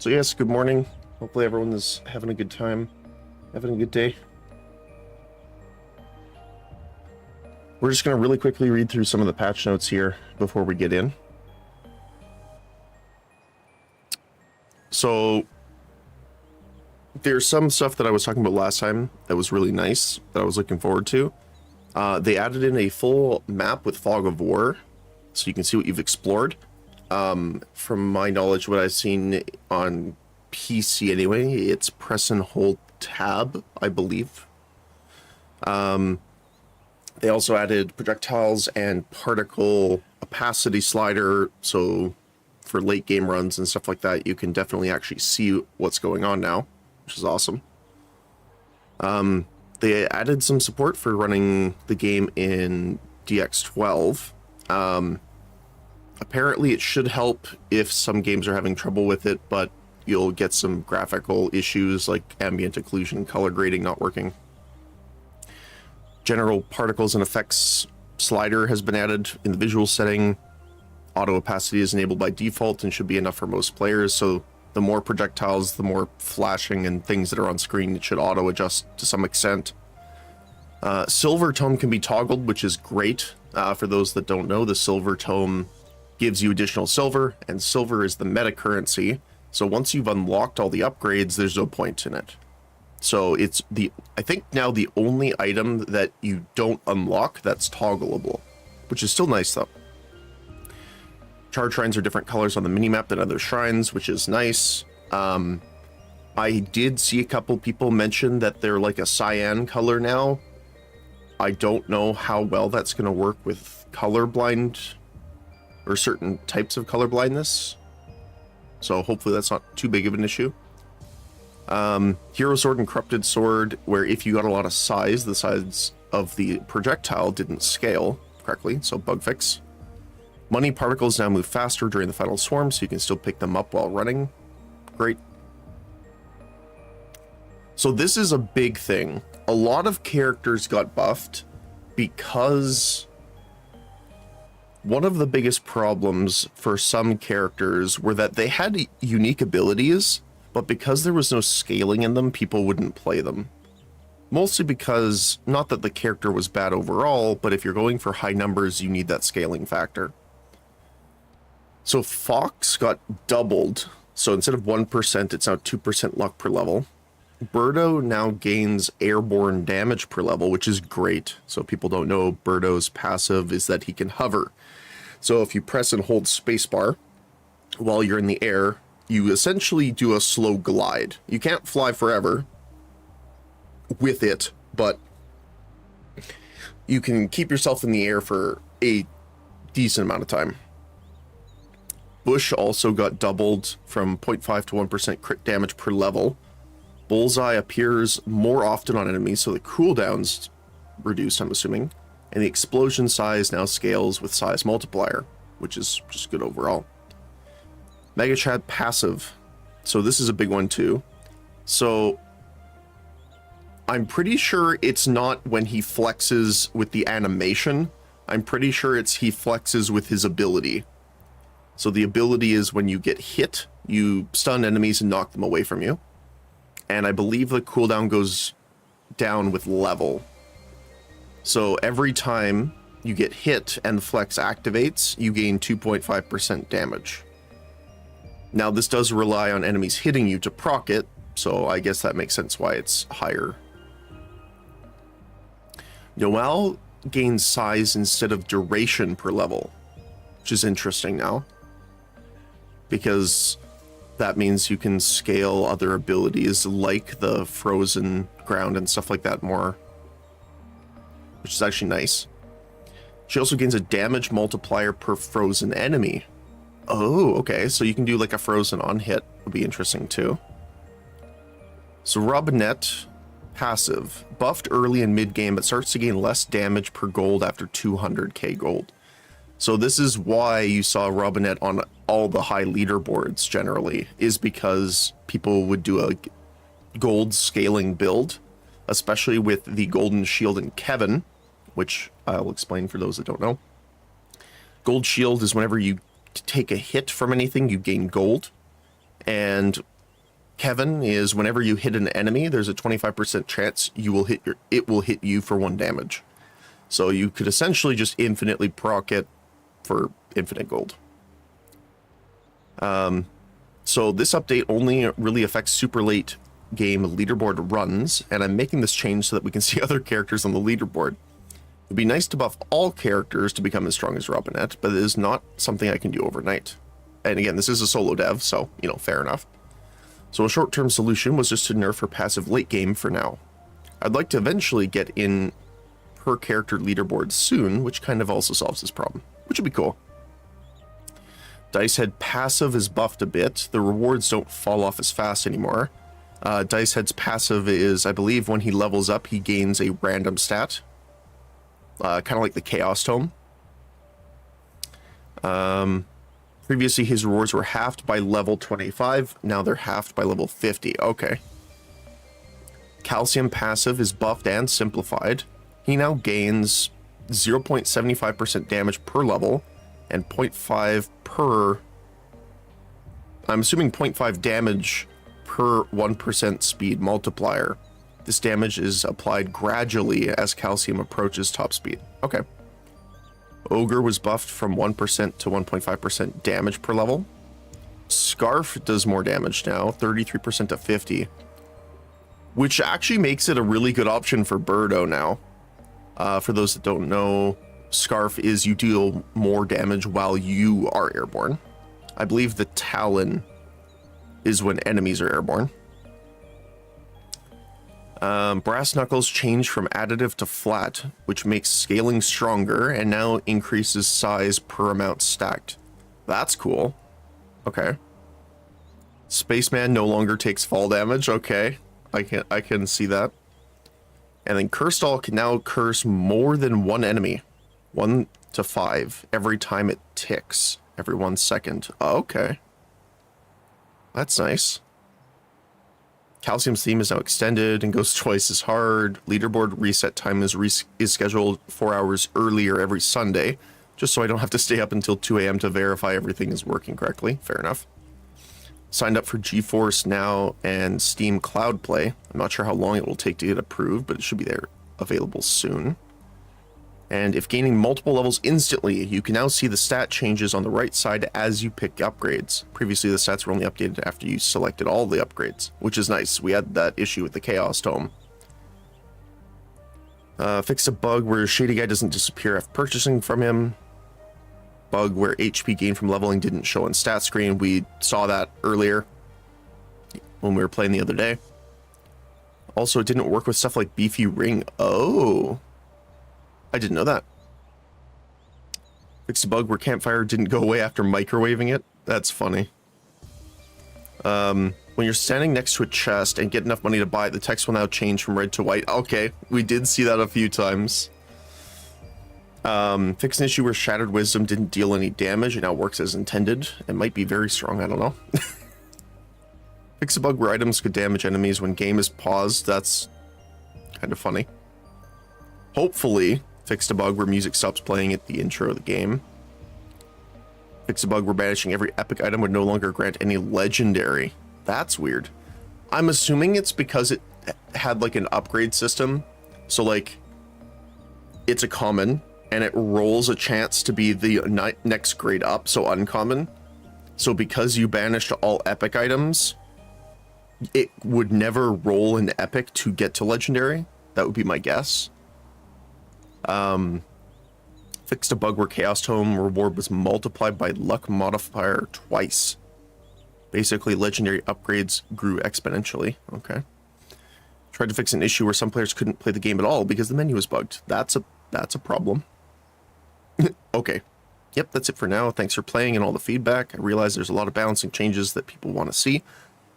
So yes, good morning. Hopefully everyone is having a good time, having a good day. We're just going to really quickly read through some of the patch notes here before we get in. So there's some stuff that I was talking about last time that was really nice, that I was looking forward to. They added in a full map with Fog of War, so you can see what you've explored. From my knowledge, what I've seen on PC anyway, it's press and hold tab, I believe. They also added projectiles and particle opacity slider, so for late game runs and stuff like that, you can definitely actually see what's going on now, which is awesome. They added some support for running the game in DX12. Apparently it should help if some games are having trouble with it, but you'll get some graphical issues like ambient occlusion, color grading not working. General particles and effects slider has been added in the visual setting. Auto opacity is enabled by default and should be enough for most players, so the more projectiles, the more flashing and things that are on screen, it should auto adjust to some extent. Silver tome can be toggled, which is great. For those that don't know, the silver tome gives you additional silver, and silver is the meta currency. So once you've unlocked all the upgrades, there's no point in it. So it's I think now the only item that you don't unlock that's toggleable, which is still nice though. Charge shrines are different colors on the minimap than other shrines, which is nice. I did see a couple people mention that they're like a cyan color now. I don't know how well that's going to work with colorblind or certain types of colorblindness. So hopefully that's not too big of an issue. Hero Sword and Corrupted Sword, where if you got a lot of size, the size of the projectile didn't scale correctly, so bug fix. Money particles now move faster during the final swarm, so you can still pick them up while running. Great. So this is a big thing. A lot of characters got buffed because one of the biggest problems for some characters were that they had unique abilities, but because there was no scaling in them, people wouldn't play them. Mostly because, not that the character was bad overall, but if you're going for high numbers, you need that scaling factor. So Fox got doubled. So instead of 1%, it's now 2% luck per level. Birdo now gains airborne damage per level, which is great. So if people don't know, Birdo's passive is that he can hover. So if you press and hold spacebar while you're in the air, you essentially do a slow glide. You can't fly forever with it, but you can keep yourself in the air for a decent amount of time. Bush also got doubled from 0.5 to 1% crit damage per level. Bullseye appears more often on enemies, so the cooldown's reduced, I'm assuming. And the explosion size now scales with size multiplier, which is just good overall. Mega Chat passive. So this is a big one too. So I'm pretty sure it's not when he flexes with the animation. I'm pretty sure it's he flexes with his ability. So the ability is when you get hit, you stun enemies and knock them away from you. And I believe the cooldown goes down with level. So every time you get hit and flex activates, you gain 2.5% damage. Now this does rely on enemies hitting you to proc it, so I guess that makes sense why it's higher. Noelle gains size instead of duration per level, which is interesting now, because that means you can scale other abilities like the frozen ground and stuff like that more, which is actually nice. She also gains a damage multiplier per frozen enemy. Oh, okay, so you can do like a frozen on hit, would be interesting too. So Robinette, passive, buffed early and mid game, but starts to gain less damage per gold after 200k gold. So this is why you saw Robinette on all the high leaderboards generally, is because people would do a gold scaling build, especially with the Golden Shield and Kevin, which I'll explain for those that don't know. Gold Shield is whenever you take a hit from anything, you gain gold. And Kevin is whenever you hit an enemy, there's a 25% chance it will hit you for 1 damage. So you could essentially just infinitely proc it for infinite gold. So this update only really affects super late game leaderboard runs, and I'm making this change so that we can see other characters on the leaderboard. It'd be nice to buff all characters to become as strong as Robinette, but it is not something I can do overnight. And again, this is a solo dev, so, you know, fair enough. So a short-term solution was just to nerf her passive late game for now. I'd like to eventually get in per character leaderboard soon, which kind of also solves this problem, which would be cool. Dicehead passive is buffed a bit. The rewards don't fall off as fast anymore. Dicehead's passive is, I believe, when he levels up, he gains a random stat. Kind of like the Chaos Tome. Previously, his rewards were halved by level 25. Now they're halved by level 50. Okay. Calcium passive is buffed and simplified. He now gains 0.75% damage per level and 0.5 per... I'm assuming 0.5 damage per 1% speed multiplier. This damage is applied gradually as calcium approaches top speed. Okay. Ogre was buffed from 1% to 1.5% damage per level. Scarf does more damage now, 33% to 50. Which actually makes it a really good option for Birdo now. For those that don't know, Scarf is you deal more damage while you are airborne. I believe the Talon is when enemies are airborne. Brass Knuckles changed from additive to flat, which makes scaling stronger and now increases size per amount stacked. That's cool. Okay. Spaceman no longer takes fall damage. Okay. I can see that. And then Curse Doll can now curse more than one enemy. 1 to 5 every time it ticks. Every 1 second. Oh, okay. That's nice. Calcium's theme is now extended and goes twice as hard. Leaderboard reset time is scheduled 4 hours earlier every Sunday, just so I don't have to stay up until 2 a.m. to verify everything is working correctly. Fair enough. Signed up for GeForce Now and Steam Cloud Play. I'm not sure how long it will take to get approved, but it should be there available soon. And if gaining multiple levels instantly, you can now see the stat changes on the right side as you pick upgrades. Previously, the stats were only updated after you selected all the upgrades, which is nice. We had that issue with the Chaos Tome. Fixed a bug where Shady Guy doesn't disappear after purchasing from him. Bug where HP gain from leveling didn't show on stat screen. We saw that earlier when we were playing the other day. Also, it didn't work with stuff like Beefy Ring. Oh, I didn't know that. Fixed a bug where campfire didn't go away after microwaving it. That's funny. When you're standing next to a chest and get enough money to buy it, the text will now change from red to white. Okay, we did see that a few times. Fixed an issue where Shattered Wisdom didn't deal any damage. It now works as intended. It might be very strong, I don't know. Fix a bug where items could damage enemies when game is paused. That's kind of funny. Hopefully, fixed a bug where music stops playing at the intro of the game. Fix a bug where banishing every epic item would no longer grant any legendary. That's weird. I'm assuming it's because it had like an upgrade system. So like, it's a common and it rolls a chance to be the next grade up, so uncommon. So because you banished all epic items, it would never roll an epic to get to legendary. That would be my guess. Fixed a bug where Chaos Tome reward was multiplied by luck modifier twice. Basically, legendary upgrades grew exponentially. Okay. Tried to fix an issue where some players couldn't play the game at all because the menu was bugged. That's a problem. Okay. Yep, that's it for now. Thanks for playing and all the feedback. I realize there's a lot of balancing changes that people want to see,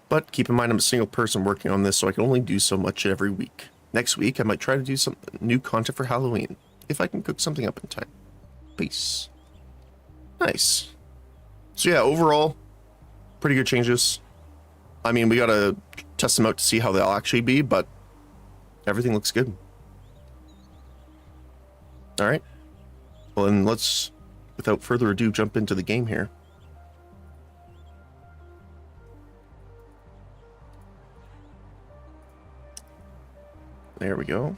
but keep in mind I'm a single person working on this, so I can only do so much every week. Next week, I might try to do some new content for Halloween, if I can cook something up in time. Peace. Nice. So yeah, overall, pretty good changes. I mean, we gotta test them out to see how they'll actually be, but everything looks good. All right. Well, then let's, without further ado, jump into the game here. There we go.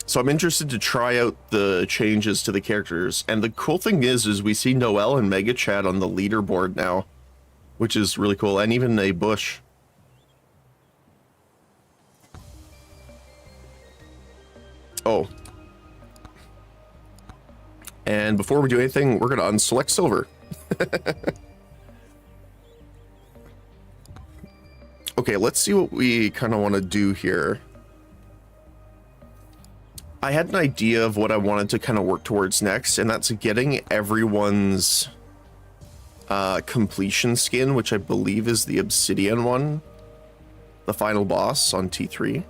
So I'm interested to try out the changes to the characters. And the cool thing is we see Noelle and Mega Chad on the leaderboard now, which is really cool. And even a Bush. Oh. And before we do anything, we're going to unselect silver. Okay, let's see what we kind of want to do here. I had an idea of what I wanted to kind of work towards next, and that's getting everyone's completion skin, which I believe is the obsidian one, the final boss on T3.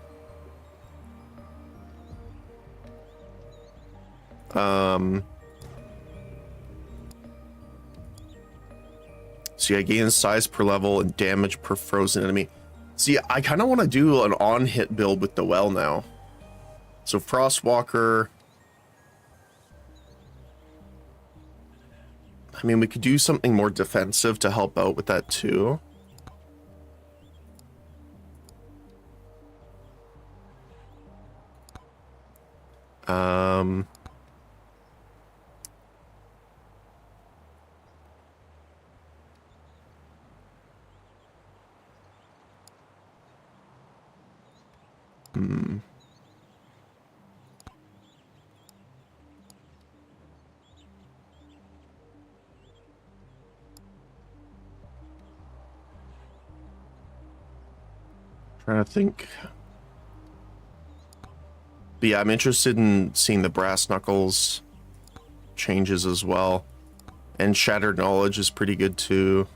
See, I gain size per level and damage per frozen enemy. See, I kind of want to do an on-hit build with Noelle now. So Frostwalker. I mean, we could do something more defensive to help out with that too. Trying to think. But yeah, I'm interested in seeing the brass knuckles changes as well. And shattered knowledge is pretty good too.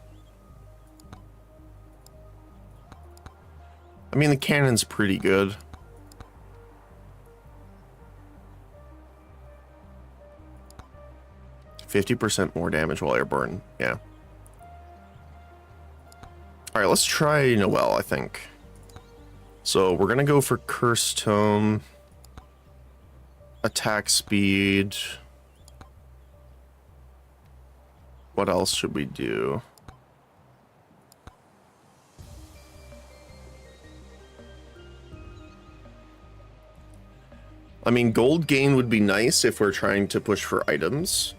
I mean, the cannon's pretty good. %50 more damage while airborne. Yeah. All right, let's try Noelle, I think. So we're gonna go for Curse Tome, attack speed. What else should we do? I mean, gold gain would be nice if we're trying to push for items.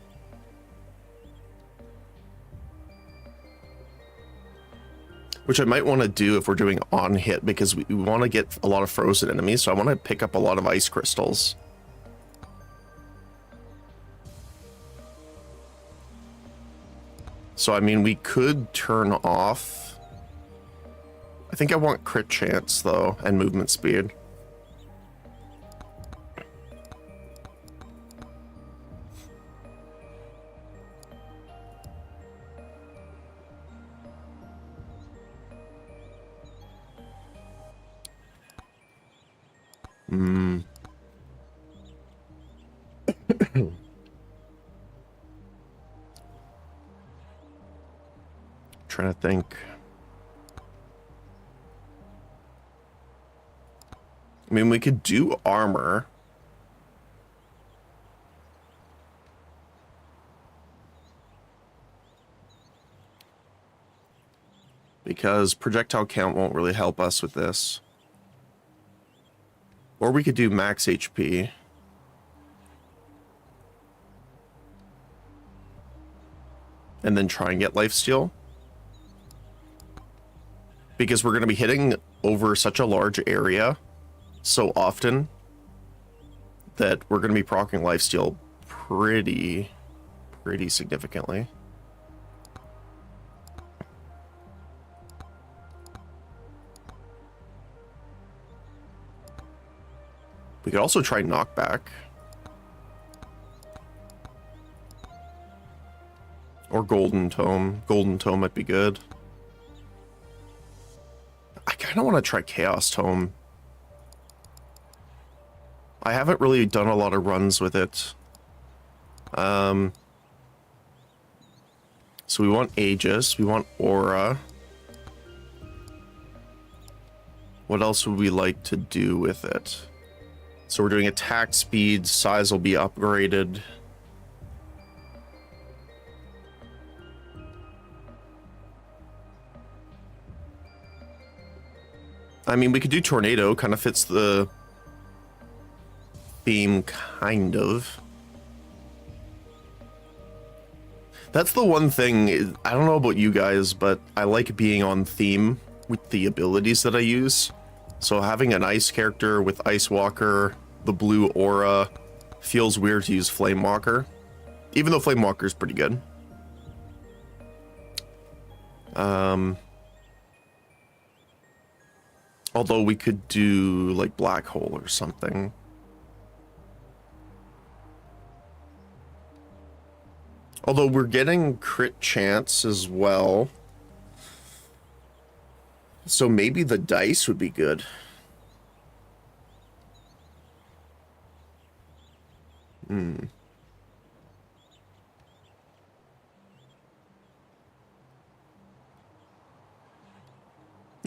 Which I might want to do if we're doing on hit, because we want to get a lot of frozen enemies, so I want to pick up a lot of ice crystals. So I mean, we could turn off. I think I want crit chance though, and movement speed. Trying to think. I mean, we could do armor. Because projectile count won't really help us with this. Or we could do max HP. And then try and get lifesteal. Because we're going to be hitting over such a large area so often that we're going to be proccing lifesteal pretty significantly. We could also try knockback. Or golden tome. Golden tome might be good. I kind of want to try Chaos Tome. I haven't really done a lot of runs with it. So we want Aegis, we want Aura. What else would we like to do with it? So we're doing attack speed, size will be upgraded. I mean, we could do tornado, kind of fits the theme, kind of. That's the one thing, I don't know about you guys, but I like being on theme with the abilities that I use. So having an ice character with Ice Walker, the blue aura, feels weird to use Flame Walker. Even though Flame Walker is pretty good. Although we could do like Black Hole or something. Although we're getting crit chance as well. So maybe the dice would be good.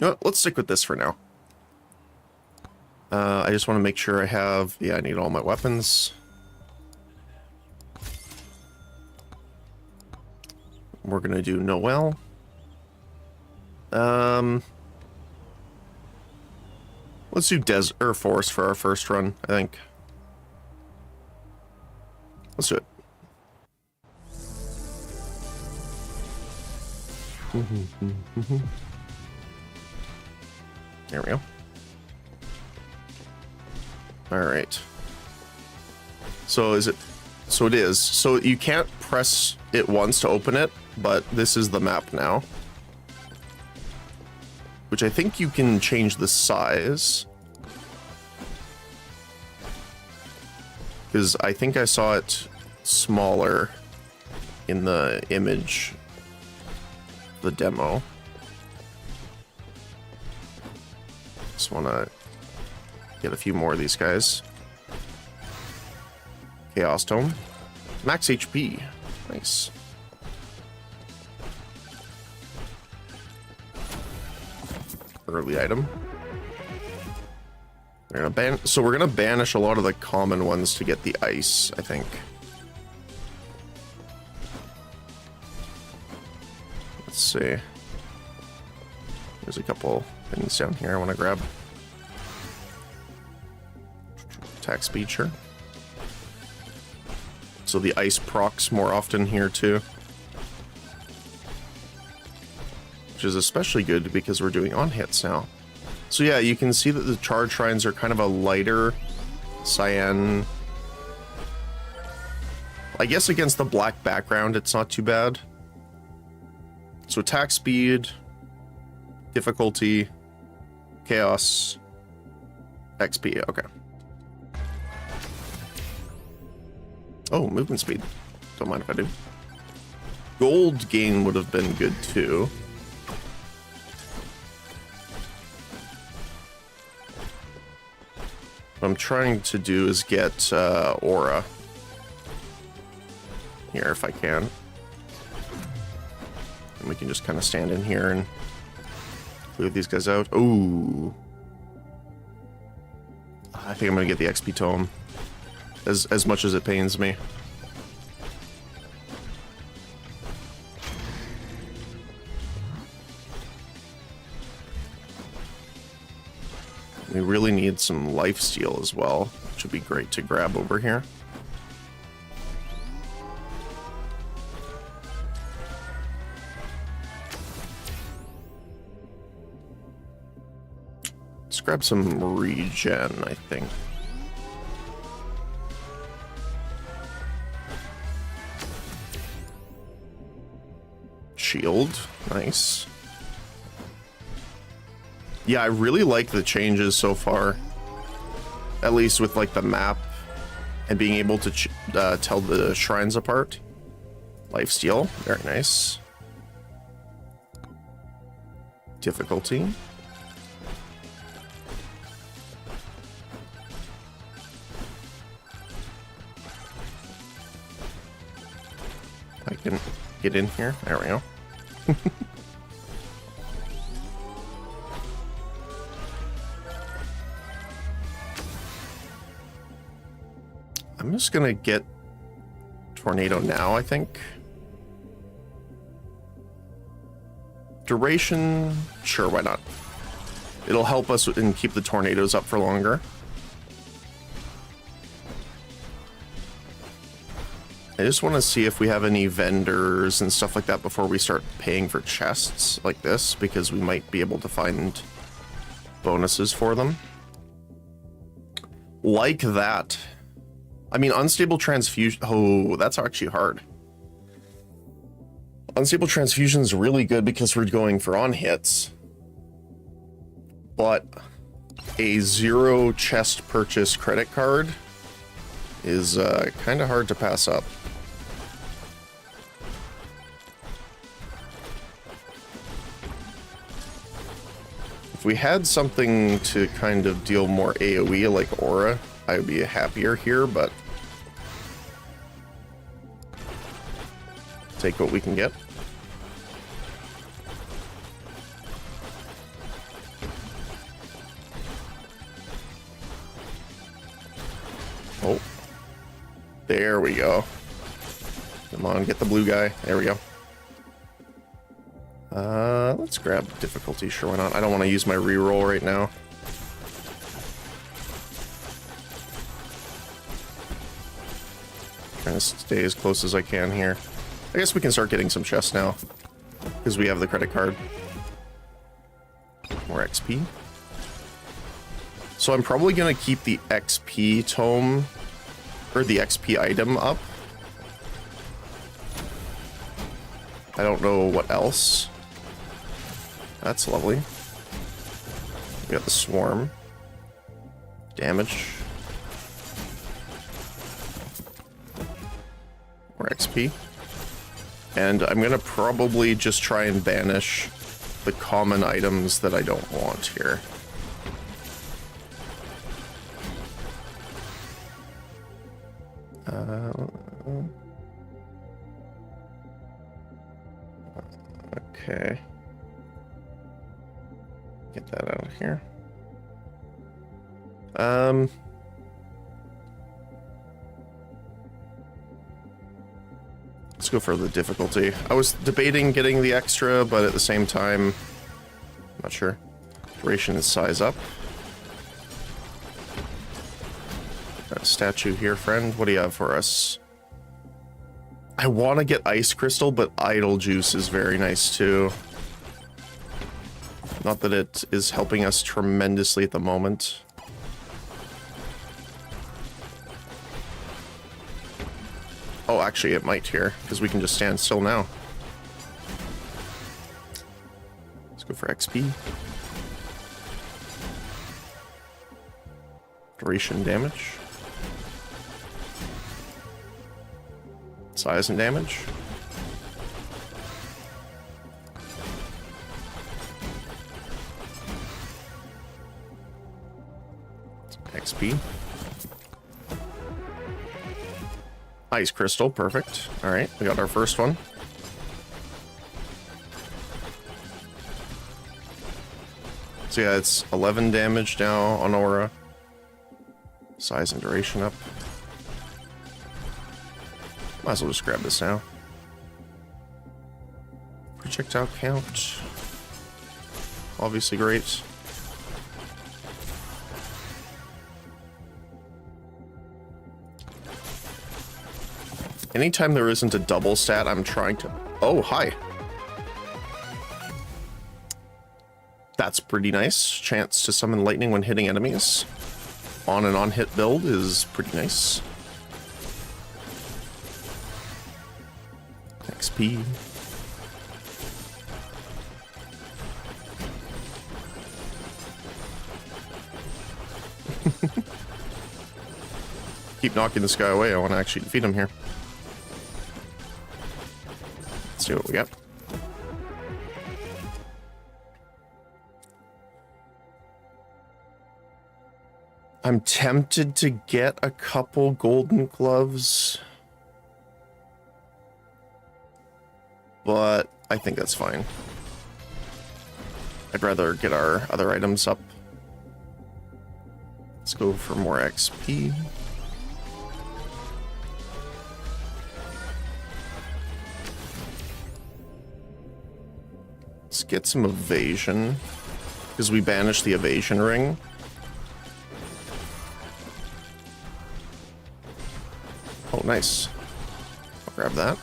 No, let's stick with this for now. I just want to make sure I have... Yeah, I need all my weapons. We're going to do Noel. Let's do Desert or Forest for our first run, I think. Let's do it. There we go. All right. So is it? So it is. So you can't press it once to open it, but this is the map now. Which I think you can change the size. Because I think I saw it smaller in the image, the demo. Just want to get a few more of these guys. Chaos Tome. Max HP. Nice. Early item. We're gonna so we're gonna banish a lot of the common ones to get the ice, I think. Let's see. There's a couple things down here I want to grab. Attack speed, sure. So the ice procs more often here too. Which is especially good because we're doing on hits now. So yeah, you can see that the charge shrines are kind of a lighter cyan. I guess against the black background, it's not too bad. So attack speed, difficulty, chaos, XP, okay. Oh, movement speed. Don't mind if I do. Gold gain would have been good too. What I'm trying to do is get aura here if I can. And we can just kind of stand in here and clear these guys out. Ooh. I think I'm going to get the XP tome. As much as it pains me. We really need some lifesteal as well, which would be great to grab over here. Let's grab some regen, I think. Shield, nice. Yeah, I really like the changes so far. At least with like the map and being able to tell the shrines apart. Lifesteal, very nice. Difficulty. I can get in here. There we go. I'm just gonna get tornado now, I think. Duration, sure, why not? It'll help us and keep the tornadoes up for longer. I just want to see if we have any vendors and stuff like that before we start paying for chests like this, because we might be able to find bonuses for them. Like that. I mean, unstable transfusion. Oh, that's actually hard. Unstable transfusion is really good because we're going for on hits. But a 0 chest purchase credit card is kind of hard to pass up. If we had something to kind of deal more AoE like Aura, I would be happier here, but take what we can get. Oh, there we go. Come on, get the blue guy. There we go. Let's grab difficulty. Sure, why not? I don't want to use my reroll right now. Trying to stay as close as I can here. I guess we can start getting some chests now, because we have the credit card. More XP. So I'm probably going to keep the XP tome, or the XP item up. I don't know what else. That's lovely. We got the swarm. Damage. More XP. And I'm gonna probably just try and banish the common items that I don't want here. Okay. Get that out of here. Let's go for the difficulty. I was debating getting the extra, but at the same time, not sure. Duration is size up. Got a statue here, friend. What do you have for us? I want to get ice crystal, but idle juice is very nice too. Not that it is helping us tremendously at the moment. Oh, actually it might here, because we can just stand still now. Let's go for XP. Duration damage. Size and damage. XP. Ice crystal, perfect. All right, we got our first one. So yeah, it's 11 damage now on Aura. Size and duration up. Might as well just grab this now. Projectile count. Obviously great. Anytime there isn't a double stat, I'm trying to... Oh, hi. That's pretty nice. Chance to summon lightning when hitting enemies. On and on hit build is pretty nice. XP. Keep knocking this guy away. I want to actually defeat him here. Let's see what we got. I'm tempted to get a couple golden gloves, but I think that's fine. I'd rather get our other items up. Let's go for more XP. Let's get some evasion. because we banished the evasion ring. Oh, nice. I'll grab that.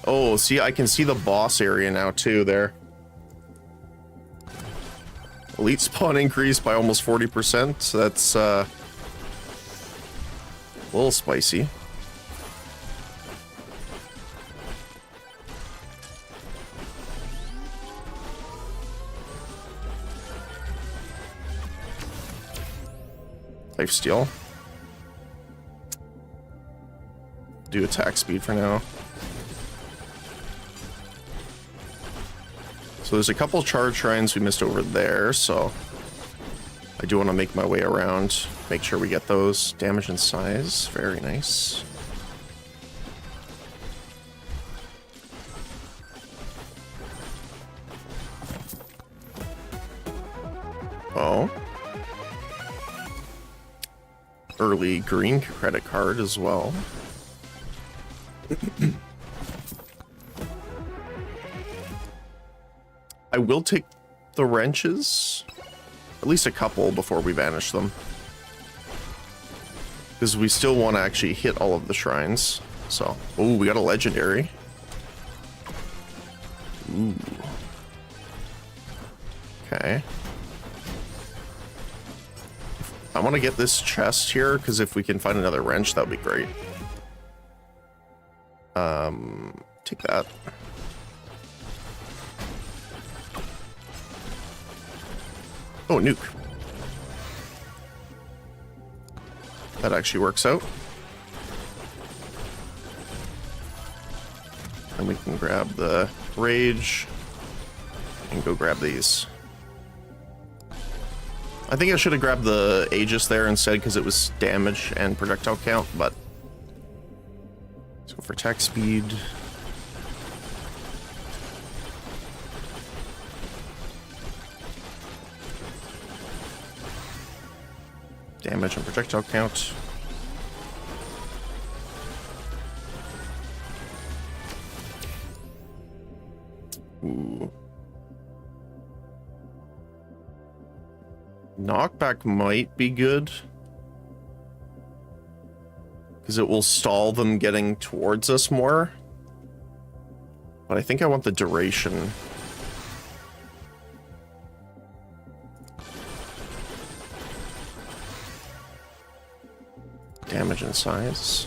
Oh, see, I can see the boss area now, too, there. Elite spawn increased by almost 40%, so that's, a little spicy. Lifesteal. Do attack speed for now. So there's a couple charge shrines we missed over there, so I do want to make my way around, make sure we get those. Damage and size, very nice. Oh. Early green credit card as well. I will take the wrenches, at least a couple before we banish them, because we still want to actually hit all of the shrines. So, oh, we got a legendary. Ooh. Okay. I want to get this chest here, because if we can find another wrench, that would be great. Take that. Oh, nuke. That actually works out. And we can grab the rage and go grab these. I think I should have grabbed the Aegis there instead because it was damage and projectile count, but let's go for attack speed. Damage and projectile count. Ooh. Knockback might be good, because it will stall them getting towards us more. But I think I want the duration. Damage and size.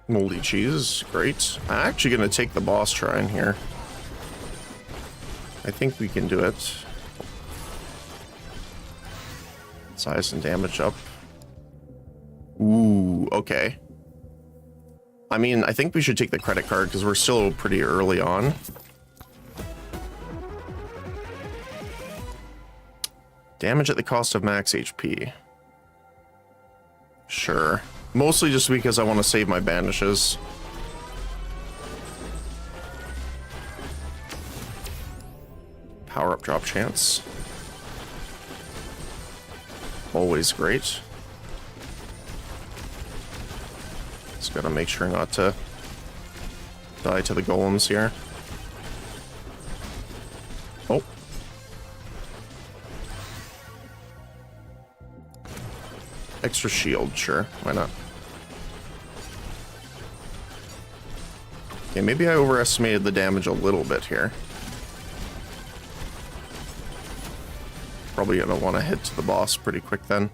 Moldy cheese, great. I'm actually going to take the boss shrine here. I think we can do it. Size and damage up. Ooh, okay. I mean, I think we should take the credit card because we're still pretty early on. Damage at the cost of max HP. Sure. Mostly just because I want to save my banishes. Power up drop chance. Always great. Just gotta make sure not to die to the golems here. Oh. Extra shield, sure. Why not? Okay, maybe I overestimated the damage a little bit here. Probably gonna want to head to the boss pretty quick then.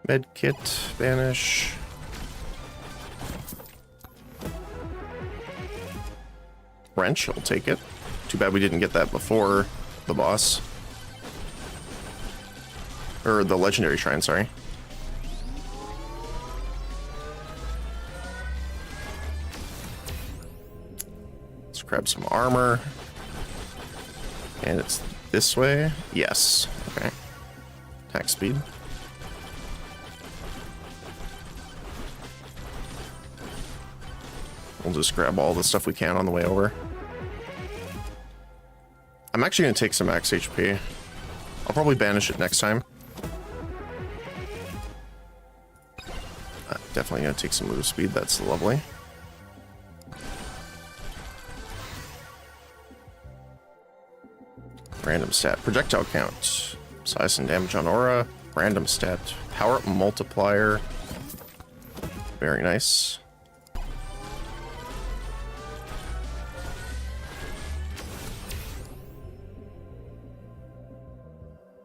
Med kit, banish. Wrench, I'll take it. Too bad we didn't get that before the boss. Or the legendary shrine, sorry. Let's grab some armor. And it's this way? Yes. Okay. Attack speed. We'll just grab all the stuff we can on the way over. I'm actually going to take some max HP. I'll probably banish it next time. Definitely gonna take some move speed, that's lovely. Random stat, projectile count, size and damage on aura, random stat, power up multiplier. Very nice.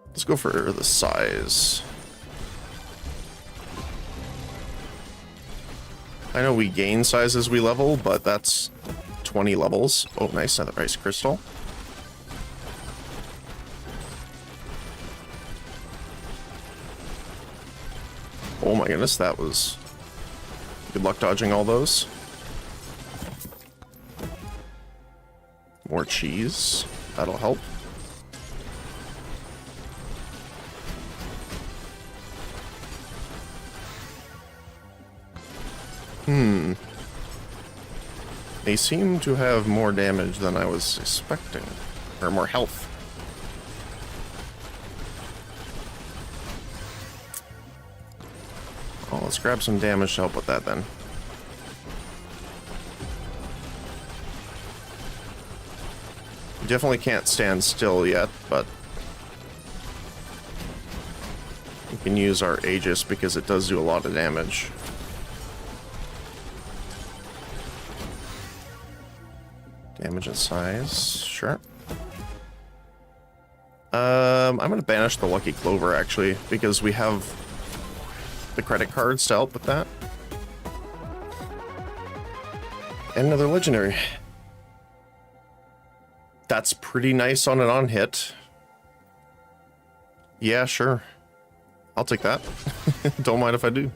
Let's go for the size. I know we gain size as we level, but that's 20 levels. Oh, nice, another ice crystal. Oh my goodness, that was good luck dodging all those. More cheese, that'll help. They seem to have more damage than I was expecting. Or more health. Oh, let's grab some damage to help with that then. We definitely can't stand still yet, but we can use our Aegis because it does do a lot of damage. Damage and size, sure. I'm gonna banish the Lucky Clover actually, because we have the credit cards to help with that. And another legendary. That's pretty nice on an on hit. Yeah, sure. I'll take that. Don't mind if I do.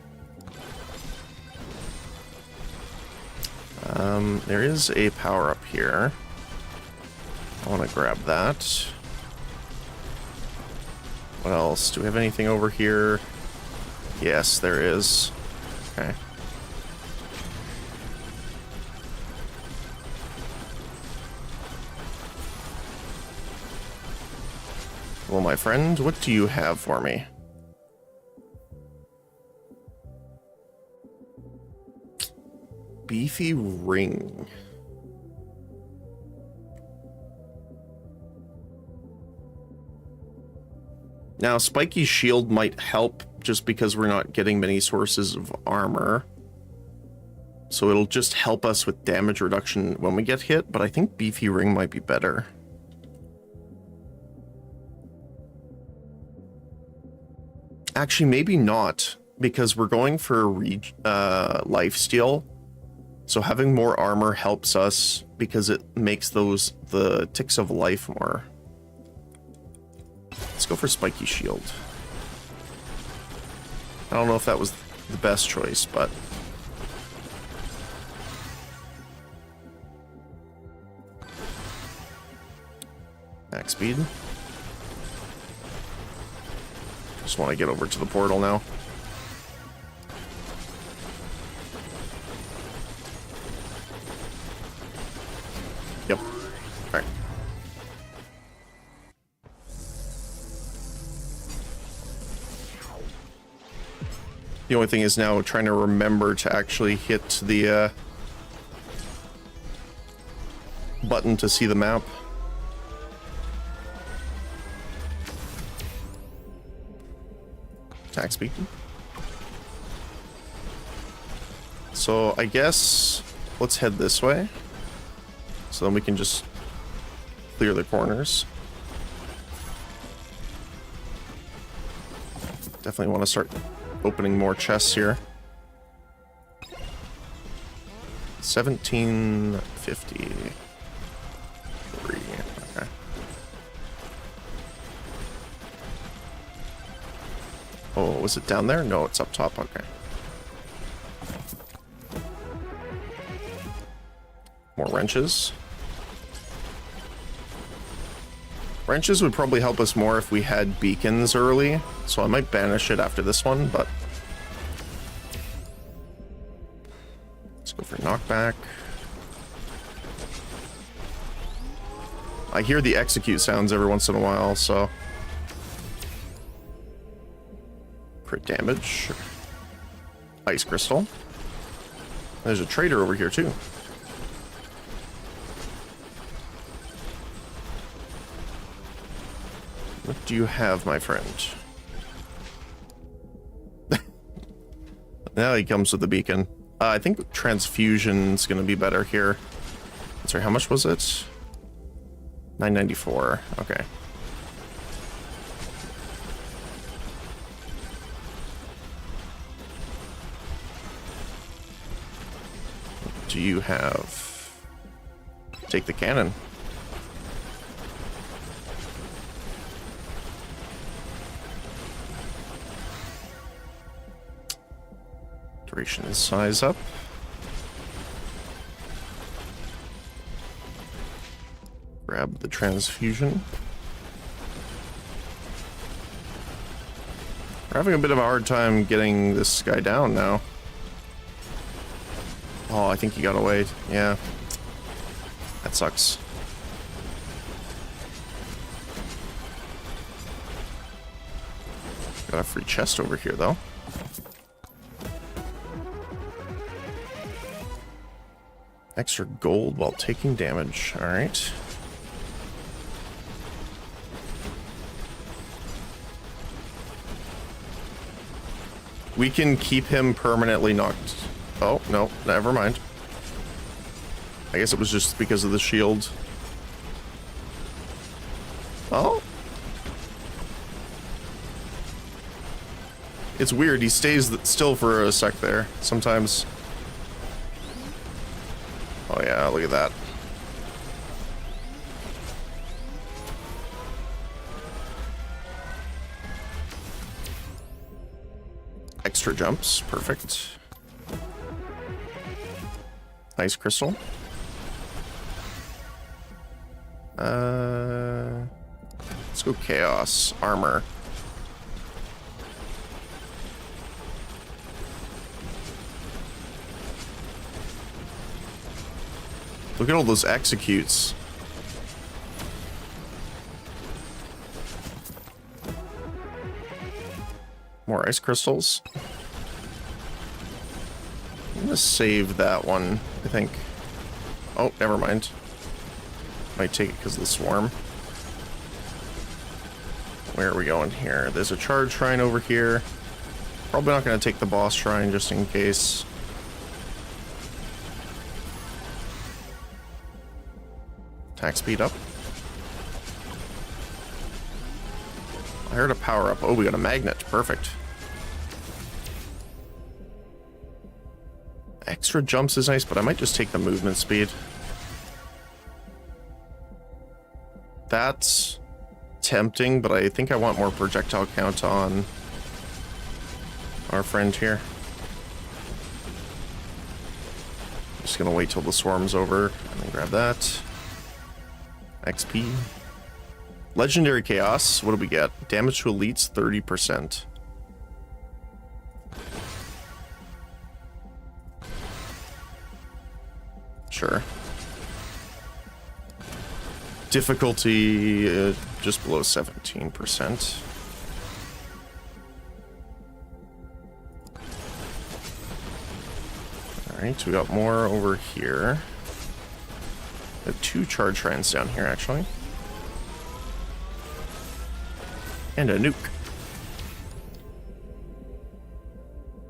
There is a power up here. I want to grab that. What else? Do we have anything over here? Yes, there is. Okay. Well, my friend, what do you have for me? Beefy ring. Now, Spiky Shield might help just because we're not getting many sources of armor. So it'll just help us with damage reduction when we get hit, but I think Beefy Ring might be better. Actually, maybe not, because we're going for lifesteal. So having more armor helps us because it makes the ticks of life more. Let's go for Spiky Shield. I don't know if that was the best choice, but... Max speed. Just want to get over to the portal now. Yep. Alright. The only thing is now trying to remember to actually hit the button to see the map. Attack speed. So I guess let's head this way. So then we can just clear the corners. Definitely want to start opening more chests here. 1750. Okay. Oh, was it down there? No, it's up top. Okay. More wrenches. Wrenches would probably help us more if we had beacons early, so I might banish it after this one, but... Let's go for knockback. I hear the execute sounds every once in a while, so... damage. Ice crystal. There's a trader over here too. What do you have, my friend? Now he comes with the beacon. I think transfusion's gonna be better here. Sorry, how much was it? 994. Okay. What do you have? Take the cannon. Duration and size up. Grab the transfusion. We're having a bit of a hard time getting this guy down now. Oh, I think he got away. Yeah. That sucks. Got a free chest over here, though. Extra gold while taking damage. All right. We can keep him permanently knocked. Oh, no, never mind. I guess it was just because of the shield. Oh. It's weird, he stays still for a sec there, sometimes. Oh yeah, look at that. Extra jumps, perfect. Ice crystal. Let's go chaos armor. Look at all those executes. More ice crystals. I'm gonna save that one, I think. Oh, never mind. Might take it because of the swarm. Where are we going here? There's a charge shrine over here. Probably not gonna take the boss shrine just in case. Attack speed up. I heard a power up. Oh, we got a magnet. Perfect. Extra jumps is nice, but I might just take the movement speed. That's tempting, but I think I want more projectile count on our friend here. Just gonna wait till the swarm's over and then grab that. XP. Legendary Chaos. What do we get? Damage to elites, 30%. Sure. Difficulty just below 17%. Alright, we got more over here. We have 2 charge shrines down here, actually. And a nuke.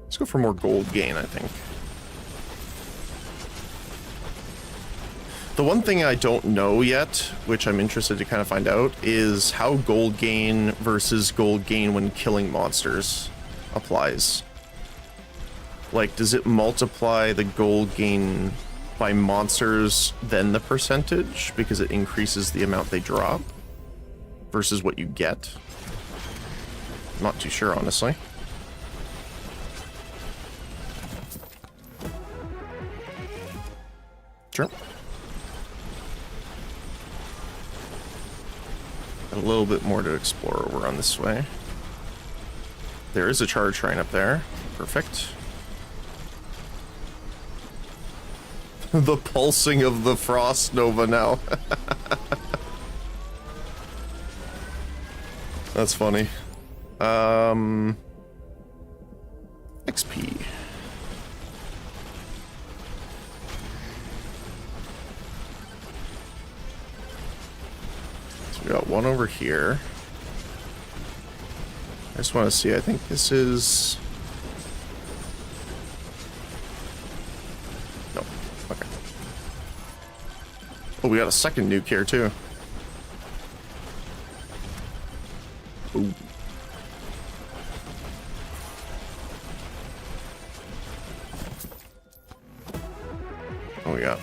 Let's go for more gold gain, I think. The one thing I don't know yet, which I'm interested to kind of find out, is how gold gain versus gold gain when killing monsters applies. Like, does it multiply the gold gain by monsters, then the percentage, because it increases the amount they drop, versus what you get? I'm not too sure, honestly. Sure. A little bit more to explore over on this way. There is a charge shrine up there. Perfect. The pulsing of the frost nova now. That's funny. We got one over here. I just want to see. I think this is... No. Okay. Oh, we got a second nuke here, too. Ooh. Oh, we got...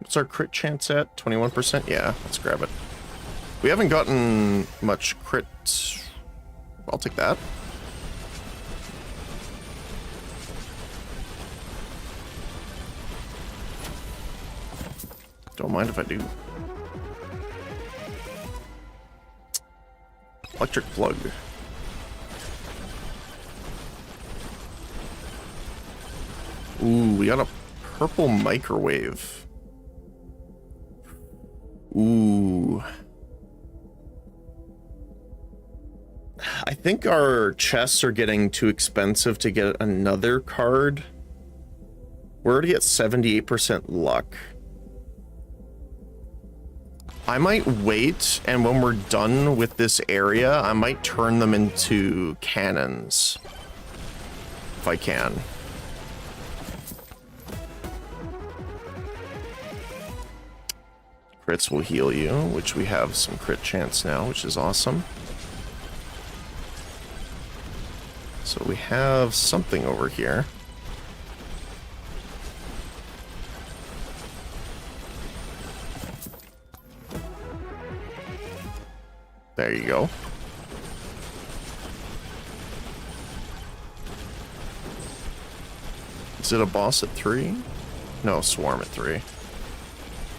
What's our crit chance at? 21%? Yeah, let's grab it. We haven't gotten much crit. I'll take that. Don't mind if I do. Electric plug. Ooh, we got a purple microwave. Ooh. I think our chests are getting too expensive to get another card. We're already at 78% luck. I might wait, and when we're done with this area, I might turn them into cannons. If I can. Crits will heal you, which we have some crit chance now, which is awesome. So we have something over here. There you go. Is it a boss at 3? No, swarm at 3.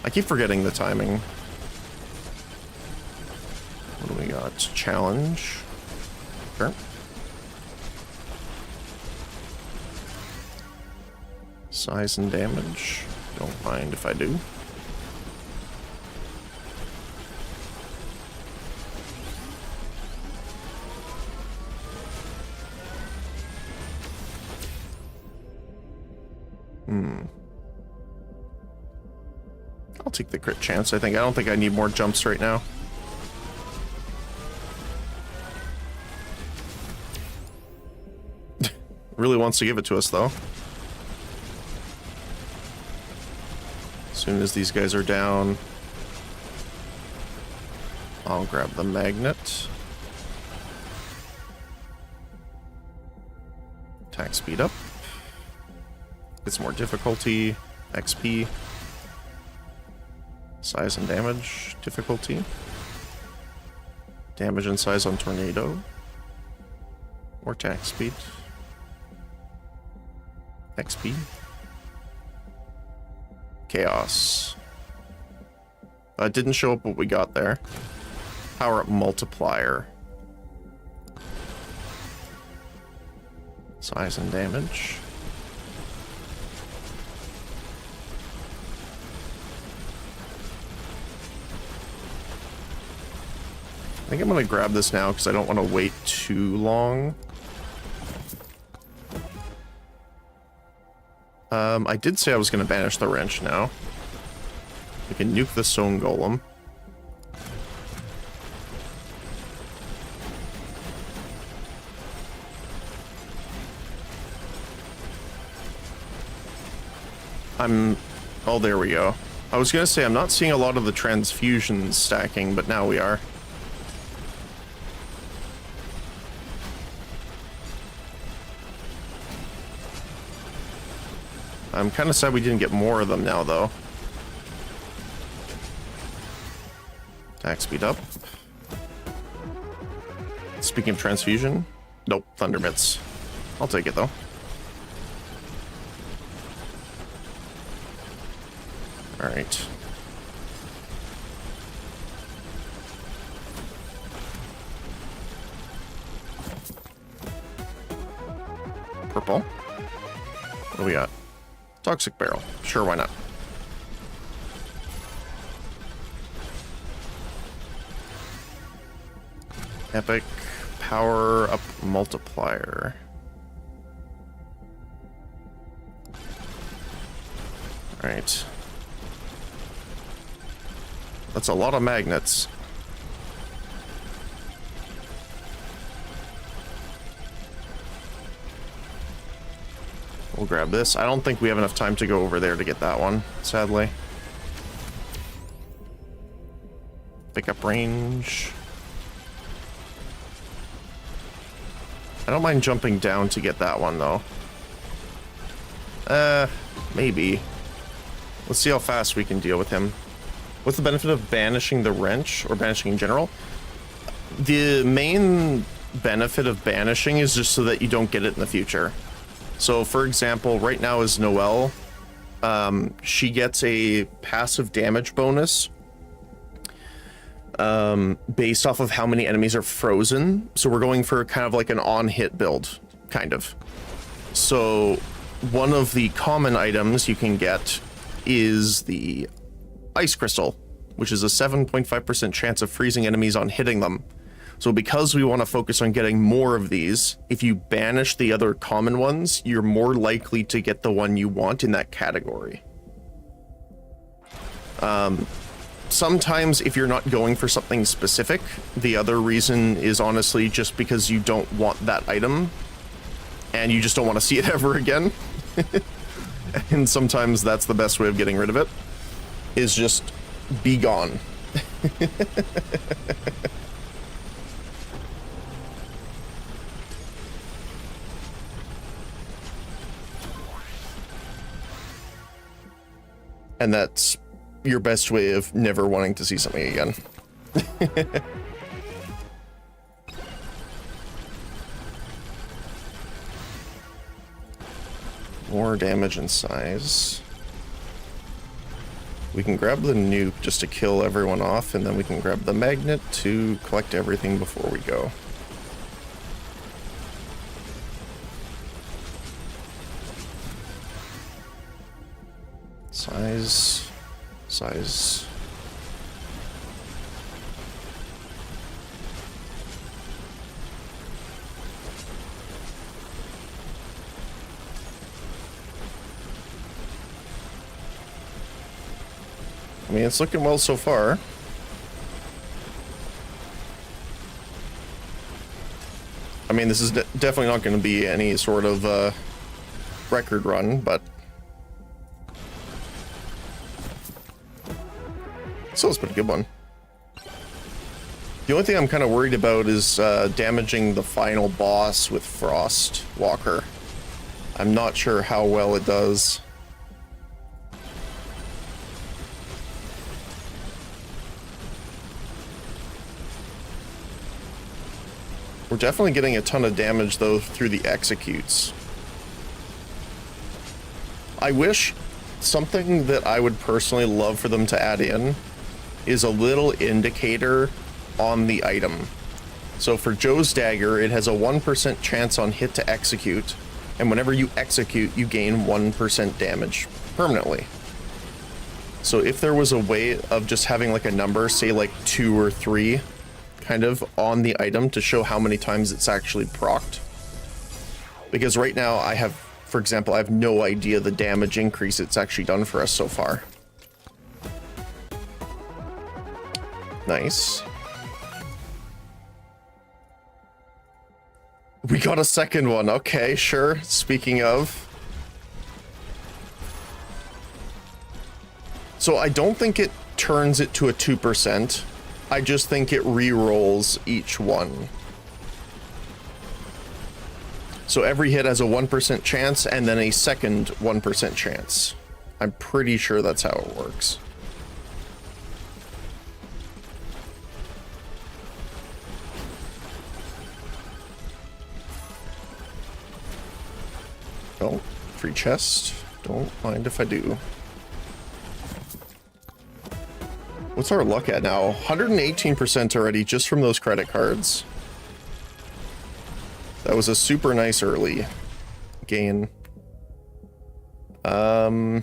I keep forgetting the timing. What do we got? Challenge. Sure. Size and damage. Don't mind if I do. I'll take the crit chance, I think. I don't think I need more jumps right now. Really wants to give it to us, though. As soon as these guys are down, I'll grab the magnet. Attack speed up. Gets more difficulty. XP. Size and damage difficulty. Damage and size on tornado. More attack speed. XP. Chaos. It didn't show up what we got there. Power up multiplier. Size and damage. I think I'm going to grab this now because I don't want to wait too long. I did say I was going to banish the wrench now. We can nuke the stone golem. Oh, there we go. I was going to say I'm not seeing a lot of the transfusions stacking, but now we are. I'm kind of sad we didn't get more of them now, though. Attack speed up. Speaking of transfusion, nope, thunder bits. I'll take it, though. Alright. Purple. What do we got? Toxic barrel. Sure, why not? Epic power up multiplier. Alright. That's a lot of magnets. We'll grab this. I don't think we have enough time to go over there to get that one, sadly. Pick up range. I don't mind jumping down to get that one, though. Maybe. Let's see how fast we can deal with him. What's the benefit of banishing the wrench, or banishing in general? The main benefit of banishing is just so that you don't get it in the future. So, for example, right now is Noelle. She gets a passive damage bonus based off of how many enemies are frozen. So we're going for kind of like an on-hit build, kind of. So one of the common items you can get is the ice crystal, which is a 7.5% chance of freezing enemies on hitting them. So because we want to focus on getting more of these, if you banish the other common ones, you're more likely to get the one you want in that category. Sometimes if you're not going for something specific, the other reason is honestly just because you don't want that item and you just don't want to see it ever again. And sometimes that's the best way of getting rid of it, is just be gone. And that's your best way of never wanting to see something again. More damage and size. We can grab the nuke just to kill everyone off, and then we can grab the magnet to collect everything before we go. Size. I mean, it's looking well so far. I mean, this is definitely not going to be any sort of record run, but still, it's been a good one. The only thing I'm kind of worried about is damaging the final boss with Frost Walker. I'm not sure how well it does. We're definitely getting a ton of damage, though, through the executes. I wish something that I would personally love for them to add in is a little indicator on the item. So for Joe's dagger, it has a 1% chance on hit to execute, and whenever you execute, you gain 1% damage permanently. So if there was a way of just having like a number, say like 2 or 3, kind of on the item to show how many times it's actually procced. Because right now I have, for example, I have no idea the damage increase it's actually done for us so far. Nice. We got a second one. Okay, sure. Speaking of. So I don't think it turns it to a 2%. I just think it re-rolls each one. So every hit has a 1% chance and then a second 1% chance. I'm pretty sure that's how it works. Oh, free chest. Don't mind if I do. What's our luck at now? 118% already just from those credit cards. That was a super nice early gain. I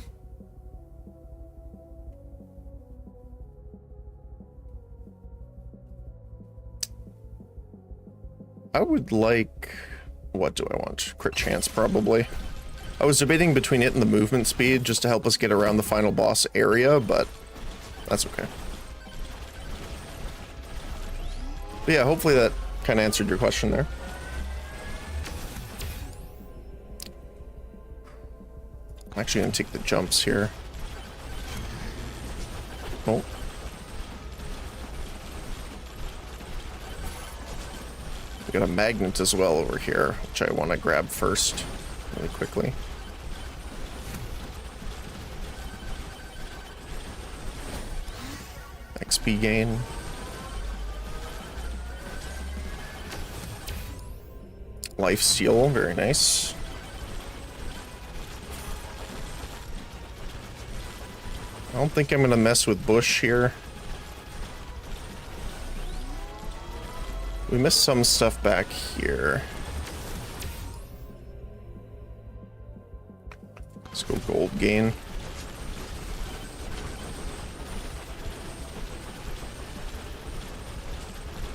would like... What do I want? Crit chance, probably. I was debating between it and the movement speed just to help us get around the final boss area, but that's okay. But yeah, hopefully that kind of answered your question there. I'm actually going to take the jumps here. Oh. We got a magnet as well over here, which I want to grab first, really quickly. XP gain. Life steal, very nice. I don't think I'm gonna mess with bush here. We missed some stuff back here. Let's go gold gain.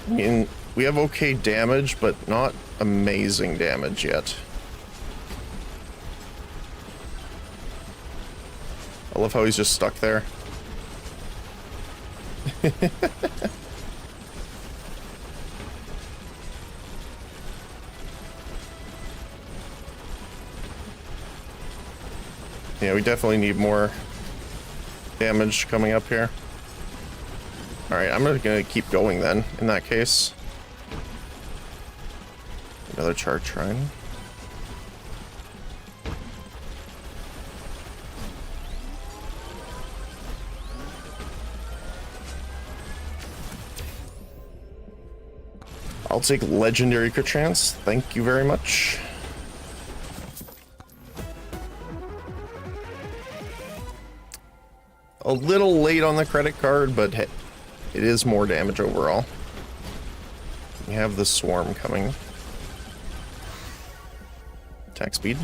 I mean, we have okay damage, but not amazing damage yet. I love how he's just stuck there. Yeah, we definitely need more damage coming up here. Alright, I'm gonna keep going then, in that case. Another charge shrine. I'll take legendary crit chance. Thank you very much. A little late on the credit card, but hey, it is more damage overall. We have the swarm coming. Attack speed.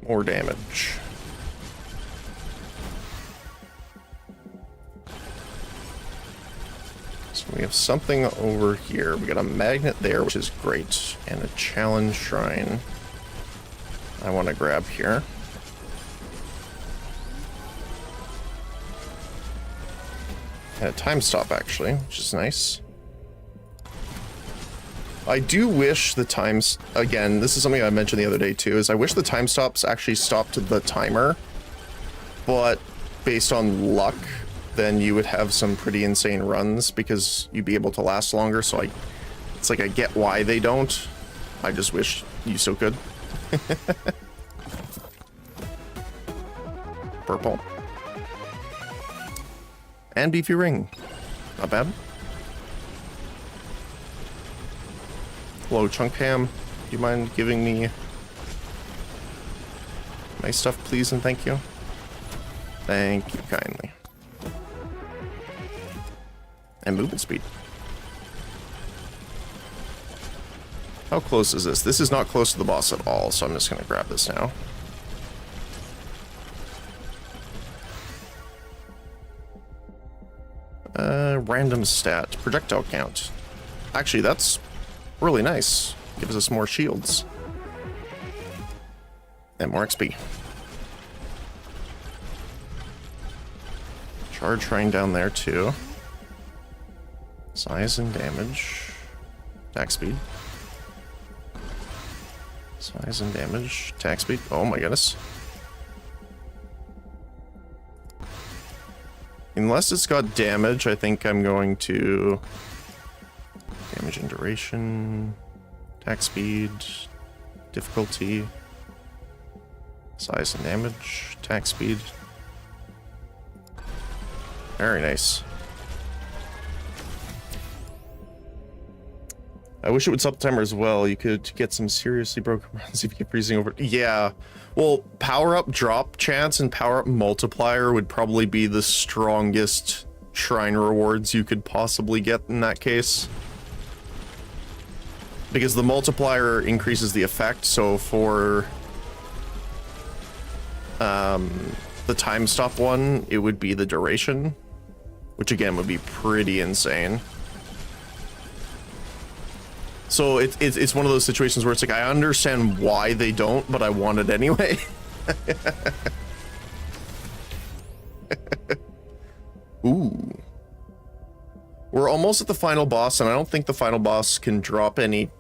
More damage. So we have something over here. We got a magnet there, which is great, and a challenge shrine I want to grab here. And a time stop, actually, which is nice. I do wish the times, again, this is something I mentioned the other day too, is I wish the time stops actually stopped the timer, but based on luck, then you would have some pretty insane runs because you'd be able to last longer. So it's like I get why they don't. I just wish you so could. Purple. And beefy ring. Not bad. Hello, Chunk Ham. Do you mind giving me my stuff, please, and thank you? Thank you kindly. And movement speed. How close is this? This is not close to the boss at all, so I'm just gonna grab this now. Random stat. Projectile count. Actually, that's really nice. Gives us more shields. And more XP. Charge shrine down there, too. Size and damage. Attack speed. Size and damage. Attack speed. Oh my goodness. Unless it's got damage, I think I'm going to... Damage and duration. Attack speed. Difficulty. Size and damage. Attack speed. Very nice. I wish it would stop the timer as well. You could get some seriously broken runs if you keep freezing over. Yeah. Well, power up drop chance and power up multiplier would probably be the strongest shrine rewards you could possibly get in that case. Because the multiplier increases the effect, so for the time stop one, it would be the duration, which again would be pretty insane. So it's one of those situations where it's like, I understand why they don't, but I want it anyway. Ooh. We're almost at the final boss, and I don't think the final boss can drop any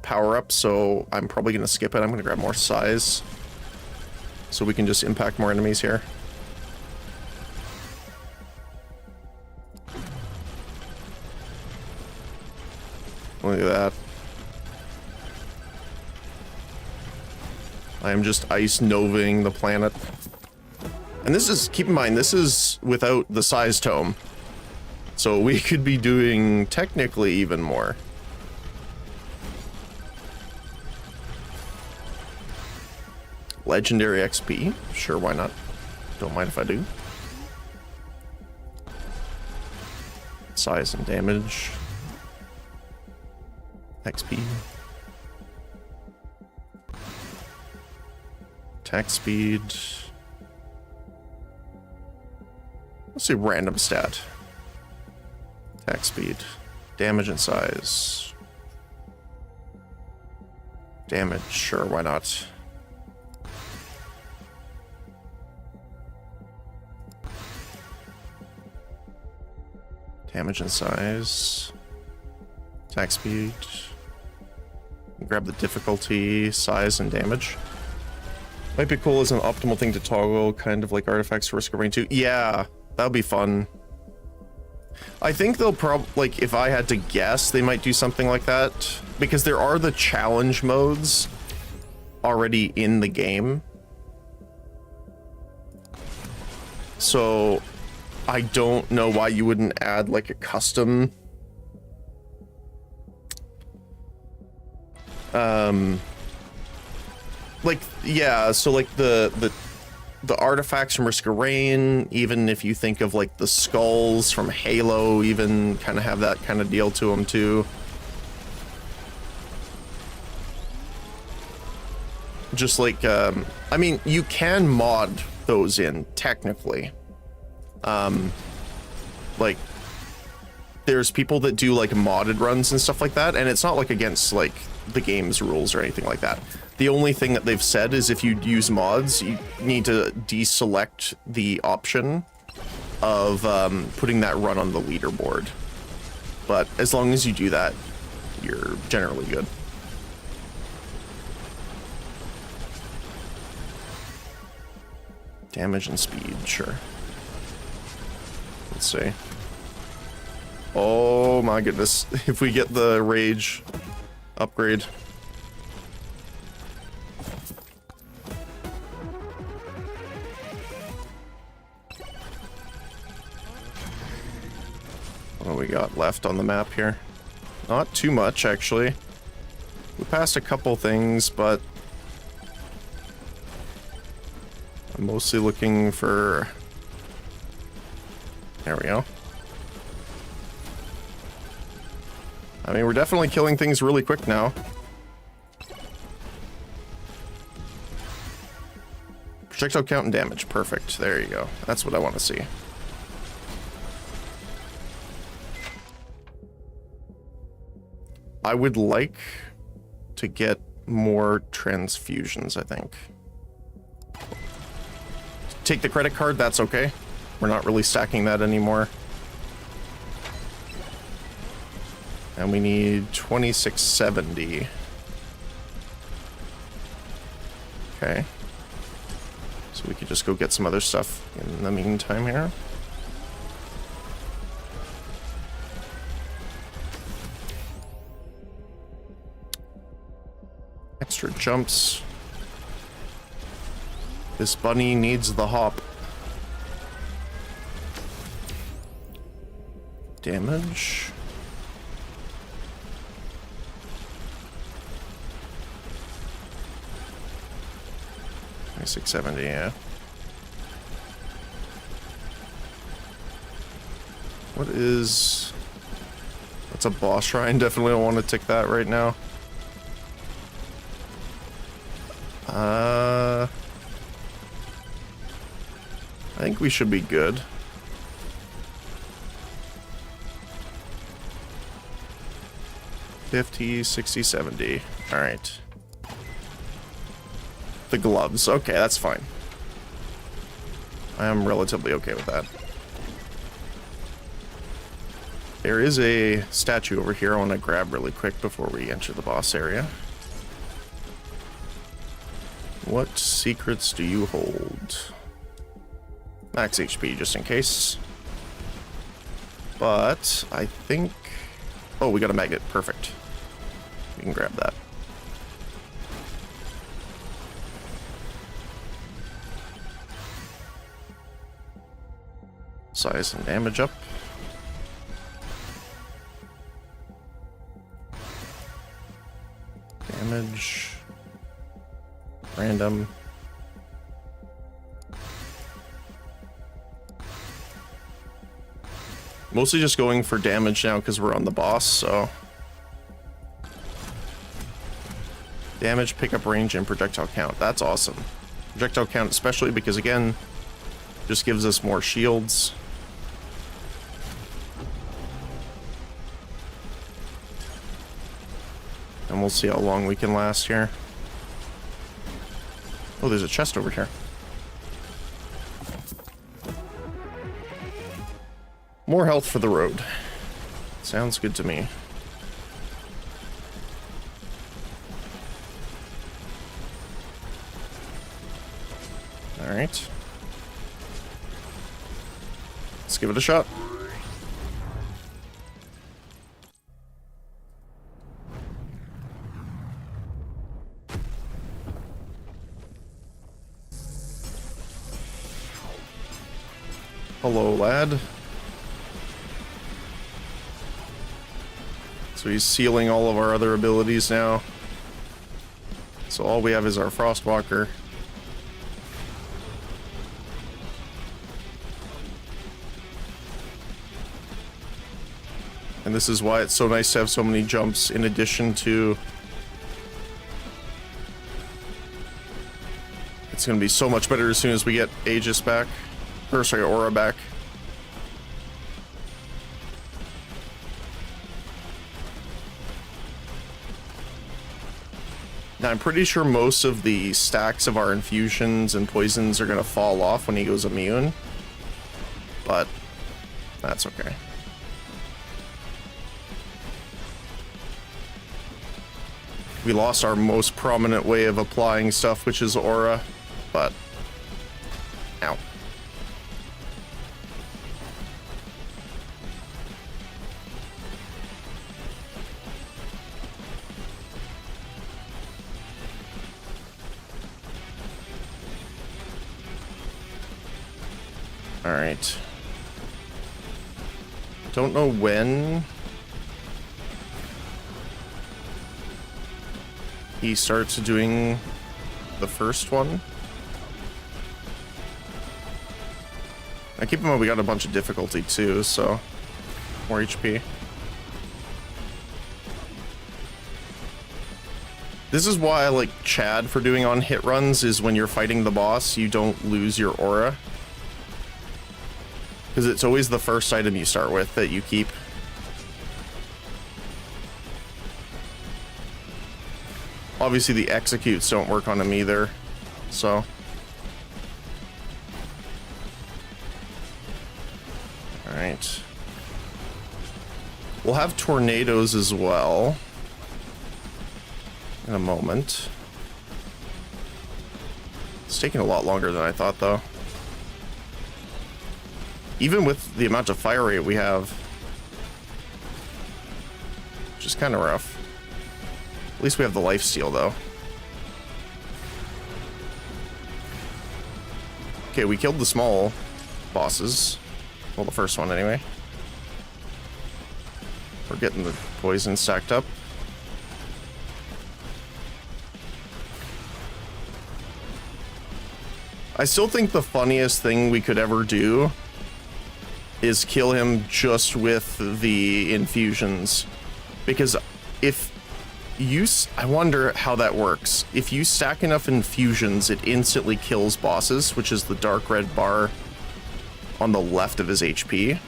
power-ups, so I'm probably going to skip it. I'm going to grab more size, so we can just impact more enemies here. Look at that. I am just ice novaing the planet. And this is, keep in mind, this is without the size tome. So we could be doing technically even more. Legendary XP? Sure, why not? Don't mind if I do. Size and damage. XP. Attack speed. Let's see, random stat. Attack speed. Damage and size. Damage, sure, why not? Damage and size. Attack speed. Grab the difficulty, size, and damage. Might be cool as an optimal thing to toggle, kind of like artifacts for Risk of Rain 2. Yeah, that would be fun. I think they'll like, if I had to guess, they might do something like that. Because there are the challenge modes already in the game. So, I don't know why you wouldn't add, like, a custom... like, yeah, so like the artifacts from Risk of Rain, even if you think of like the skulls from Halo, even kind of have that kind of deal to them too. Just like, I mean, you can mod those in technically. Like, there's people that do like modded runs and stuff like that, and it's not like against like the game's rules or anything like that. The only thing that they've said is if you use mods, you need to deselect the option of putting that run on the leaderboard. But as long as you do that, you're generally good. Damage and speed, sure. Let's see. Oh my goodness, if we get the rage upgrade. What do we got left on the map here? Not too much, actually. We passed a couple things, but I'm mostly looking for... There we go. I mean, we're definitely killing things really quick now. Projectile count and damage. Perfect. There you go. That's what I want to see. I would like to get more transfusions, I think. Take the credit card, that's okay. We're not really stacking that anymore. And we need 2670. Okay. So we could just go get some other stuff in the meantime here. Extra jumps. This bunny needs the hop. Damage. 670, yeah. What is... That's a boss shrine. Definitely don't want to tick that right now. I think we should be good. 50, 60, 70. All right. The gloves. Okay, that's fine. I am relatively okay with that. There is a statue over here I want to grab really quick before we enter the boss area. What secrets do you hold? Max HP, just in case. But I think... Oh, we got a magnet. Perfect. We can grab that. Size and damage up. Damage. Random. Mostly just going for damage now because we're on the boss, so... Damage, pickup range, and projectile count. That's awesome. Projectile count especially because, again, just gives us more shields. And we'll see how long we can last here. Oh, there's a chest over here. More health for the road. Sounds good to me. All right. Let's give it a shot. Hello, lad. So he's sealing all of our other abilities now. So all we have is our Frostwalker. And this is why it's so nice to have so many jumps in addition to... It's going to be so much better as soon as we get Aegis back. Or sorry, Aura back. Now I'm pretty sure most of the stacks of our infusions and poisons are going to fall off when he goes immune. But that's okay. We lost our most prominent way of applying stuff, which is Aura, but... Ow. Alright. Don't know when he starts doing the first one. Now keep in mind we got a bunch of difficulty too, so more HP. This is why I like Chad for doing on hit runs, is when you're fighting the boss, you don't lose your aura. Because it's always the first item you start with that you keep. Obviously the executes don't work on him either, so. Alright. We'll have tornadoes as well in a moment. It's taking a lot longer than I thought though. Even with the amount of fire rate we have. Which is kind of rough. At least we have the lifesteal though. Okay, we killed the small bosses. Well, the first one anyway. We're getting the poison stacked up. I still think the funniest thing we could ever do is kill him just with the infusions. Because if you... I wonder how that works. If you stack enough infusions, it instantly kills bosses, which is the dark red bar on the left of his HP.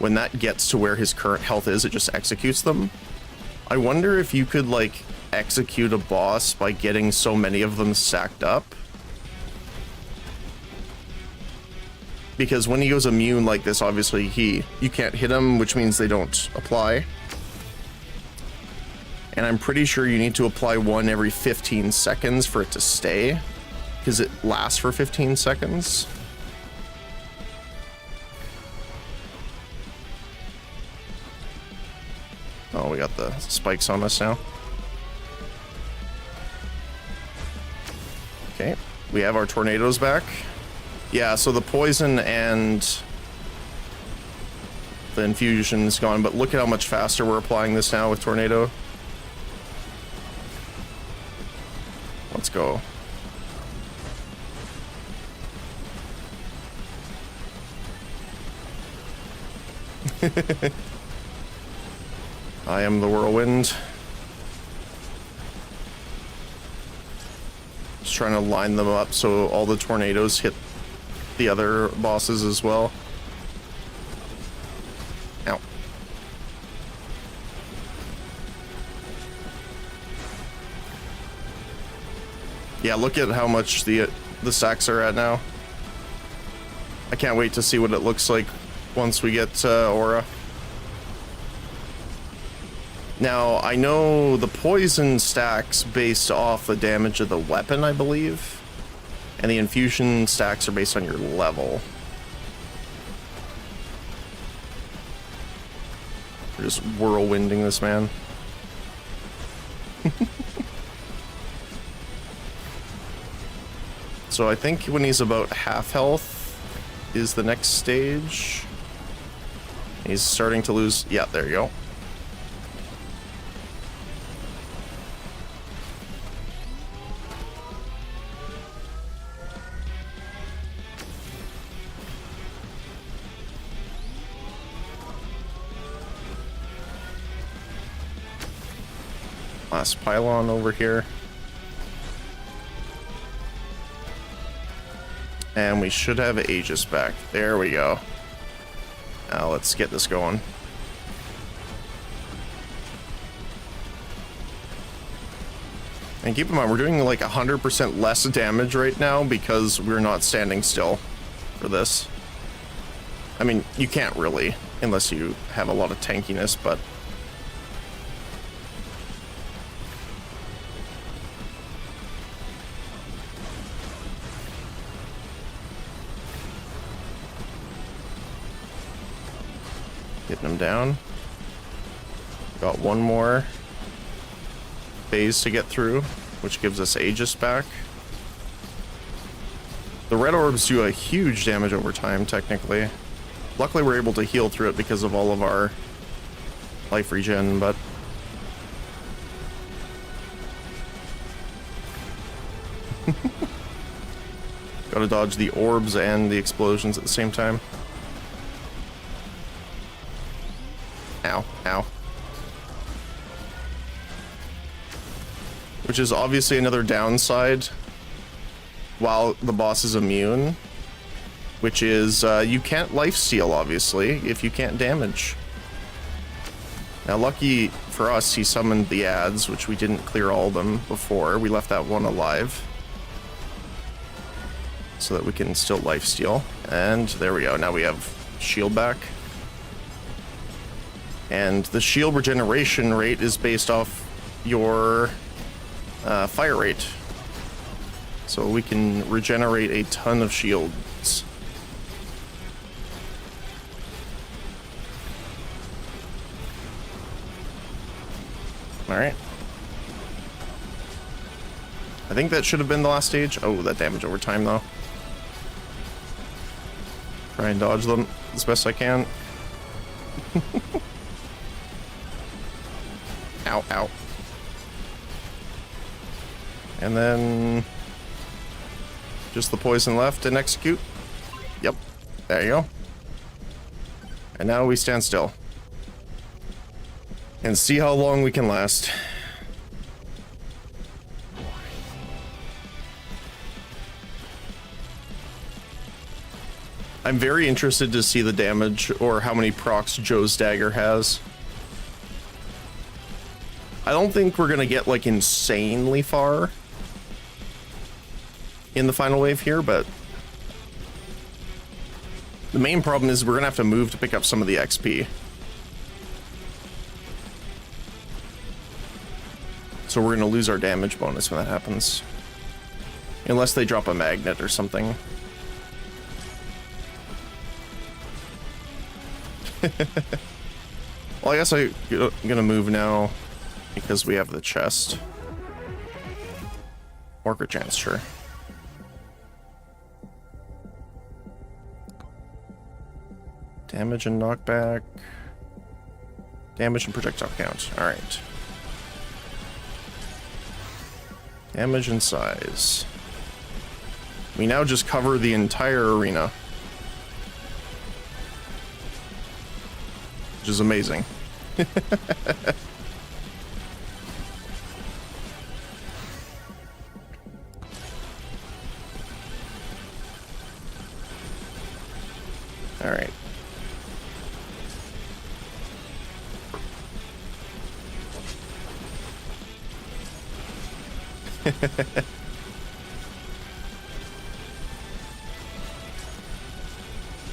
When that gets to where his current health is, it just executes them. I wonder if you could, like, execute a boss by getting so many of them stacked up. Because when he goes immune like this, obviously you can't hit him, which means they don't apply. And I'm pretty sure you need to apply one every 15 seconds for it to stay, because it lasts for 15 seconds. Oh, we got the spikes on us now. Okay, we have our tornadoes back. Yeah, so the poison and the infusion's gone, but look at how much faster we're applying this now with tornado. Let's go. I am the whirlwind. Just trying to line them up so all the tornadoes hit the other bosses as well. Ow. Yeah, look at how much the stacks are at now. I can't wait to see what it looks like once we get Aura. Now, I know the poison stacks based off the damage of the weapon, I believe. And the infusion stacks are based on your level. We're just whirlwinding this man. So I think when he's about half health is the next stage. He's starting to lose. Yeah, there you go. Last pylon over here. And we should have Aegis back. There we go. Now let's get this going. And keep in mind, we're doing like 100% less damage right now because we're not standing still for this. I mean, you can't really, unless you have a lot of tankiness, but... Getting him down. Got one more phase to get through, which gives us Aegis back. The red orbs do a huge damage over time, technically. Luckily, we're able to heal through it because of all of our life regen, but... Gotta dodge the orbs and the explosions at the same time. Ow, ow. Which is obviously another downside while the boss is immune, which is you can't lifesteal, obviously, if you can't damage. Now, lucky for us, he summoned the ads, which we didn't clear all of them before. We left that one alive so that we can still lifesteal. And there we go. Now we have shield back. And the shield regeneration rate is based off your fire rate. So we can regenerate a ton of shields. Alright. I think that should have been the last stage. Oh, that damage over time, though. Try and dodge them as best I can. Ow, ow. And then just the poison left and execute. Yep, there you go. And now we stand still and see how long we can last. I'm very interested to see the damage or how many procs Joe's dagger has. I don't think we're gonna get like insanely far in the final wave here, but the main problem is we're gonna have to move to pick up some of the XP. So we're gonna lose our damage bonus when that happens. Unless they drop a magnet or something. Well, I guess I'm gonna move now because we have the chest. Orca chance, sure. Damage and knockback. Damage and projectile count. Alright. Damage and size. We now just cover the entire arena. Which is amazing. All right.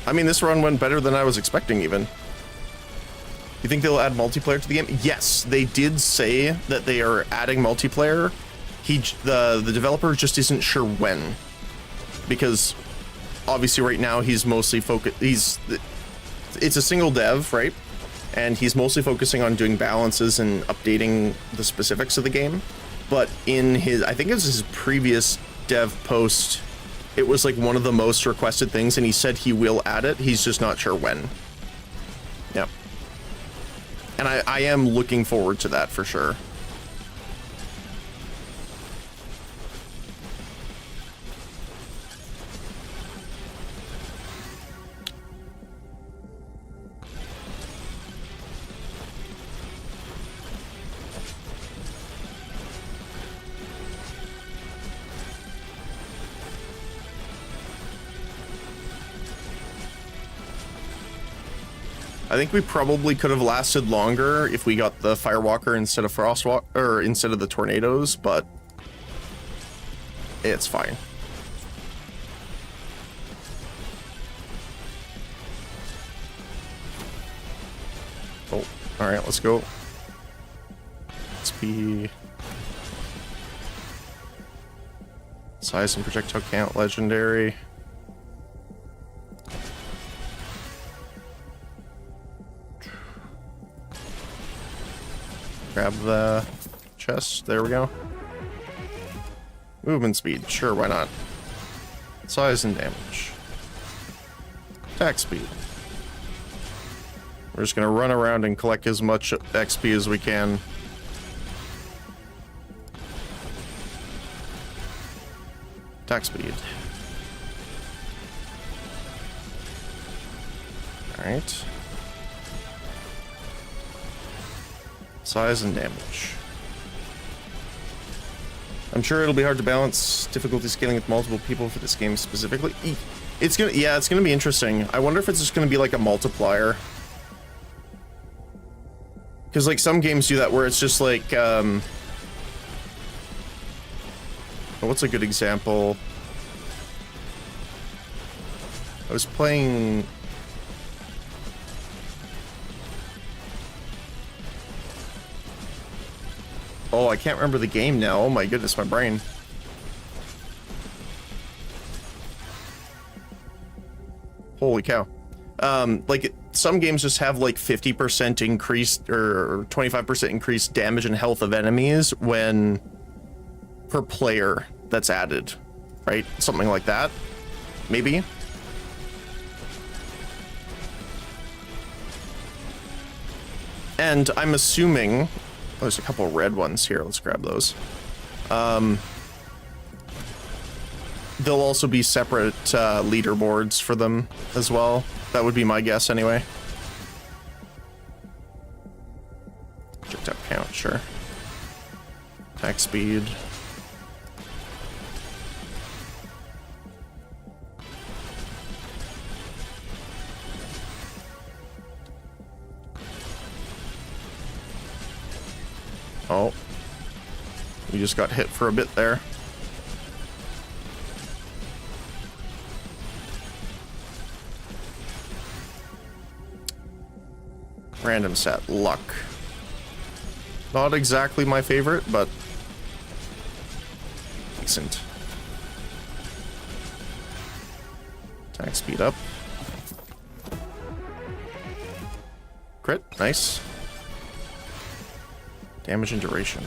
I mean, this run went better than I was expecting, even. You think they'll add multiplayer to the game? Yes, they did say that they are adding multiplayer. The developer just isn't sure when, because obviously right now he's mostly focused. It's a single dev, right? And he's mostly focusing on doing balances and updating the specifics of the game. But in his, I think it was his previous dev post, it was like one of the most requested things, and he said he will add it. He's just not sure when. Yep. And I am looking forward to that for sure. I think we probably could have lasted longer if we got the Firewalker instead of Frostwalker, or instead of the tornadoes, but it's fine. Oh, all right, let's go. XP. Size and projectile count, legendary. Grab the chest. There we go. Movement speed. Sure, why not? Size and damage. Attack speed. We're just gonna run around and collect as much XP as we can. Attack speed. Alright. Size and damage. I'm sure it'll be hard to balance difficulty scaling with multiple people for this game specifically. It's gonna be interesting. I wonder if it's just gonna be like a multiplier. Because like some games do that where it's just like what's a good example? I was playing oh, I can't remember the game now. Oh my goodness, my brain. Holy cow. Like some games just have like 50% increased or 25% increased damage and health of enemies when per player that's added, right? Something like that, maybe. And I'm assuming oh, there's a couple of red ones here. Let's grab those. There'll also be separate leaderboards for them as well. That would be my guess anyway. Projectile count, sure. Attack speed. Oh. We just got hit for a bit there. Random set, luck. Not exactly my favorite, but decent. Attack speed up. Crit, nice. Damage and duration.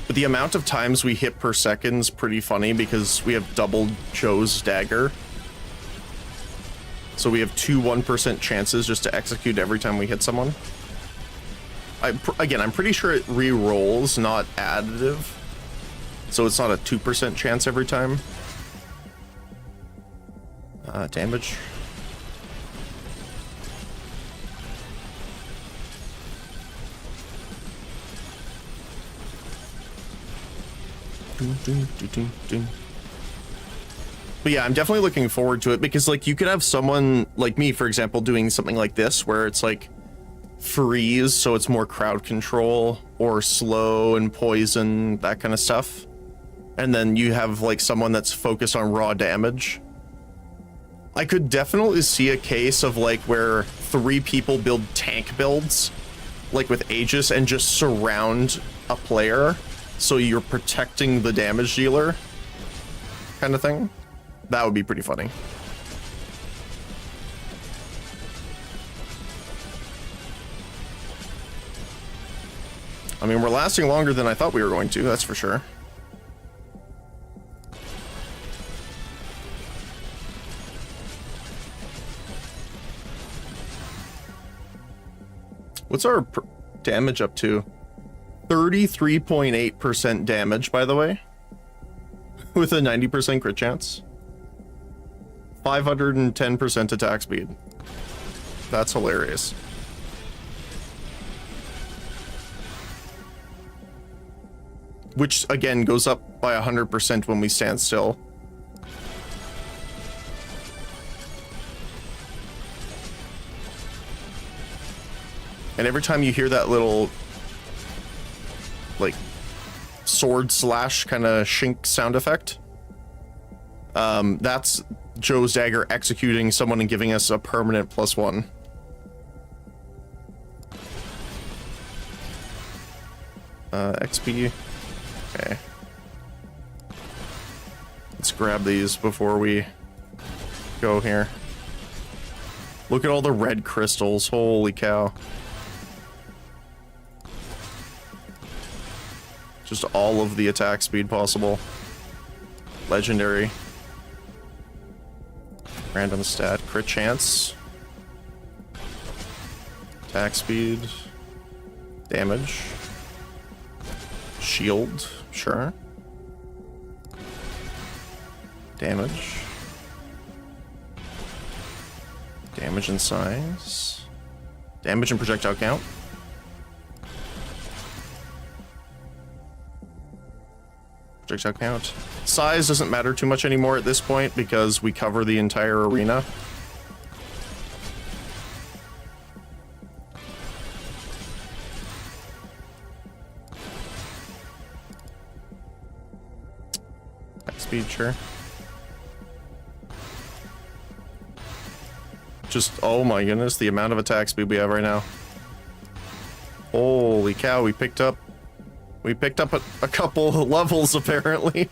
But the amount of times we hit per second is pretty funny because we have doubled Joe's dagger. So we have two 1% chances just to execute every time we hit someone. Again, I'm pretty sure it re-rolls, not additive. So it's not a 2% chance every time. Damage. But yeah, I'm definitely looking forward to it because, like, you could have someone like me, for example, doing something like this where it's like freeze, so it's more crowd control, or slow and poison, that kind of stuff. And then you have like someone that's focused on raw damage. I could definitely see a case of like where 3 people build tank builds, like with Aegis, and just surround a player. So you're protecting the damage dealer kind of thing. That would be pretty funny. I mean, we're lasting longer than I thought we were going to, that's for sure. What's our damage up to? 33.8% damage, by the way, with a 90% crit chance. 510% attack speed. That's hilarious. Which, again, goes up by 100% when we stand still. And every time you hear that little, like, sword slash kind of shink sound effect, that's Joe's dagger executing someone and giving us a permanent +1. XP. Okay. Let's grab these before we go here. Look at all the red crystals. Holy cow. Just all of the attack speed possible. Legendary. Random stat. Crit chance. Attack speed. Damage. Shield. Sure. Damage. Damage and size. Damage and projectile count. Projectile count. Size doesn't matter too much anymore at this point because we cover the entire arena. Speed, sure. Just, oh my goodness, the amount of attack speed we have right now. Holy cow, we picked up a couple levels, apparently.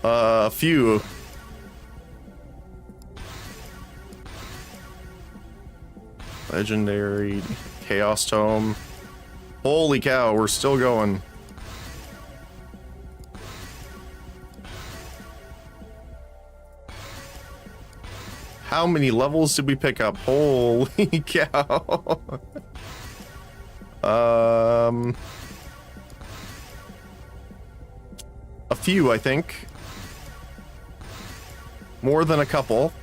A few. Legendary Chaos Tome. Holy cow, we're still going. How many levels did we pick up? Holy cow. A few, I think. More than a couple.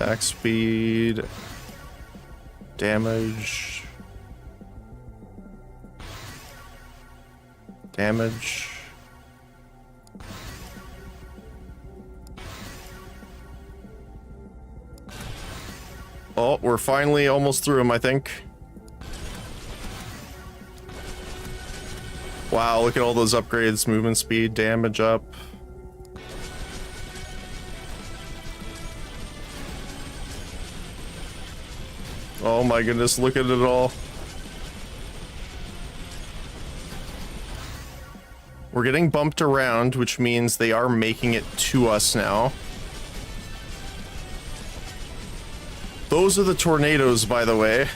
Attack speed. Damage. Damage. Oh, we're finally almost through him, I think. Wow, look at all those upgrades. Movement speed, damage up. Oh my goodness, look at it all. We're getting bumped around, which means they are making it to us now. Those are the tornadoes, by the way.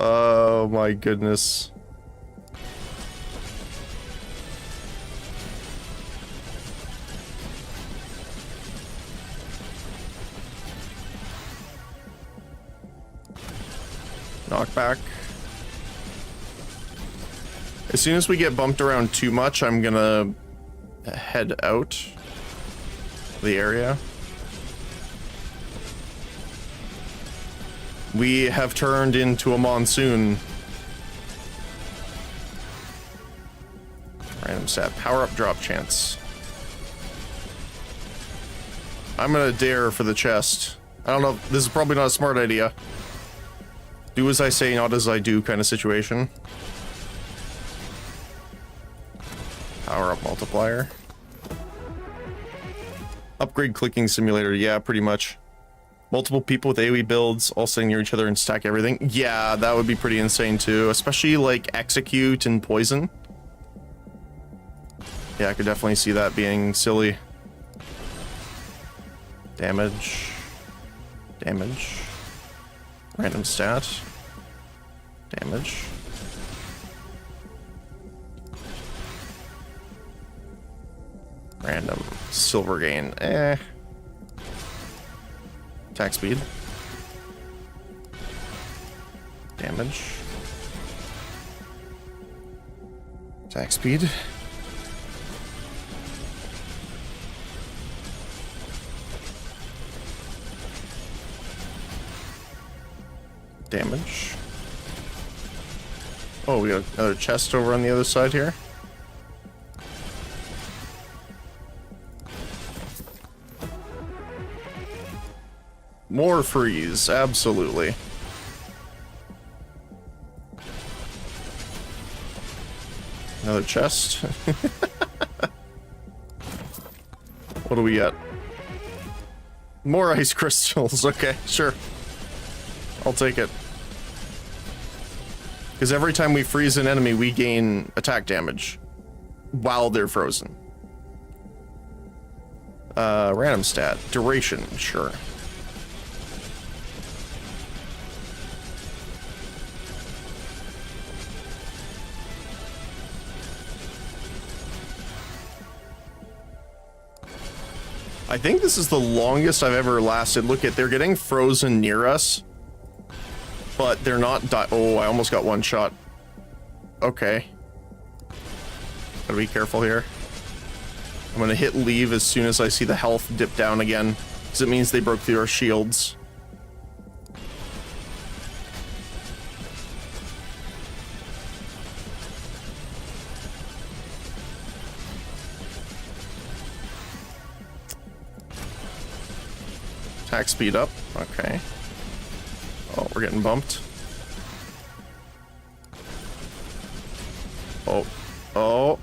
Oh my goodness. Knockback. As soon as we get bumped around too much, I'm gonna head out the area. We have turned into a monsoon. Random stat. Power up drop chance. I'm gonna dare for the chest. I don't know. This is probably not a smart idea. Do as I say, not as I do kind of situation. Power up multiplier. Upgrade clicking simulator. Yeah, pretty much. Multiple people with AoE builds all sitting near each other and stack everything. Yeah, that would be pretty insane too. Especially like execute and poison. Yeah, I could definitely see that being silly. Damage. Damage. Random stat. Damage. Random silver gain. Attack speed. Damage. Attack speed. Damage. Oh, we got another chest over on the other side here. More freeze, absolutely. Another chest. What do we get? More ice crystals. Okay, sure. I'll take it. Because every time we freeze an enemy, we gain attack damage while they're frozen. Random stat. Duration, sure. I think this is the longest I've ever lasted. Look at, they're getting frozen near us, but they're not oh, I almost got one shot. Okay. Gotta be careful here. I'm gonna hit leave as soon as I see the health dip down again, because it means they broke through our shields. Attack speed up. Okay. Oh, we're getting bumped. Oh. Oh.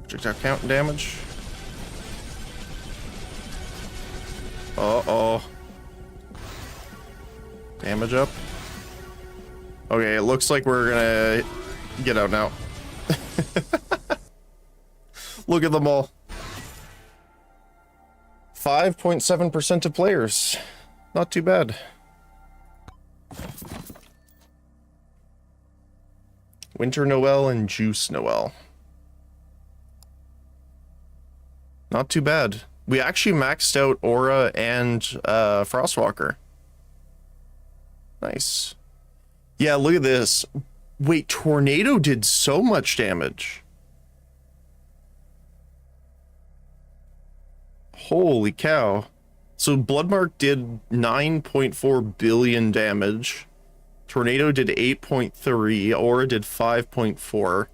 Projectile count damage. Uh-oh. Damage up. Okay, it looks like we're gonna get out now. Look at them all. 5.7% of players. Not too bad. Winter Noel and Juice Noel. Not too bad. We actually maxed out Aura and Frostwalker. Nice. Yeah, look at this. Wait, Tornado did so much damage. Holy cow. So Bloodmark did 9.4 billion damage. Tornado did 8.3. Aura did 5.4.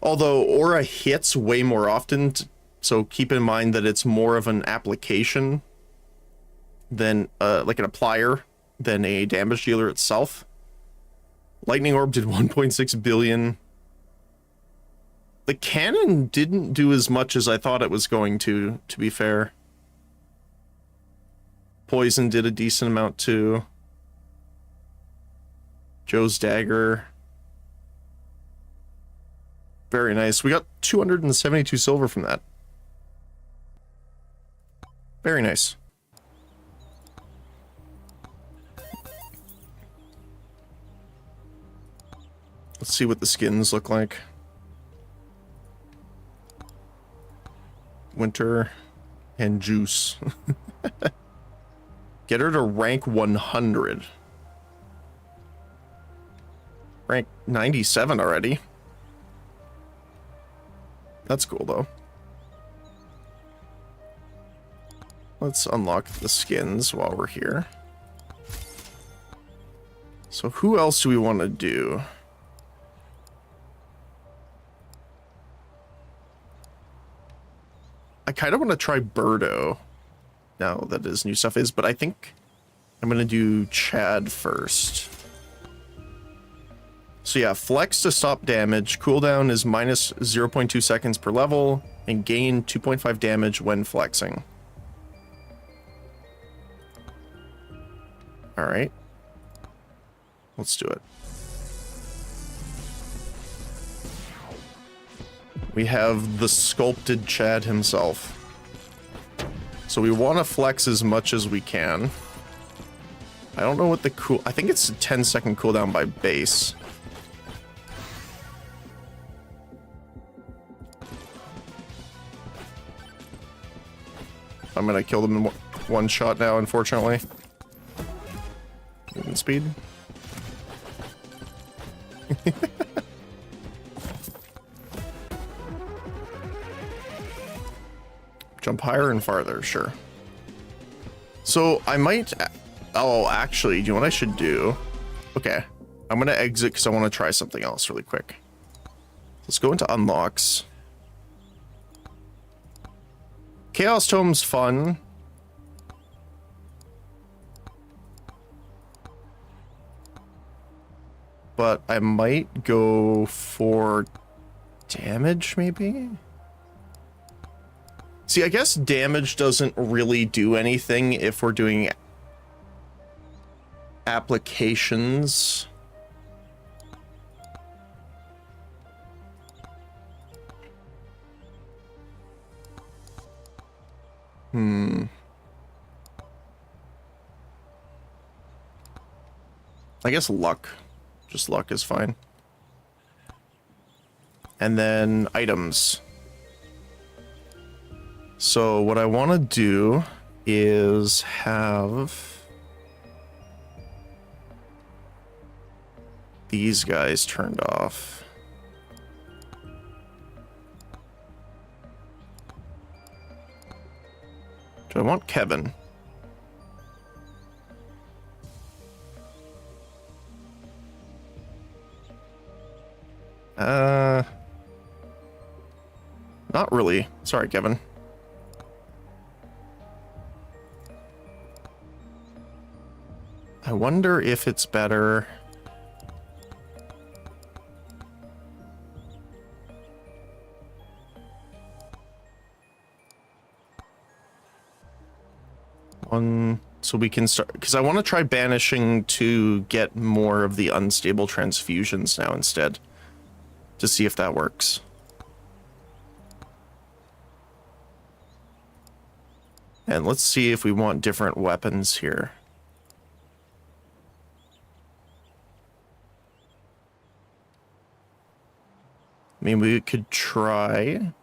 Although Aura hits way more often, so keep in mind that it's more of an application than, like an applier, than a damage dealer itself. Lightning Orb did 1.6 billion. The cannon didn't do as much as I thought it was going to be fair. Poison did a decent amount too. Joe's dagger. Very nice. We got 272 silver from that. Very nice. Let's see what the skins look like. Winter and Juice. Get her to rank 100. Rank 97 already. That's cool though. Let's unlock the skins while we're here. So who else do we want to do? I kind of want to try Birdo now that his new stuff is, but I think I'm going to do Chad first. So yeah, flex to stop damage. Cooldown is minus 0.2 seconds per level and gain 2.5 damage when flexing. All right. Let's do it. We have the sculpted Chad himself. So we want to flex as much as we can. I don't know what the I think it's a 10-second cooldown by base. I'm gonna kill them in one shot now, unfortunately. Movement speed. Jump higher and farther, sure. So I might... Oh, actually, do you know what I should do? Okay. I'm gonna exit because I want to try something else really quick. Let's go into unlocks. Chaos Tome's fun. But I might go for damage, maybe? See, I guess damage doesn't really do anything if we're doing applications. I guess luck. Just luck is fine. And then items. So what I want to do is have these guys turned off. Do I want Kevin? Not really. Sorry, Kevin. I wonder if it's better. So we can start, because I want to try banishing to get more of the unstable transfusions now instead, to see if that works. And let's see if we want different weapons here. I mean, we could try.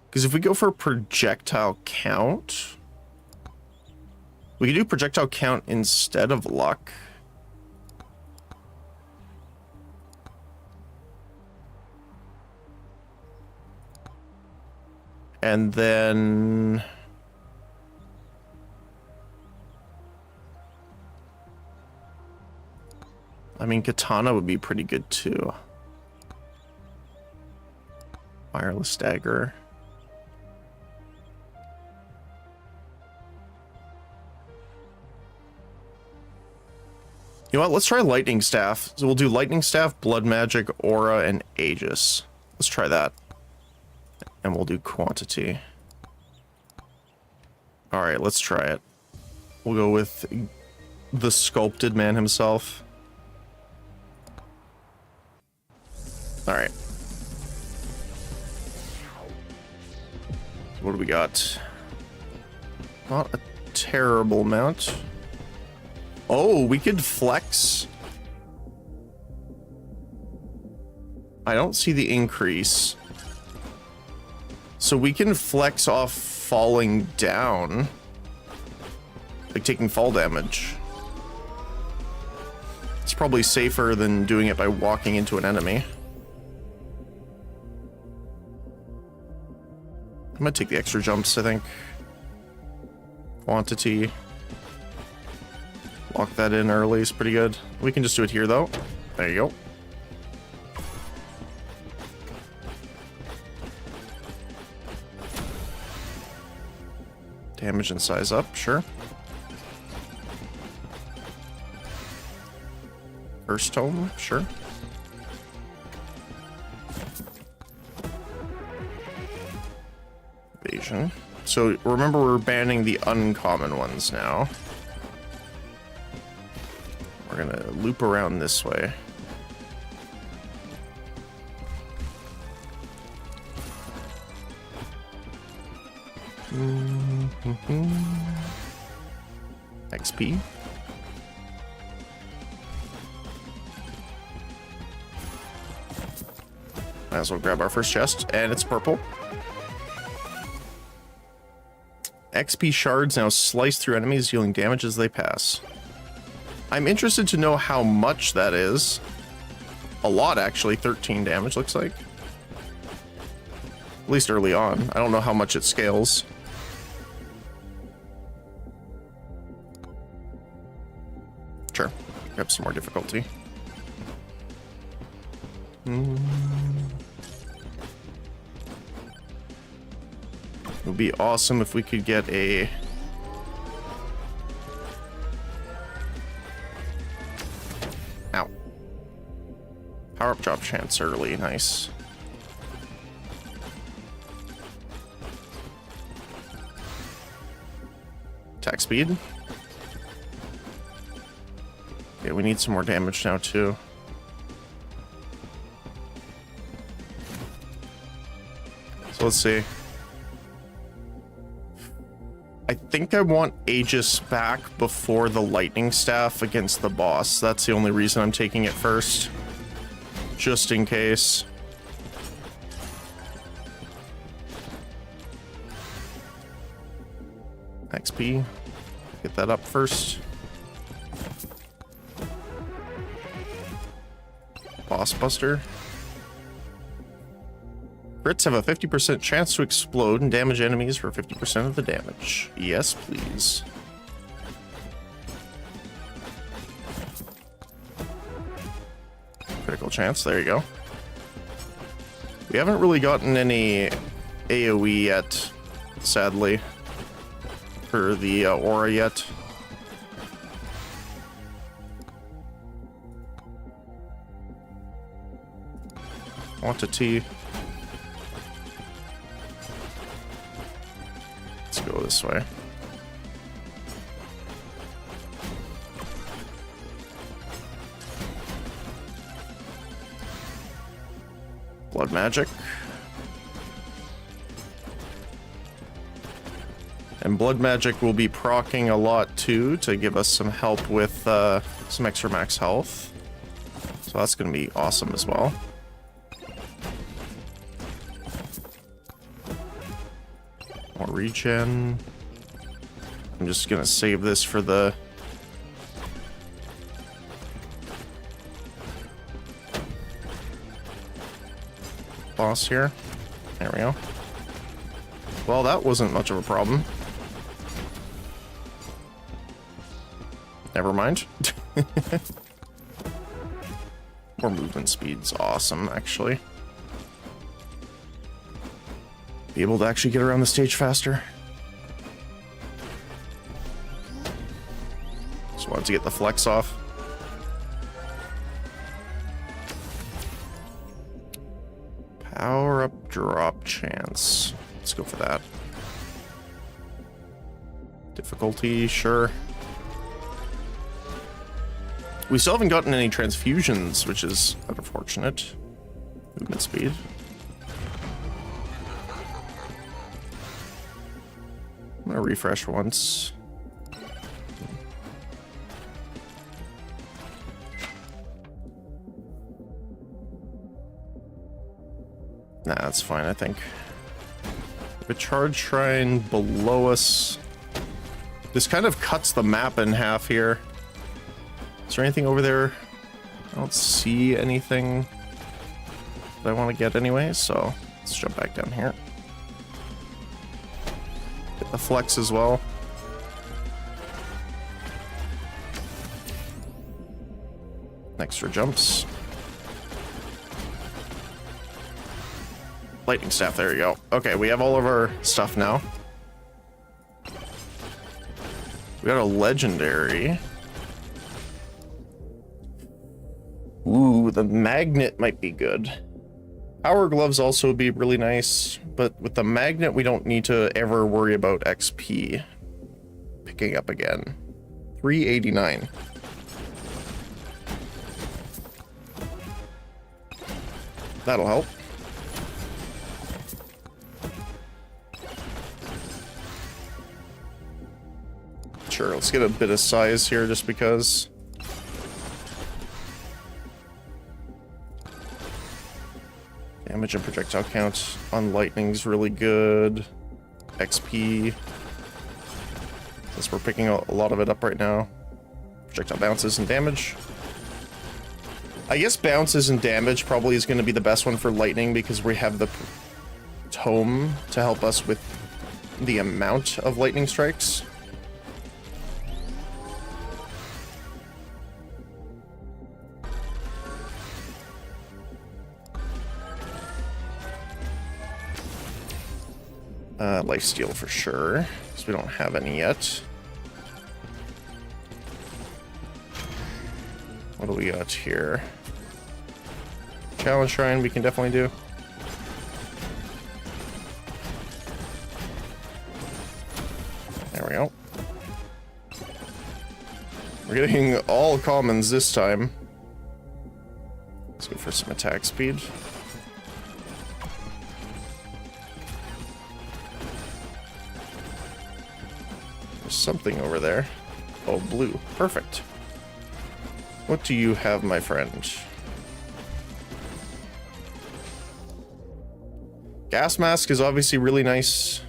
Because if we go for projectile count, We could do projectile count instead of luck. And then... I mean, katana would be pretty good too. Wireless dagger. You know what? Let's try lightning staff. So we'll do lightning staff, blood magic, aura, and aegis. Let's try that. And we'll do quantity. Alright, let's try it. We'll go with the sculpted man himself. Alright. What do we got? Not a terrible amount. Oh, we could flex. I don't see the increase. So we can flex off falling down. Like taking fall damage. It's probably safer than doing it by walking into an enemy. I'm gonna take the extra jumps, I think. Quantity. Lock that in early is pretty good. We can just do it here, though. There you go. Damage and size up, sure. First tome, sure. Evasion. So remember, we're banning the uncommon ones now. We're gonna loop around this way. XP. Might as well grab our first chest, and it's purple. XP shards now slice through enemies, dealing damage as they pass. I'm interested to know how much that is. A lot, actually. 13 damage, looks like. At least early on. I don't know how much it scales. Sure. Grab some more difficulty. It would be awesome if we could get a... Ow. Power-up drop chance early. Nice. Attack speed. Okay, we need some more damage now, too. So let's see. I think I want Aegis back before the lightning staff against the boss. That's the only reason I'm taking it first. Just in case. XP. Get that up first. Boss Buster. Crits have a 50% chance to explode and damage enemies for 50% of the damage. Yes, please. Critical chance, there you go. We haven't really gotten any AoE yet, sadly, for the aura yet. Quantity. Let's go this way. Blood magic. And blood magic will be proccing a lot too to give us some help with some extra max health. So that's going to be awesome as well. More regen. I'm just gonna save this for the... boss here. There we go. Well, that wasn't much of a problem. Never mind. More movement speed's awesome, actually. Be able to actually get around the stage faster. Just wanted to get the flex off. Power up drop chance. Let's go for that. Difficulty, sure. We still haven't gotten any transfusions, which is unfortunate. Movement speed. I'm gonna refresh once. Nah, that's fine, I think. A charge shrine below us. This kind of cuts the map in half here. Is there anything over there? I don't see anything that I want to get anyway, so let's jump back down here. Get the flex as well. Extra jumps. Lightning staff, there you go. Okay, we have all of our stuff now. We got a legendary. Ooh, the magnet might be good. Power gloves also would be really nice, but with the magnet, we don't need to ever worry about XP picking up again. 389. That'll help. Sure, let's get a bit of size here just because. Damage and projectile count on lightning's really good. XP. Since we're picking a lot of it up right now. Projectile bounces and damage. I guess bounces and damage probably is going to be the best one for lightning because we have the tome to help us with the amount of lightning strikes. Lifesteal for sure, because we don't have any yet. What do we got here? Challenge Shrine we can definitely do. There we go. We're getting all commons this time. Let's go for some attack speed. Something over there. Oh, blue. Perfect. What do you have, my friend? Gas mask is obviously really nice.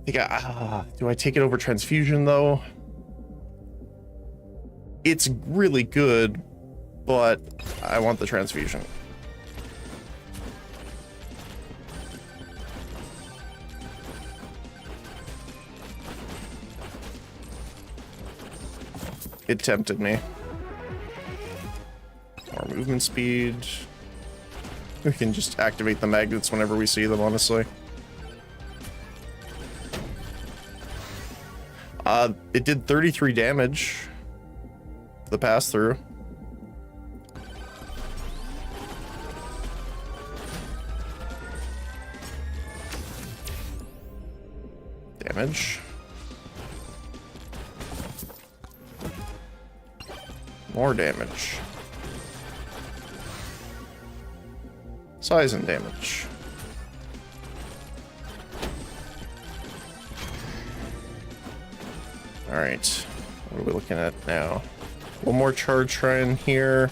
Do I take it over transfusion, though? It's really good, but I want the transfusion. It tempted me. More movement speed. We can just activate the magnets whenever we see them, honestly. It did 33 damage. The pass-through. Damage. More damage. Size and damage. Alright. What are we looking at now? One more charge shrine here.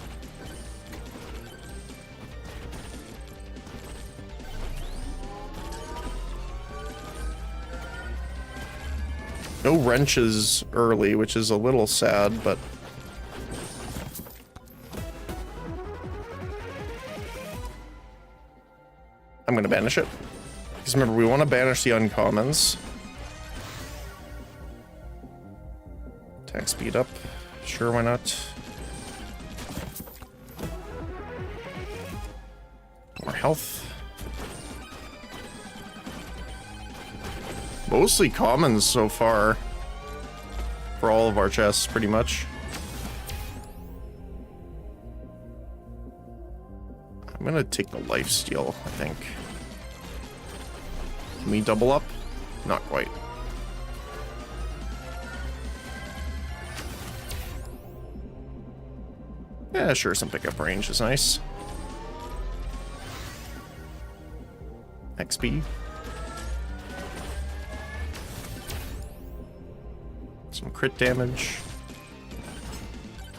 No wrenches early, which is a little sad, but... I'm gonna banish it. Because remember, we want to banish the uncommons. Attack speed up. Sure, why not? More health. Mostly commons so far. For all of our chests, pretty much. I'm gonna take the lifesteal, I think. Can we double up? Not quite. Yeah, sure, some pickup range is nice. XP. Some crit damage.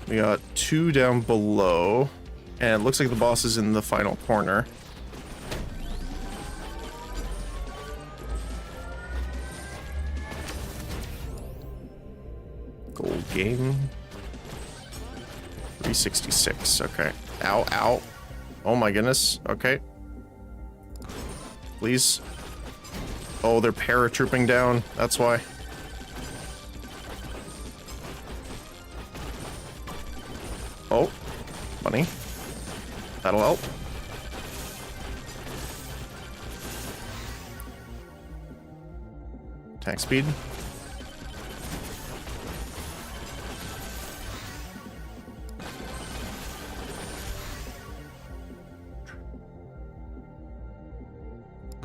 We got 2 down below. And it looks like the boss is in the final corner. Gold game. 366, okay. Ow, ow. Oh my goodness, okay. Please. Oh, they're paratrooping down, that's why. Oh, money. That'll help. Attack speed.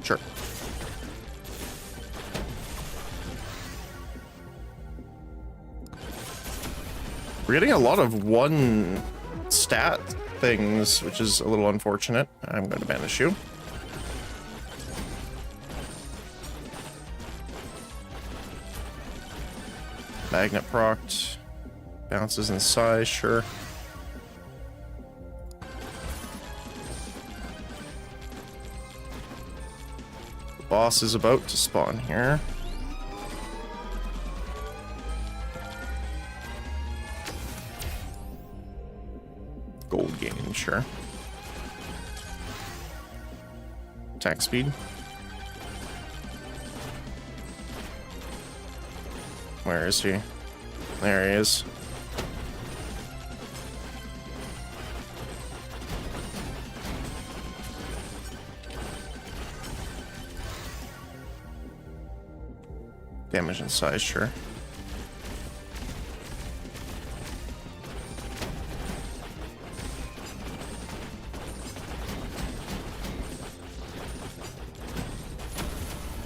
Sure. We're getting a lot of one stat things, which is a little unfortunate. I'm going to banish you. Magnet procced. Bounces in size, sure. The boss is about to spawn here. Gold gain, sure. Attack speed. Where is he? There he is. Damage and size, sure.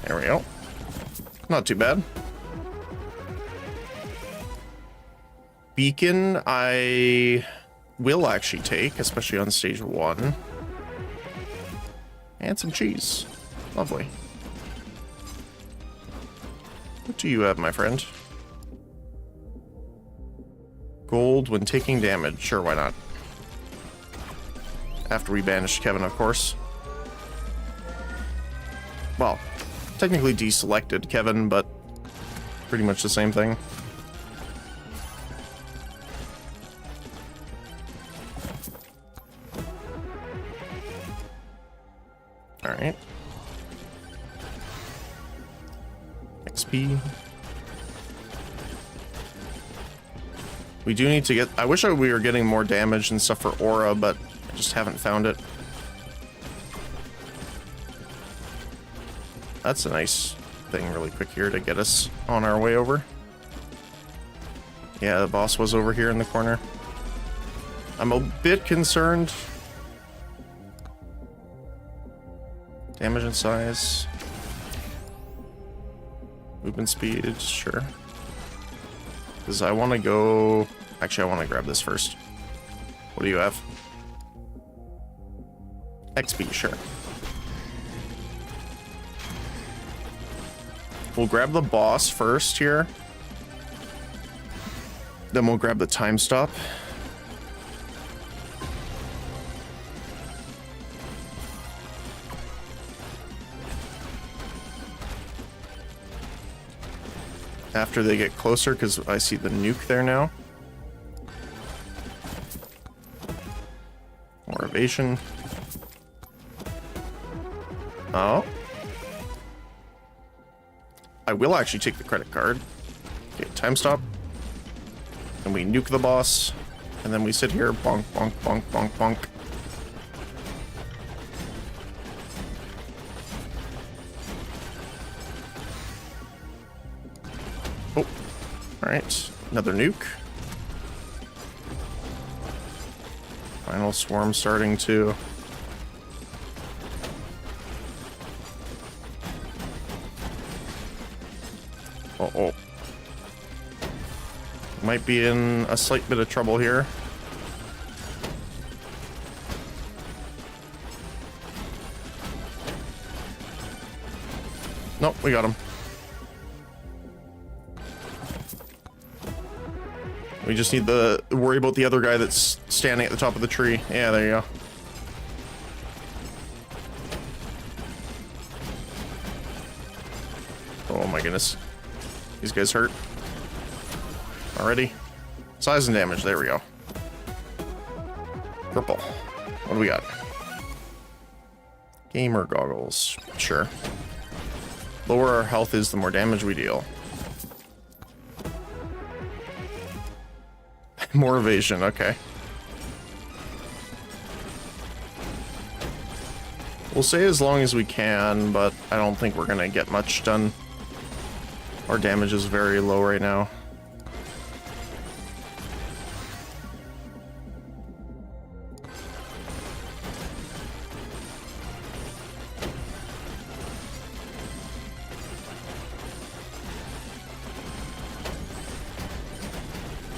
There we go. Not too bad. Beacon, I will actually take, especially on stage 1. And some cheese. Lovely. What do you have, my friend? Gold when taking damage. Sure, why not? After we banish Kevin, of course. Well, technically deselected Kevin, but pretty much the same thing. Alright. XP. We do need to get... I wish we were getting more damage and stuff for aura, but I just haven't found it. That's a nice thing really quick here to get us on our way over. Yeah, the boss was over here in the corner. I'm a bit concerned. Damage and size. Movement speed, sure. Because I want to go... Actually, I want to grab this first. What do you have? XP, sure. We'll grab the boss first here. Then we'll grab the time stop. after they get closer, because I see the nuke there now. More evasion. Oh. I will actually take the credit card. Okay, time stop. And we nuke the boss. And then we sit here, bonk, bonk, bonk, bonk, bonk. Oh, alright. Another nuke. Final swarm starting to... Uh-oh. Might be in a slight bit of trouble here. Nope, we got him. We just need to worry about the other guy that's standing at the top of the tree. Yeah, there you go. Oh my goodness. These guys hurt. Already. Size and damage, there we go. Purple. What do we got? Gamer goggles. Sure. Lower our health is, the more damage we deal. More evasion, okay. We'll say as long as we can, but I don't think we're gonna get much done. Our damage is very low right now.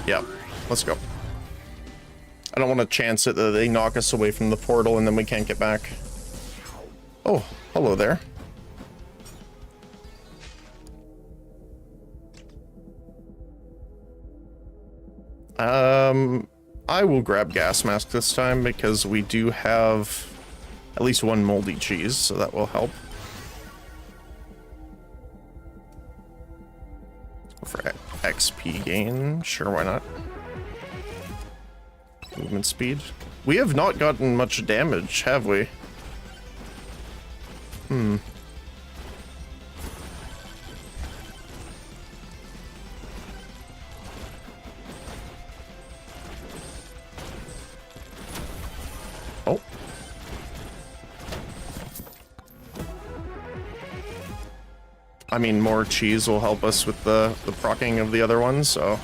Yep, let's go. I don't want to chance it that they knock us away from the portal and then we can't get back. Oh, hello there. I will grab gas mask this time because we do have at least one moldy cheese, so that will help. For XP gain, sure, why not? Movement speed. We have not gotten much damage, have we? Hmm. Oh. I mean, more cheese will help us with the proccing of the other ones, so...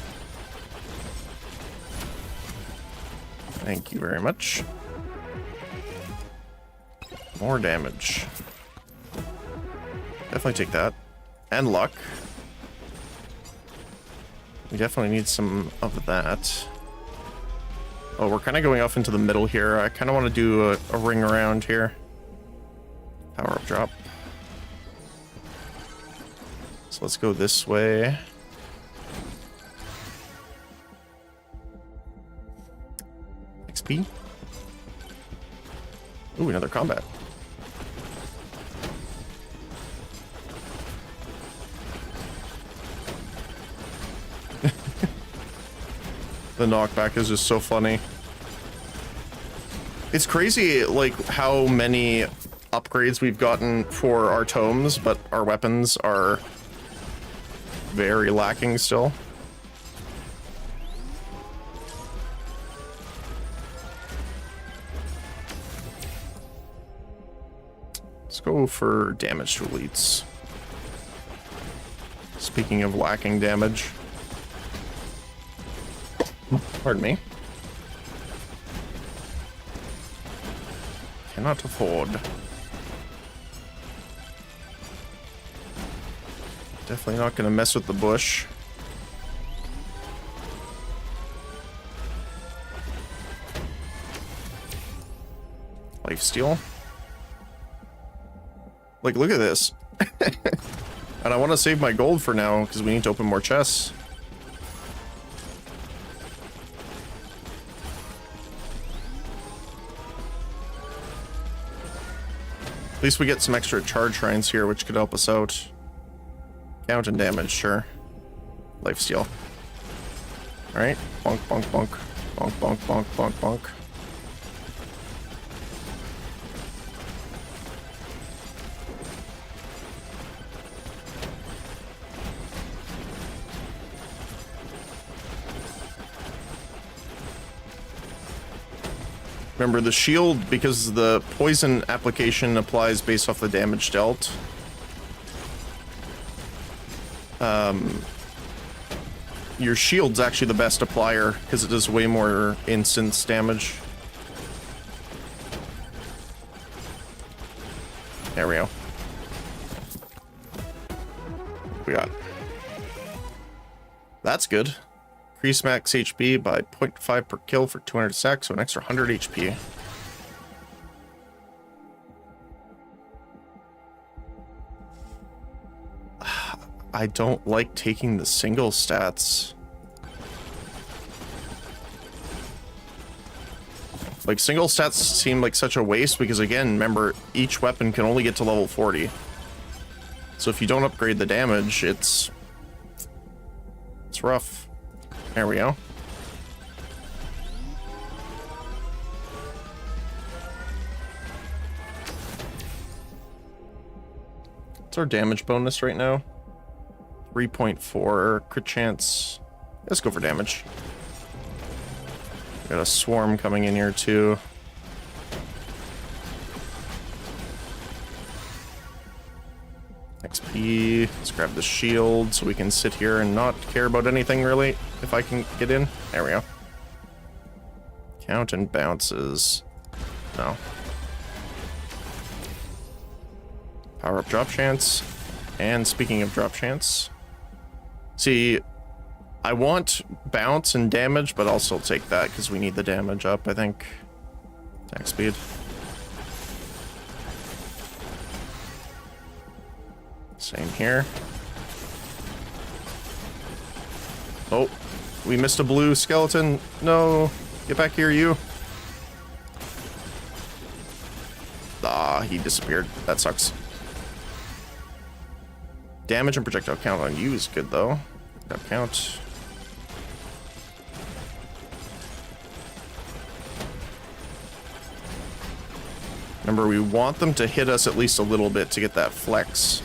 Thank you very much. More damage. Definitely take that. And luck. We definitely need some of that. Oh, we're kind of going off into the middle here. I kind of want to do a ring around here. Power up drop. So let's go this way. XP. Ooh, another combat. The knockback is just so funny. It's crazy, like, how many upgrades we've gotten for our tomes, but our weapons are very lacking still. Let's go for damage to elites. Speaking of lacking damage. Pardon me. Cannot afford. Definitely not going to mess with the bush. Lifesteal. Like, look at this. And I want to save my gold for now because we need to open more chests. At least we get some extra charge shrines here, which could help us out. Count and damage, sure. Lifesteal. Alright. Bonk, bonk, bonk. Bonk, bonk, bonk, bonk, bonk. Remember, the shield, because the poison application applies based off the damage dealt. Your shield's actually the best applier, because it does way more instance damage. There we go. We got. That's good. Increase max HP by 0.5 per kill for 200 sec, so an extra 100 HP. I don't like taking the single stats. Like, single stats seem like such a waste because, again, remember, each weapon can only get to level 40. So if you don't upgrade the damage, it's rough. There we go. What's our damage bonus right now? 3.4 crit chance. Let's go for damage. Got a swarm coming in here too. XP. Let's grab the shield so we can sit here and not care about anything really. If I can get in. There we go. Count and bounces. No. Power up drop chance. And speaking of drop chance. See, I want bounce and damage, but I'll still take that because we need the damage up, I think. Attack speed. Same here. Oh, we missed a blue skeleton. No, get back here, you. Ah, he disappeared. That sucks. Damage and projectile count on you is good, though. That count. Remember, we want them to hit us at least a little bit to get that flex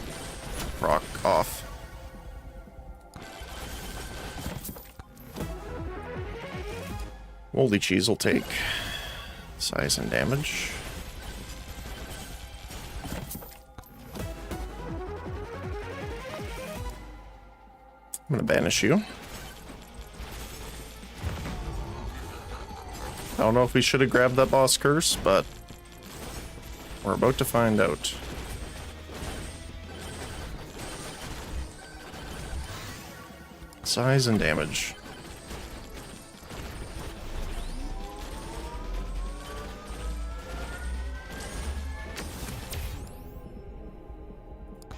proc off. Moldy cheese will take size and damage. I'm gonna banish you. I don't know if we should have grabbed that boss curse, but we're about to find out. Size and damage.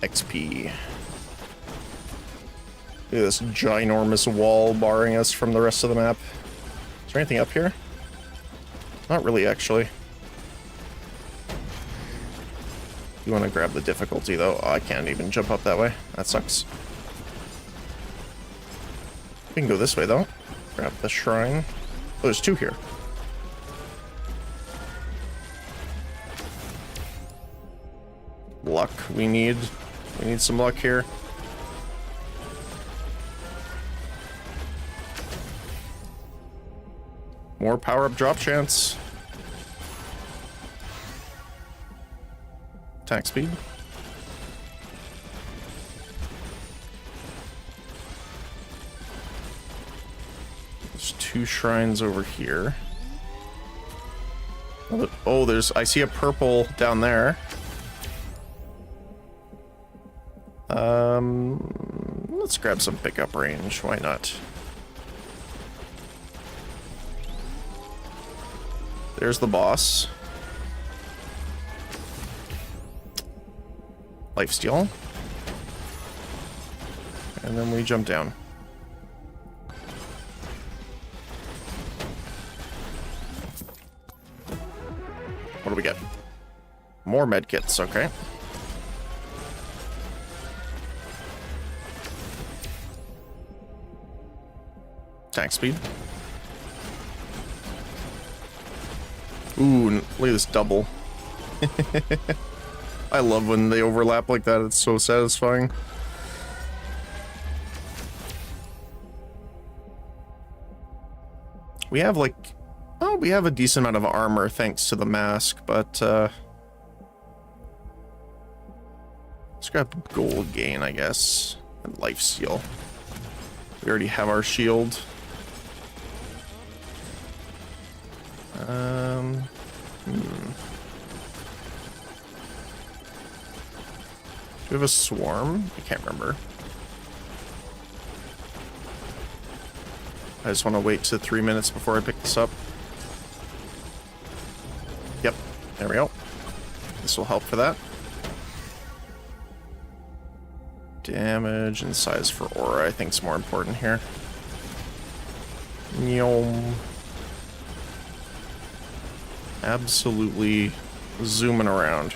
XP. Look at this ginormous wall barring us from the rest of the map. Is there anything up here? Not really, actually. You want to grab the difficulty, though? Oh, I can't even jump up that way. That sucks. We can go this way, though. Grab the shrine. Oh, there's two here. Luck we need. We need some luck here. More power-up drop chance. Attack speed. There's two shrines over here. Oh, there's... I see a purple down there. Let's grab some pickup range. Why not? There's the boss. Lifesteal. And then we jump down. What do we get? More medkits, okay. Attack speed. Ooh, look at this double. I love when they overlap like that. It's so satisfying. We have like... Oh, we have a decent amount of armor thanks to the mask, but let's grab gold gain, I guess. And life steal. We already have our shield. Do we have a swarm? I can't remember. I just want to wait to 3 minutes before I pick this up. Yep, there we go. This will help for that. Damage and size for aura, I think is more important here. Yum. Absolutely zooming around.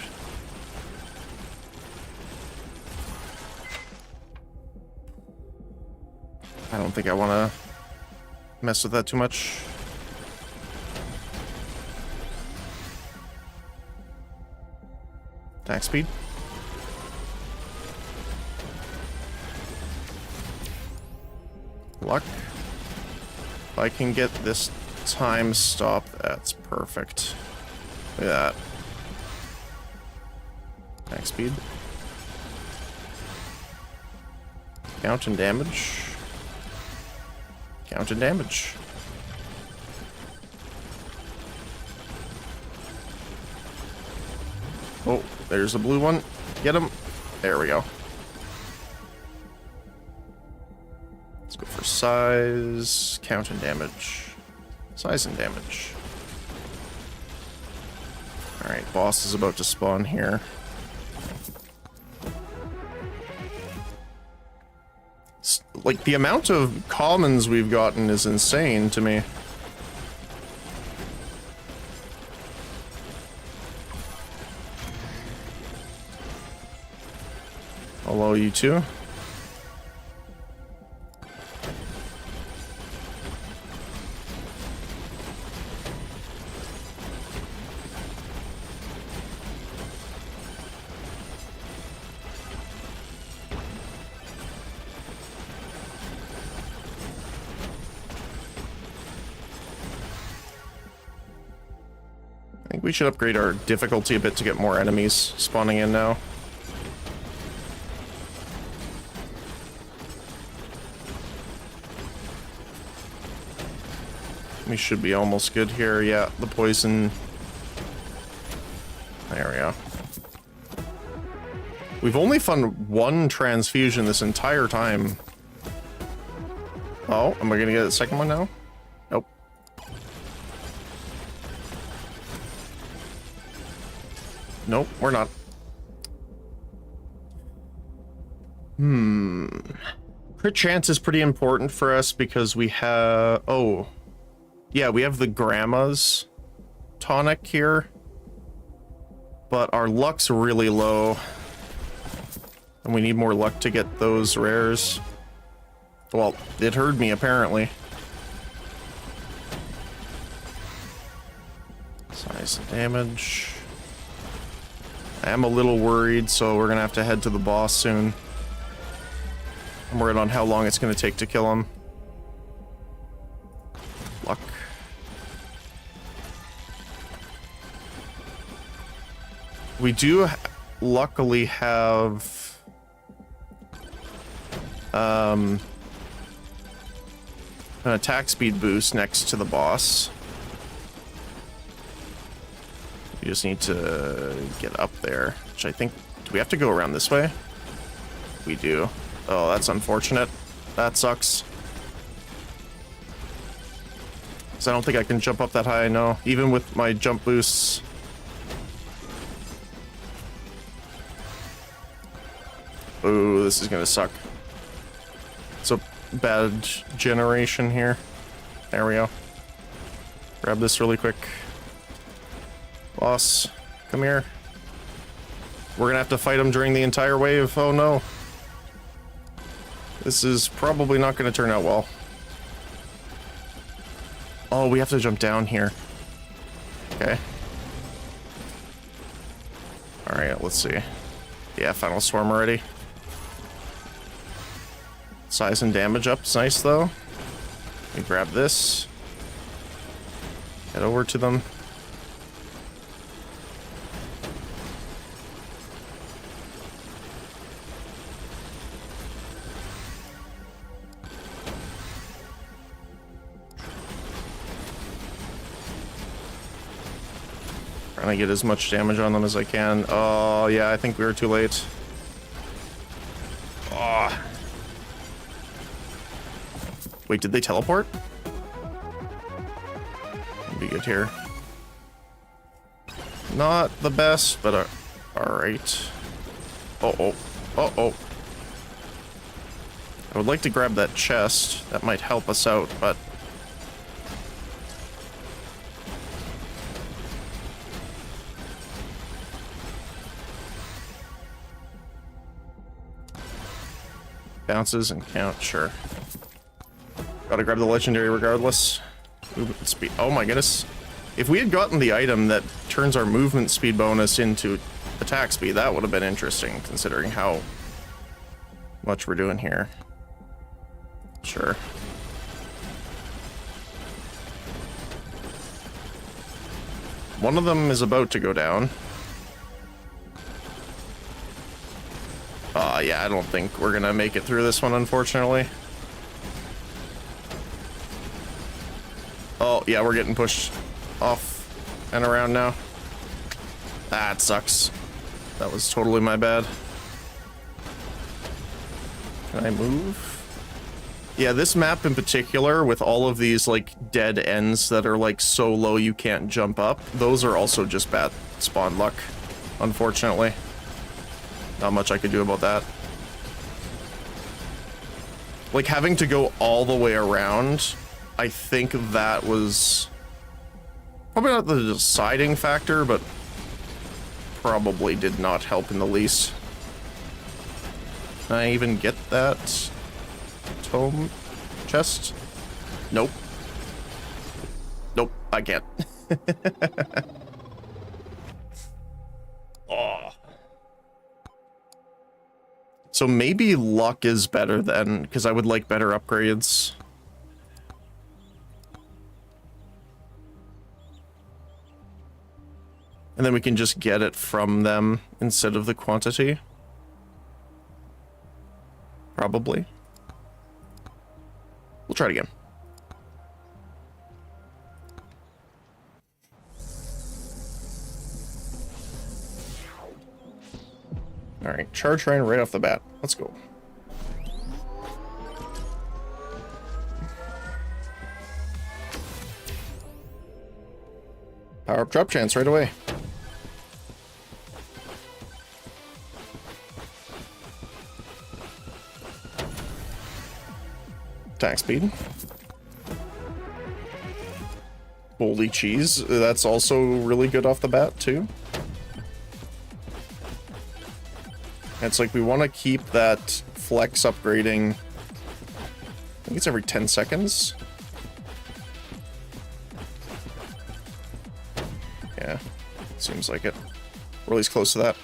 I don't think I want to mess with that too much. Attack speed. Luck. If I can get this time stop, that's perfect. Look at that. Attack speed. Count and damage. Count and damage. Oh, there's a blue one. Get him. There we go. Let's go for size, count and damage. Size and damage. Alright, boss is about to spawn here. Like, the amount of commons we've gotten is insane to me. Hello, you two. I think we should upgrade our difficulty a bit to get more enemies spawning in now. We should be almost good here. Yeah, the poison. There we go. We've only found one transfusion this entire time. Oh, am I gonna get the second one now? Nope. Nope, we're not. Crit chance is pretty important for us because we have... Oh. Yeah, we have the Grandma's tonic here. But our luck's really low. And we need more luck to get those rares. Well, it heard me, apparently. Size and damage. I am a little worried, so we're gonna have to head to the boss soon. I'm worried on how long it's gonna take to kill him. Luck. We do luckily have an attack speed boost next to the boss. We just need to get up there, which I think... Do we have to go around this way? We do. Oh, that's unfortunate. That sucks. Because I don't think I can jump up that high, no. Even with my jump boosts. Ooh, this is gonna suck. It's a bad generation here. There we go. Grab this really quick. Boss, come here. We're gonna have to fight him during the entire wave. Oh no. This is probably not gonna turn out well. Oh, we have to jump down here. Okay. Alright, let's see. Yeah, Final Storm already. Size and damage up. It's nice, though. Let me grab this. Head over to them. Trying to get as much damage on them as I can. Oh, yeah, I think we were too late. Oh. Wait, did they teleport? Be good here. Not the best, but alright. Uh-oh. Uh-oh. I would like to grab that chest. That might help us out, but... bounces and count, sure. Gotta grab the legendary regardless. Movement speed. Oh my goodness. If we had gotten the item that turns our movement speed bonus into attack speed, that would have been interesting, considering how much we're doing here. Sure. One of them is about to go down. Yeah, I don't think we're gonna make it through this one, unfortunately. Oh, yeah, we're getting pushed off and around now. That sucks. That was totally my bad. Can I move? Yeah, this map in particular, with all of these, like, dead ends that are, like, so low you can't jump up, those are also just bad spawn luck, unfortunately. Not much I could do about that. Like, having to go all the way around, I think that was probably not the deciding factor, but probably did not help in the least. Can I even get that tome chest? Nope. Nope, I can't. Oh. So maybe luck is better then, because I would like better upgrades. And then we can just get it from them instead of the quantity. Probably. We'll try it again. Alright, charge rain right off the bat. Let's go. Power up drop chance right away. Attack speed. Moldy cheese. That's also really good off the bat, too. It's like we want to keep that flex upgrading. I think it's every 10 seconds. Yeah, seems like it. Or at least close to that.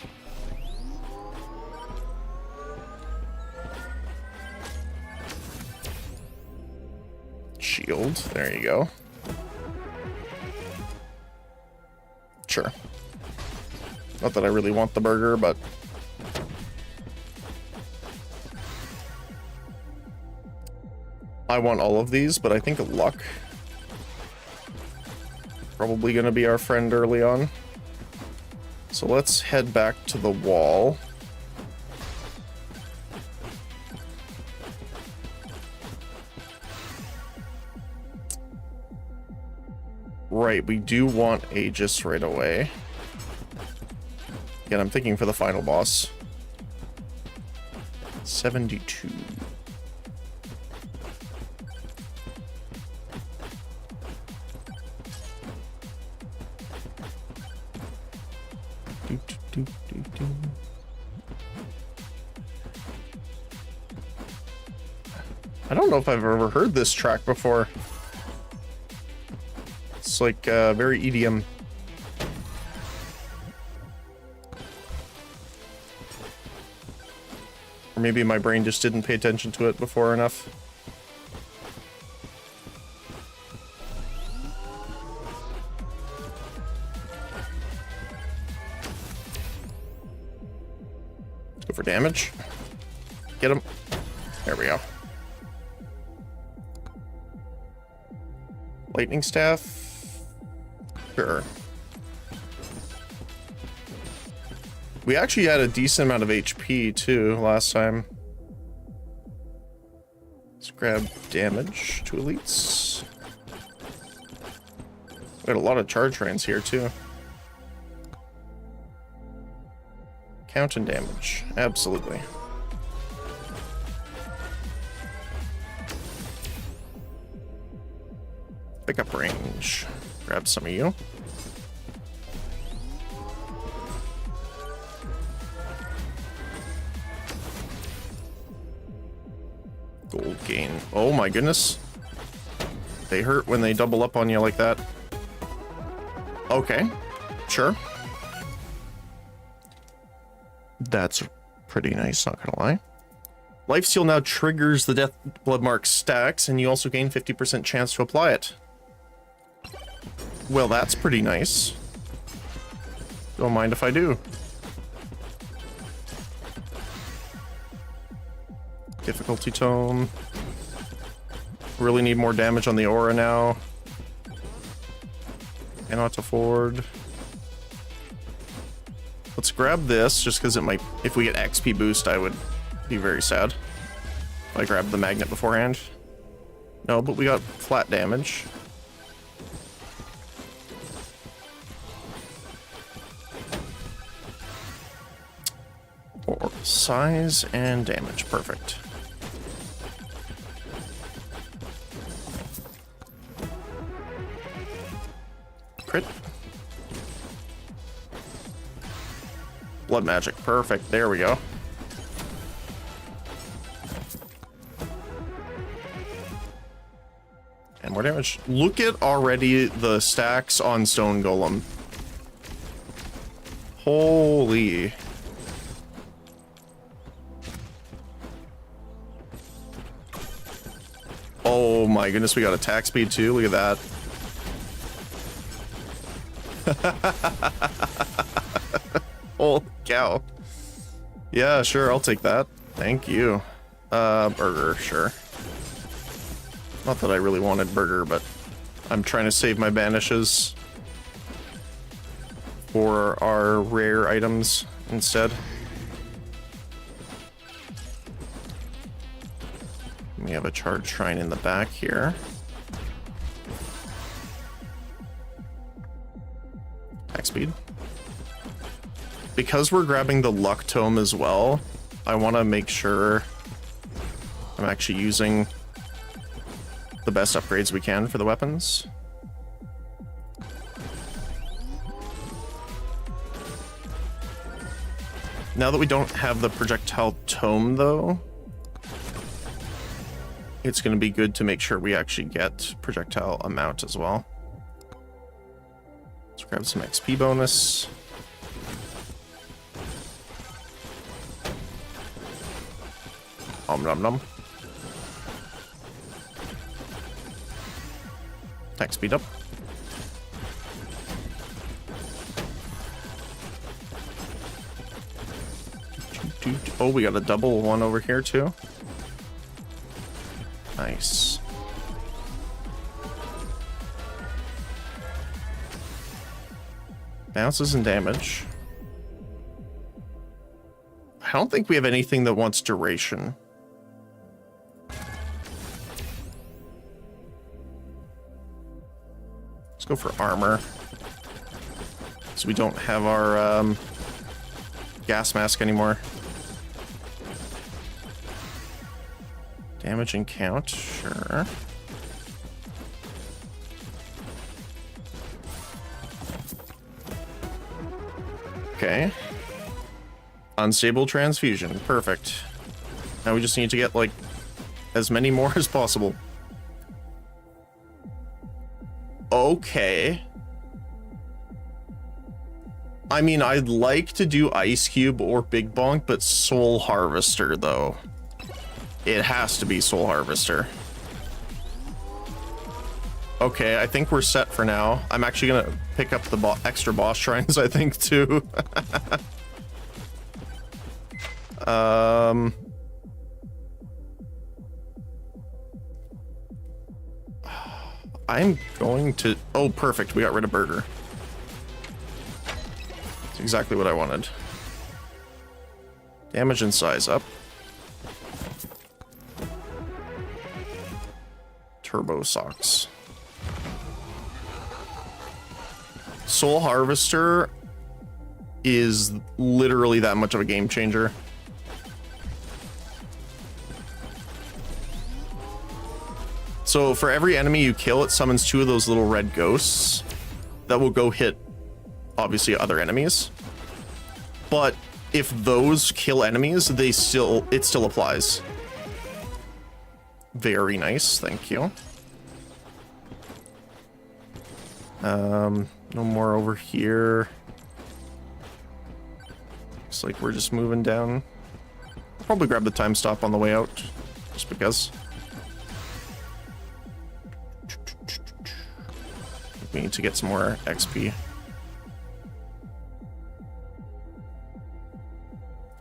Shield, there you go. Sure. Not that I really want the burger, but... I want all of these, but I think luck probably going to be our friend early on. So let's head back to the wall. Right, we do want Aegis right away. Again, I'm thinking for the final boss. 72. I don't know if I've ever heard this track before. It's like very EDM. Or maybe my brain just didn't pay attention to it before enough. Let's go for damage. Get him. There we go. Lightning staff. Sure. We actually had a decent amount of HP too last time. Let's grab damage to elites. We had a lot of charge rains here too. Count and damage. Absolutely. Pick up range. Grab some of you. Gold gain. Oh my goodness. They hurt when they double up on you like that. Okay. Sure. That's pretty nice, not gonna lie. Lifesteal now triggers the Death Blood Mark stacks, and you also gain 50% chance to apply it. Well, that's pretty nice. Don't mind if I do. Difficulty tome. Really need more damage on the aura now. Cannot afford. Let's grab this, just because it might... If we get XP boost, I would be very sad if I grabbed the magnet beforehand. No, but we got flat damage. Or size and damage. Perfect. Crit. Blood magic. Perfect. There we go. And more damage. Look at already the stacks on Stone Golem. Holy. Oh my goodness, we got attack speed too. Look at that. Holy cow. Yeah, sure, I'll take that. Thank you. Burger, sure. Not that I really wanted burger, but I'm trying to save my banishes for our rare items instead. We have a charge shrine in the back here. Attack speed. Because we're grabbing the luck tome as well, I want to make sure I'm actually using the best upgrades we can for the weapons. Now that we don't have the projectile tome though, it's going to be good to make sure we actually get projectile amount as well. Let's grab some XP bonus. Nom nom nom. Attack speed up. Oh, we got a double one over here too. Nice. Bounces and damage. I don't think we have anything that wants duration. Let's go for armor. So we don't have our gas mask anymore. Damage and count, sure. Okay. Unstable transfusion, perfect. Now we just need to get, like, as many more as possible. Okay. I mean, I'd like to do Ice Cube or Big Bonk, but Soul Harvester, though. It has to be Soul Harvester. Okay, I think we're set for now. I'm actually gonna pick up the extra boss shrines, I think, too. I'm going to... Oh, perfect. We got rid of Burger. That's exactly what I wanted. Damage and size up. Turbo Socks. Soul Harvester is literally that much of a game changer. So for every enemy you kill, it summons 2 of those little red ghosts that will go hit, obviously, other enemies. But if those kill enemies, it still applies. Very nice, thank you. No more over here. Looks like we're just moving down. I'll probably grab the time stop on the way out, just because. We need to get some more XP.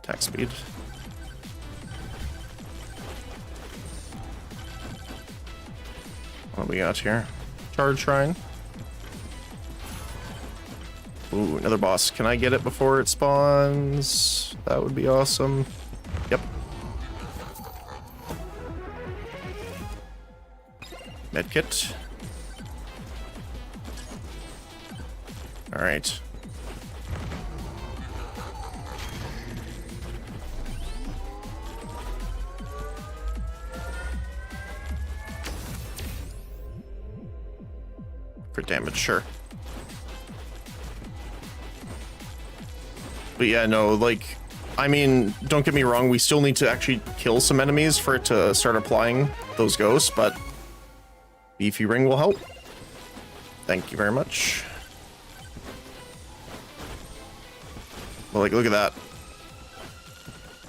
Attack speed. What do we got here? Charge Shrine. Ooh, another boss. Can I get it before it spawns? That would be awesome. Yep. Medkit. All right. Crit damage, sure. But yeah, no, like, I mean, don't get me wrong, we still need to actually kill some enemies for it to start applying those ghosts, but Beefy Ring will help. Thank you very much. Well, like, look at that.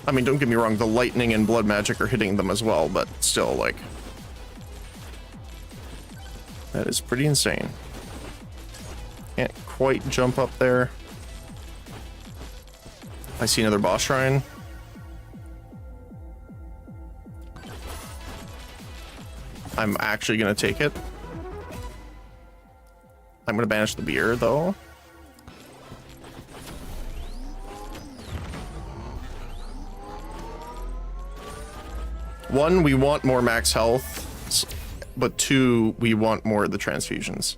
I mean, don't get me wrong, the lightning and blood magic are hitting them as well, but still, like, that is pretty insane. Can't quite jump up there. I see another boss shrine. I'm actually gonna take it. I'm gonna banish the beer, though. One, we want more max health, but 2, we want more of the transfusions.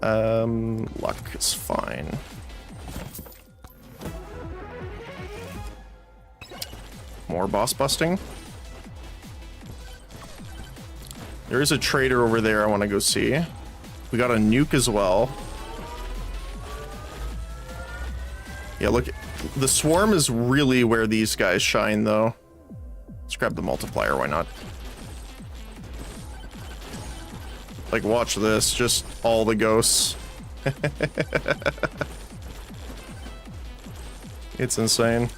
Luck is fine. More boss busting. There is a trader over there I want to go see. We got a nuke as well. Yeah, look, the swarm is really where these guys shine, though. Let's grab the multiplier, why not? Like, watch this, just all the ghosts. It's insane.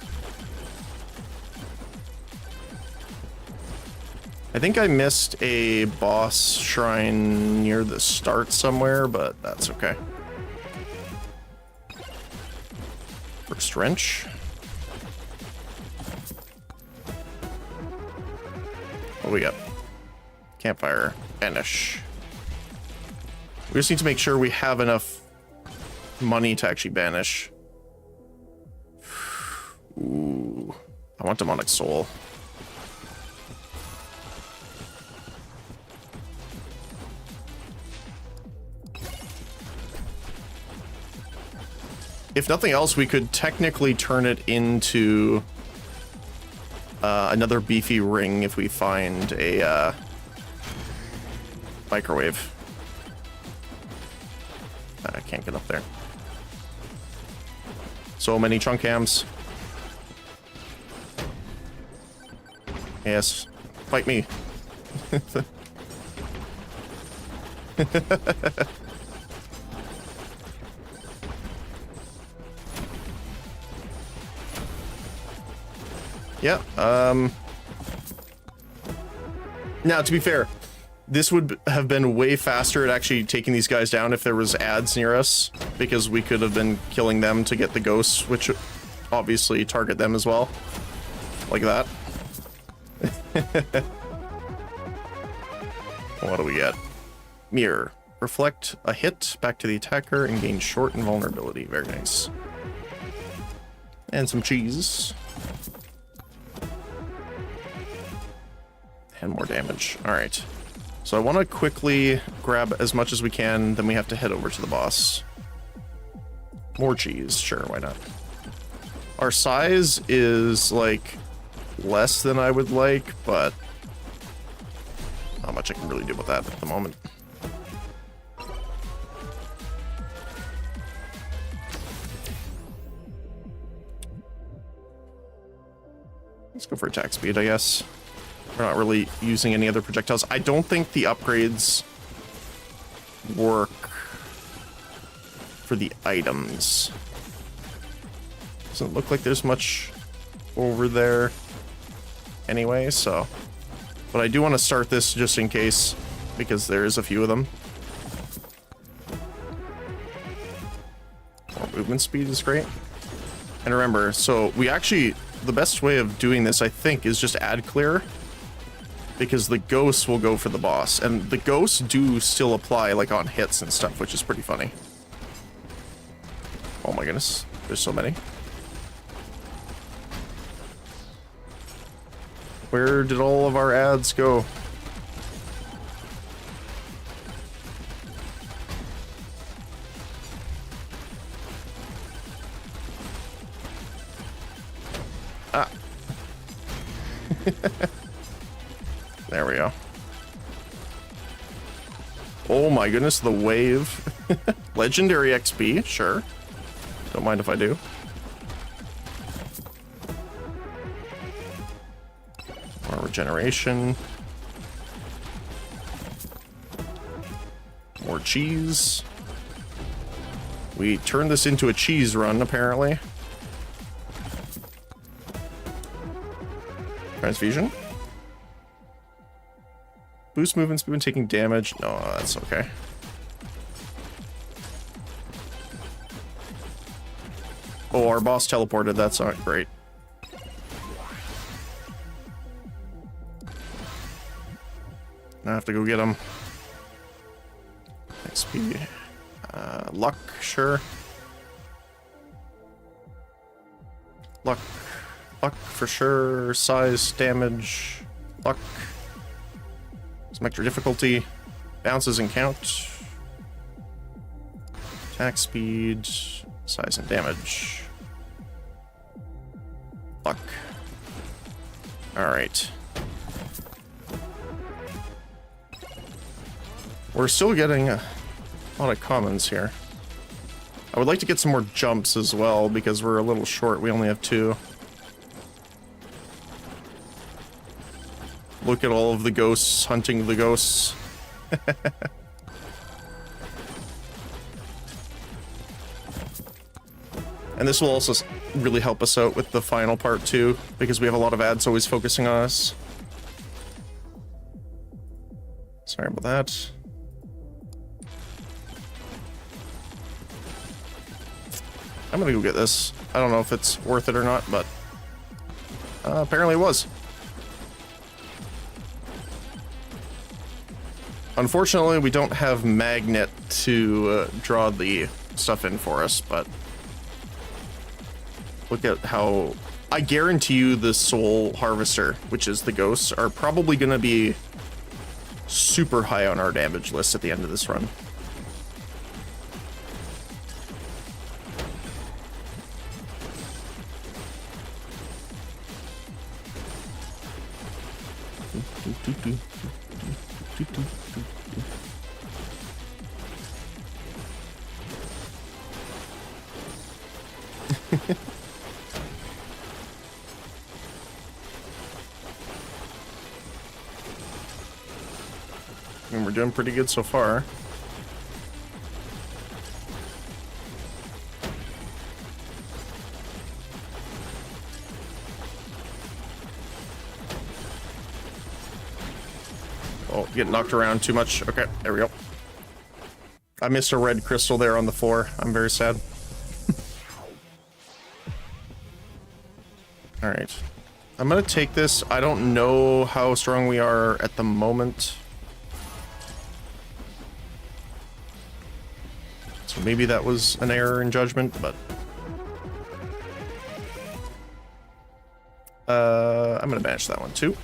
I think I missed a boss shrine near the start somewhere, but that's okay. First wrench. What do we got? Campfire. Banish. We just need to make sure we have enough money to actually banish. Ooh. I want demonic soul. If nothing else, we could technically turn it into another beefy ring if we find a microwave. I can't get up there. So many chunk hams. Yes, fight me. Yeah, now, to be fair, this would have been way faster at actually taking these guys down if there was ads near us, because we could have been killing them to get the ghosts, which obviously target them as well. Like that. What do we get? Mirror. Reflect a hit back to the attacker and gain short invulnerability. Very nice. And some cheese. And more damage. Alright. So I want to quickly grab as much as we can, then we have to head over to the boss. More cheese. Sure, why not? Our size is, like, less than I would like, but not much I can really do with that at the moment. Let's go for attack speed, I guess. We're not really using any other projectiles. I don't think the upgrades work for the items. Doesn't look like there's much over there anyway, so. But I do want to start this just in case, because there is a few of them. More movement speed is great. And remember, so we actually, the best way of doing this, I think, is just add clear. Because the ghosts will go for the boss. And the ghosts do still apply, like, on hits and stuff, which is pretty funny. Oh my goodness. There's so many. Where did all of our ads go? Ah. There we go. Oh my goodness, the wave. Legendary XP, sure. Don't mind if I do. More regeneration. More cheese. We turned this into a cheese run, apparently. Transfusion. Boost movement speed when taking damage. No, that's okay. Oh, our boss teleported. That's not great. I have to go get him. XP. Luck, sure. Luck. Luck for sure. Size, damage. Luck. Some extra difficulty. Bounces and count. Attack speed. Size and damage. Luck. Alright. We're still getting a lot of commons here. I would like to get some more jumps as well, because we're a little short. We only have 2. Look at all of the ghosts hunting the ghosts. And this will also really help us out with the final part too, because we have a lot of ads always focusing on us. Sorry about that. I'm gonna go get this. I don't know if it's worth it or not, but apparently it was. Unfortunately, we don't have magnet to draw the stuff in for us, but look at how... I guarantee you the soul harvester, which is the ghosts, are probably going to be super high on our damage list at the end of this run. And we're doing pretty good so far. Oh, get knocked around too much. Okay, there we go. I missed a red crystal there on the floor. I'm very sad. Alright. I'm gonna take this. I don't know how strong we are at the moment. So maybe that was an error in judgment, but... I'm gonna banish that one too.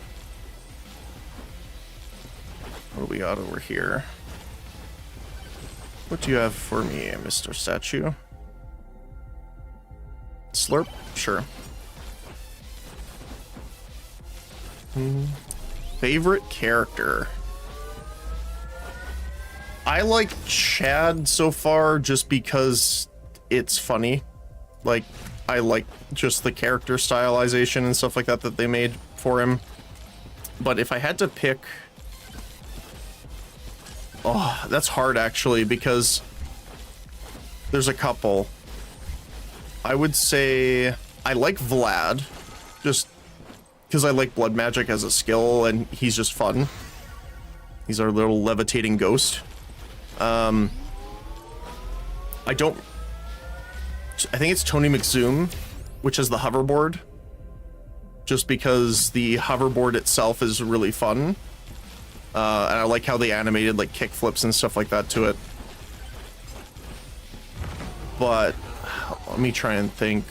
What do we got over here? What do you have for me, Mr. Statue? Slurp? Sure. Favorite character? I like Chad so far just because it's funny. Like, I like just the character stylization and stuff like that that they made for him. But if I had to pick... Oh, that's hard actually, because there's a couple. I would say I like Vlad, just because I like blood magic as a skill and he's just fun. He's our little levitating ghost. I think it's Tony McZoom, which is the hoverboard, just because the hoverboard itself is really fun. And I like how they animated like kick flips and stuff like that to it. But let me try and think.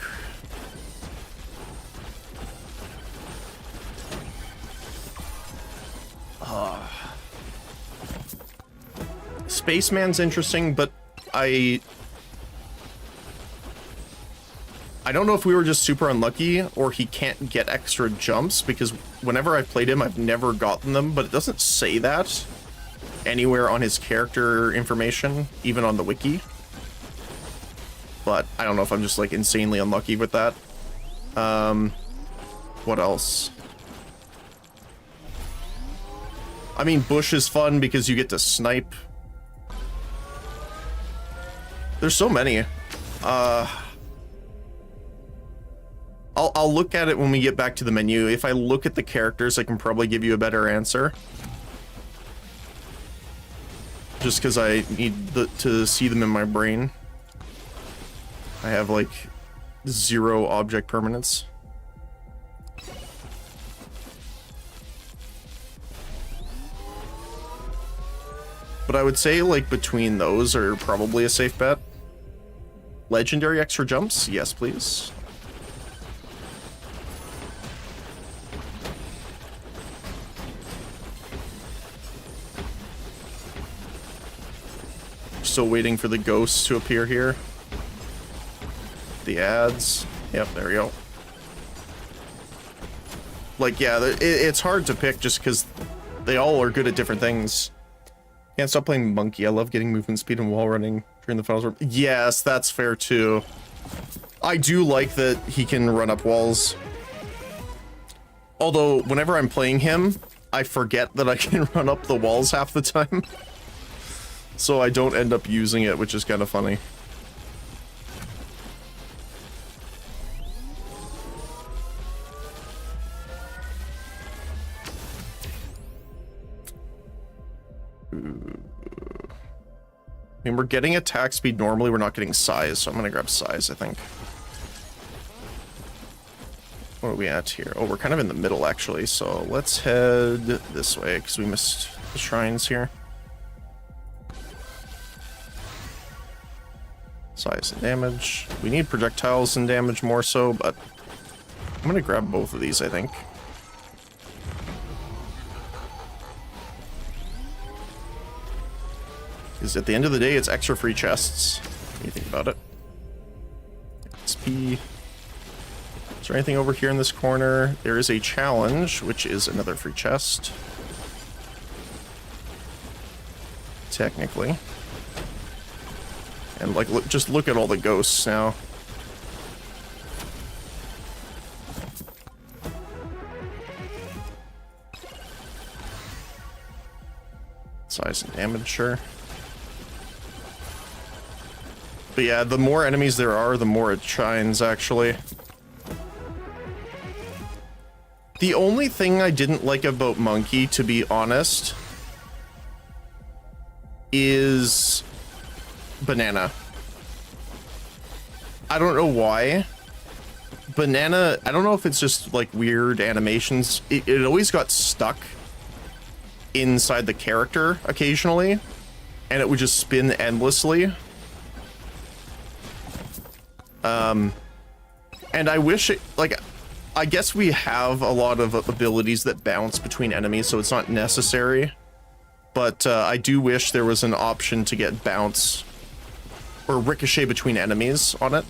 Spaceman's interesting, but I don't know if we were just super unlucky or he can't get extra jumps, because whenever I've played him, I've never gotten them, but it doesn't say that anywhere on his character information, even on the wiki. But I don't know if I'm just like insanely unlucky with that. What else? I mean, Bush is fun because you get to snipe. There's so many. I'll look at it when we get back to the menu. If I look at the characters, I can probably give you a better answer. Just because I need to see them in my brain. I have like 0 object permanence. But I would say like between those are probably a safe bet. Legendary extra jumps? Yes, please. Still waiting for the ghosts to appear here. The ads. Yep, there we go. Like, yeah, it's hard to pick just because they all are good at different things. Can't stop playing Monkey. I love getting movement speed and wall running during the finals. Yes, that's fair too. I do like that he can run up walls. Although, whenever I'm playing him, I forget that I can run up the walls half the time. So I don't end up using it, which is kind of funny. I mean, we're getting attack speed normally, we're not getting size, so I'm gonna grab size, I think. What are we at here? Oh, we're kind of in the middle, actually, so let's head this way, because we missed the shrines here. Size and damage. We need projectiles and damage more so, but I'm gonna grab both of these, I think. Because at the end of the day, it's extra free chests, when you think about it. XP. Is there anything over here in this corner? There is a challenge, which is another free chest. Technically. And like, look, just look at all the ghosts now. Size and damage, sure. But yeah, the more enemies there are, the more it shines, actually. The only thing I didn't like about Monkey, to be honest, is Banana. I don't know why. Banana, I don't know if it's just like weird animations. It always got stuck inside the character occasionally, and it would just spin endlessly. And I wish it, like, I guess we have a lot of abilities that bounce between enemies, so it's not necessary. But I do wish there was an option to get bounce or ricochet between enemies on it.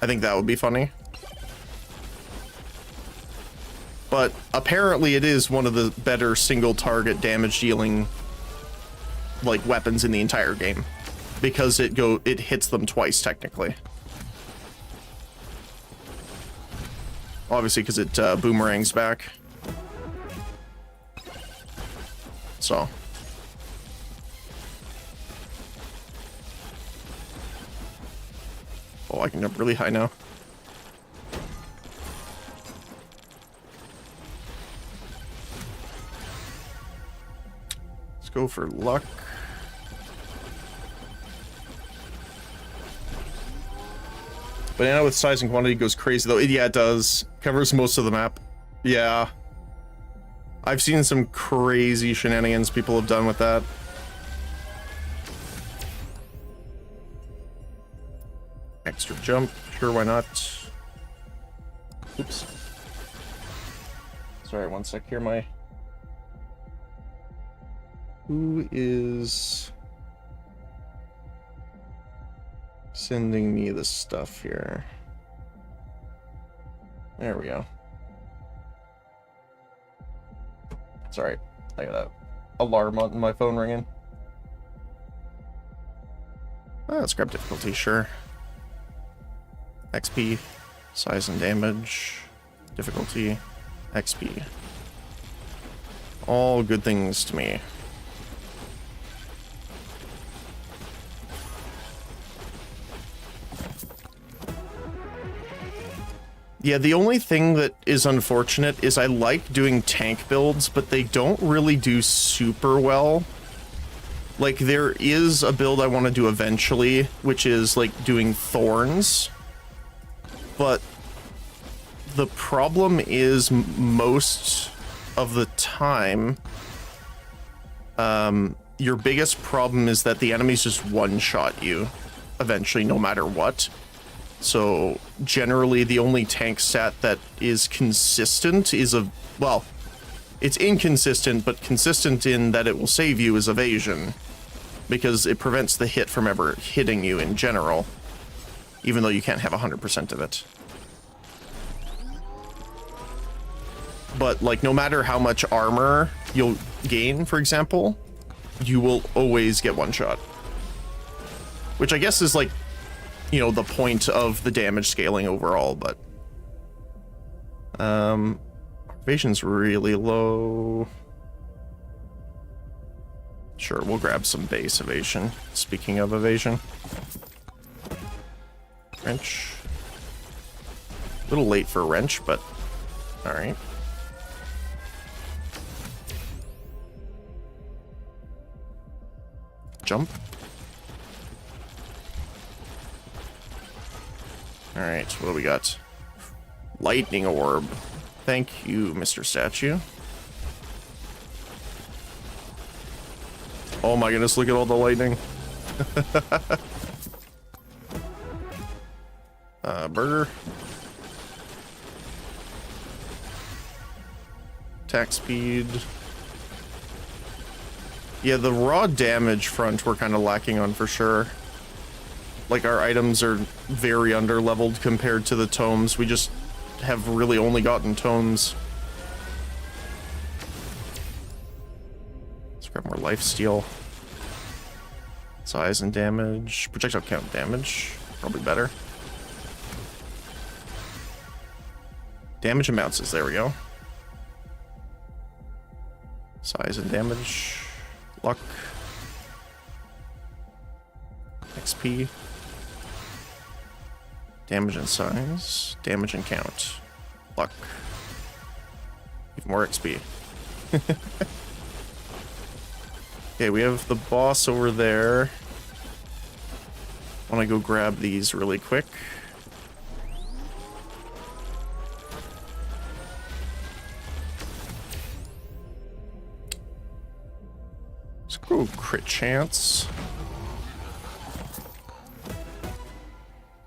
I think that would be funny. But apparently it is one of the better single target damage dealing like weapons in the entire game, because it hits them twice technically. Obviously because it boomerangs back. So. Oh, I can jump really high now. Let's go for luck. Banana with size and quantity goes crazy though. Yeah, it does. Covers most of the map. Yeah. I've seen some crazy shenanigans people have done with that. Extra jump. Sure, why not? Oops. Sorry, one sec here. Who is sending me the stuff here? There we go. Sorry, I got an alarm on my phone ringing. Oh, let's grab difficulty, sure. XP, size and damage, difficulty, XP. All good things to me. Yeah, the only thing that is unfortunate is I like doing tank builds, but they don't really do super well. Like, there is a build I want to do eventually, which is, like, doing thorns. But the problem is most of the time, your biggest problem is that the enemies just one-shot you eventually, no matter what. So generally the only tank stat that is consistent is well, it's inconsistent, but consistent in that it will save you is evasion, because it prevents the hit from ever hitting you in general, even though you can't have 100% of it. But like, no matter how much armor you'll gain, for example, you will always get one shot, which I guess is like, you know, the point of the damage scaling overall. But evasion's really low. Sure, we'll grab some base evasion. Speaking of evasion, wrench. A little late for wrench, but all right. Jump. Alright, what do we got? Lightning orb. Thank you, Mr. Statue. Oh my goodness, look at all the lightning. Burger. Attack speed. Yeah, the raw damage front we're kind of lacking on for sure. Like, our items are very under-leveled compared to the tomes. We just have really only gotten tomes. Let's grab more lifesteal. Size and damage. Projectile count damage. Probably better. Damage and bounces. There we go. Size and damage. Luck. XP. Damage and size. Damage and count. Luck. Even more XP. Okay, we have the boss over there. I want to go grab these really quick. Let's go crit chance.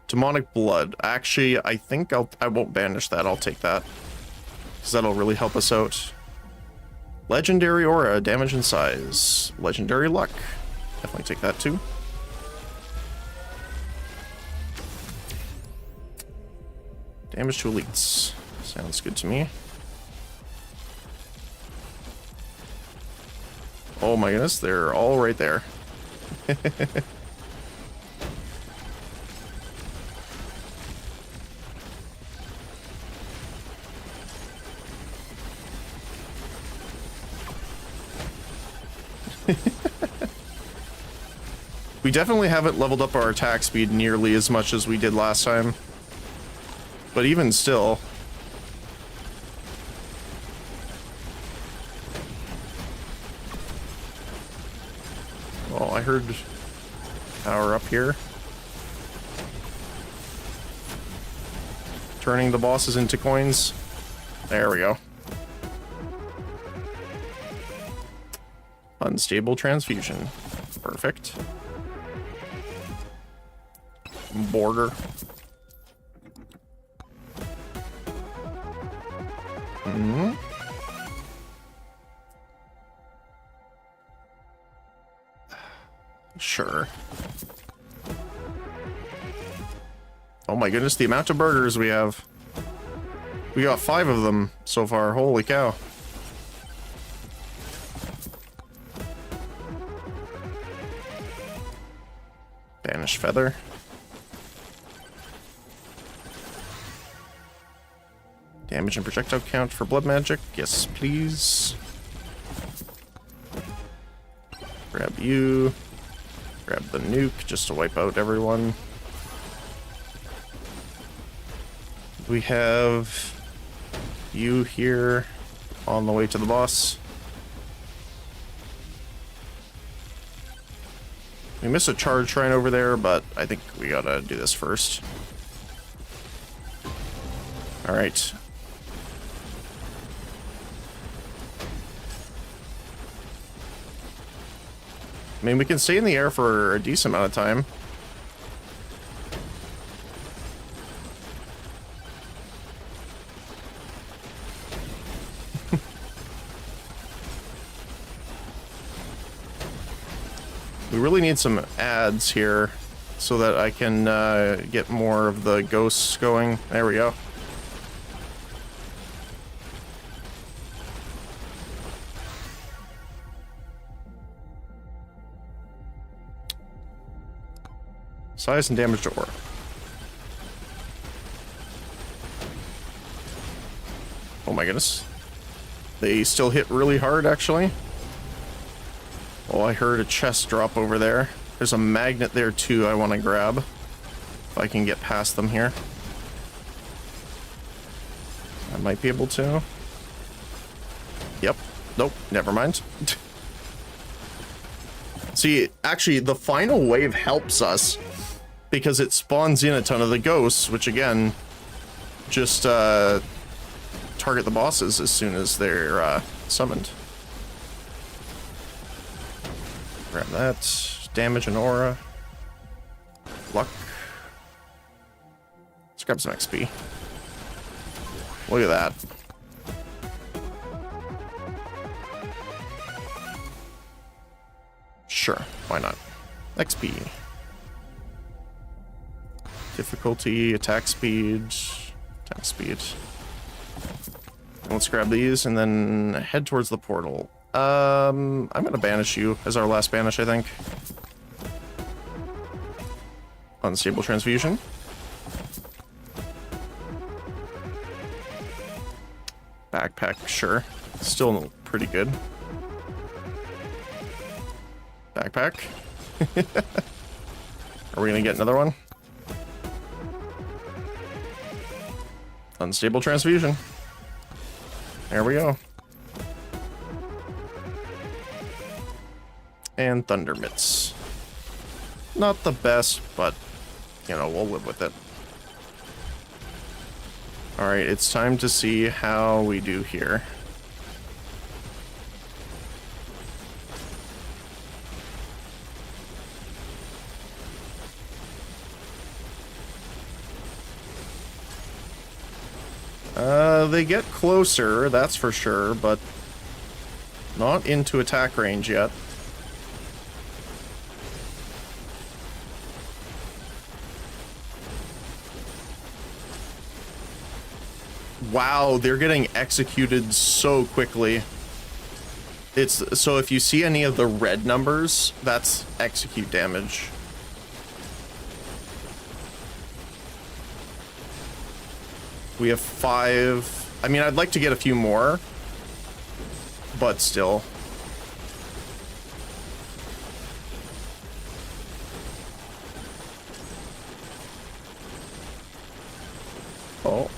Demonic blood. Actually, I think I won't banish that. I'll take that, because that'll really help us out. Legendary aura, damage and size. Legendary luck. Definitely take that too. Damage to elites. Sounds good to me. Oh my goodness, they're all right there. We definitely haven't leveled up our attack speed nearly as much as we did last time. But even still... Oh, I heard power up here. Turning the bosses into coins. There we go. Unstable transfusion. Perfect. Border. Hmm. Sure. Oh my goodness, the amount of burgers we have. We got 5 of them so far. Holy cow. Banish feather. Damage and projectile count for blood magic. Yes, please. Grab you. Grab the nuke just to wipe out everyone. We have you here on the way to the boss. We missed a charge shrine over there, but I think we gotta do this first. Alright. I mean, we can stay in the air for a decent amount of time. We really need some ads here so that I can get more of the ghosts going. There we go. Size and damage to aura. Oh my goodness. They still hit really hard, actually. Oh, I heard a chest drop over there. There's a magnet there, too, I want to grab. If I can get past them here. I might be able to. Yep. Nope, never mind. See, actually, the final wave helps us because it spawns in a ton of the ghosts, which, again, just target the bosses as soon as they're summoned. Grab that. Damage and aura. Luck. Let's grab some XP. Look at that. Sure, why not? XP. Difficulty, attack speed. Attack speed. Let's grab these and then head towards the portal. I'm gonna banish you as our last banish, I think. Unstable transfusion. Backpack, sure. Still pretty good. Backpack. Are we gonna get another one? Unstable transfusion. There we go. And Thunder Mitts. Not the best, but, you know, we'll live with it. Alright, it's time to see how we do here. They get closer, that's for sure, but not into attack range yet. Wow, they're getting executed so quickly. It's so if you see any of the red numbers, that's execute damage. We have 5. I mean, I'd like to get a few more, but still. Oh.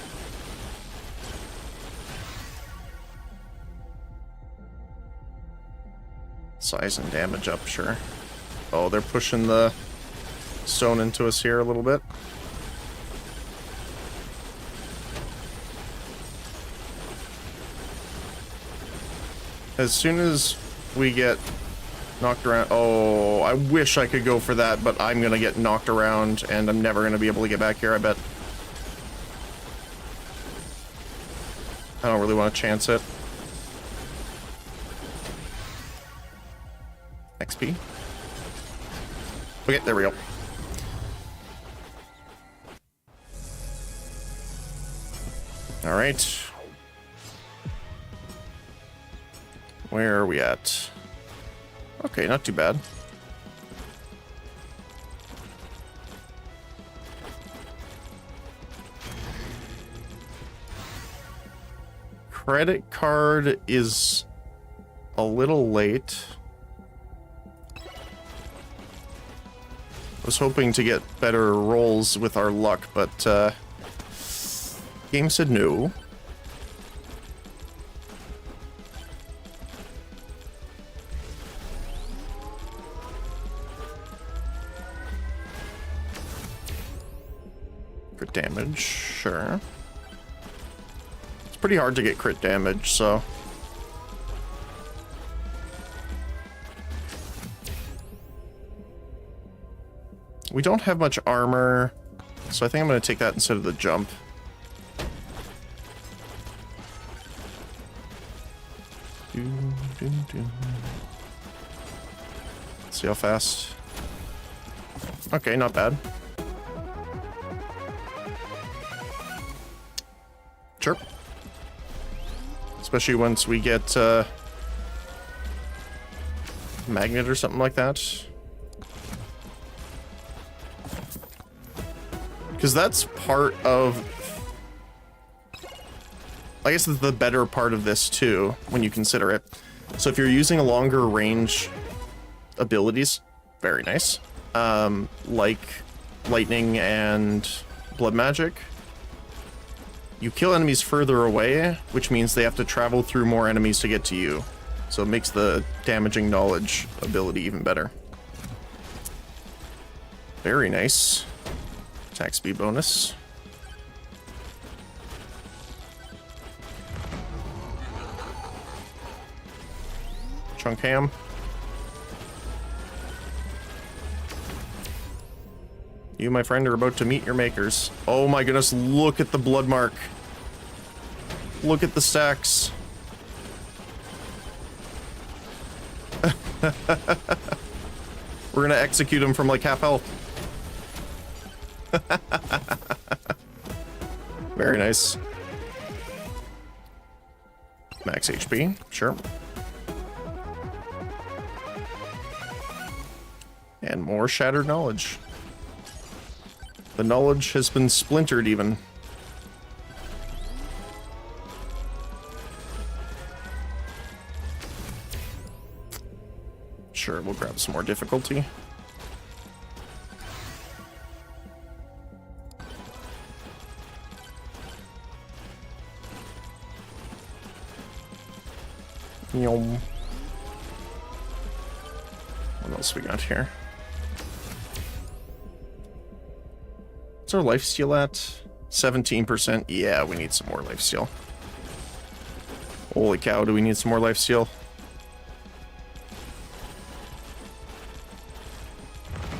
Size and damage up, sure. Oh, they're pushing the stone into us here a little bit. As soon as we get knocked around... Oh, I wish I could go for that, but I'm gonna get knocked around, and I'm never gonna be able to get back here, I bet. I don't really want to chance it. XP. Okay, there we go. All right. Where are we at? Okay, not too bad. Credit card is a little late. I was hoping to get better rolls with our luck, but game said no. Crit damage, sure. It's pretty hard to get crit damage, so... We don't have much armor, so I think I'm going to take that instead of the jump. See how fast. Okay, not bad. Sure. Especially once we get magnet or something like that. Because that's part of... I guess it's the better part of this too, when you consider it. So if you're using a longer range abilities, very nice. Like lightning and blood magic. You kill enemies further away, which means they have to travel through more enemies to get to you. So it makes the damaging knowledge ability even better. Very nice. Attack speed bonus. Chunk ham. You, my friend, are about to meet your makers. Oh my goodness, look at the blood mark. Look at the stacks. We're gonna execute him from like half health. Very nice. Max HP, sure. And more shattered knowledge. The knowledge has been splintered even. Sure, we'll grab some more difficulty. Yum. else we got here? What's our lifesteal at? 17%. Yeah, we need some more lifesteal. Holy cow, do we need some more lifesteal?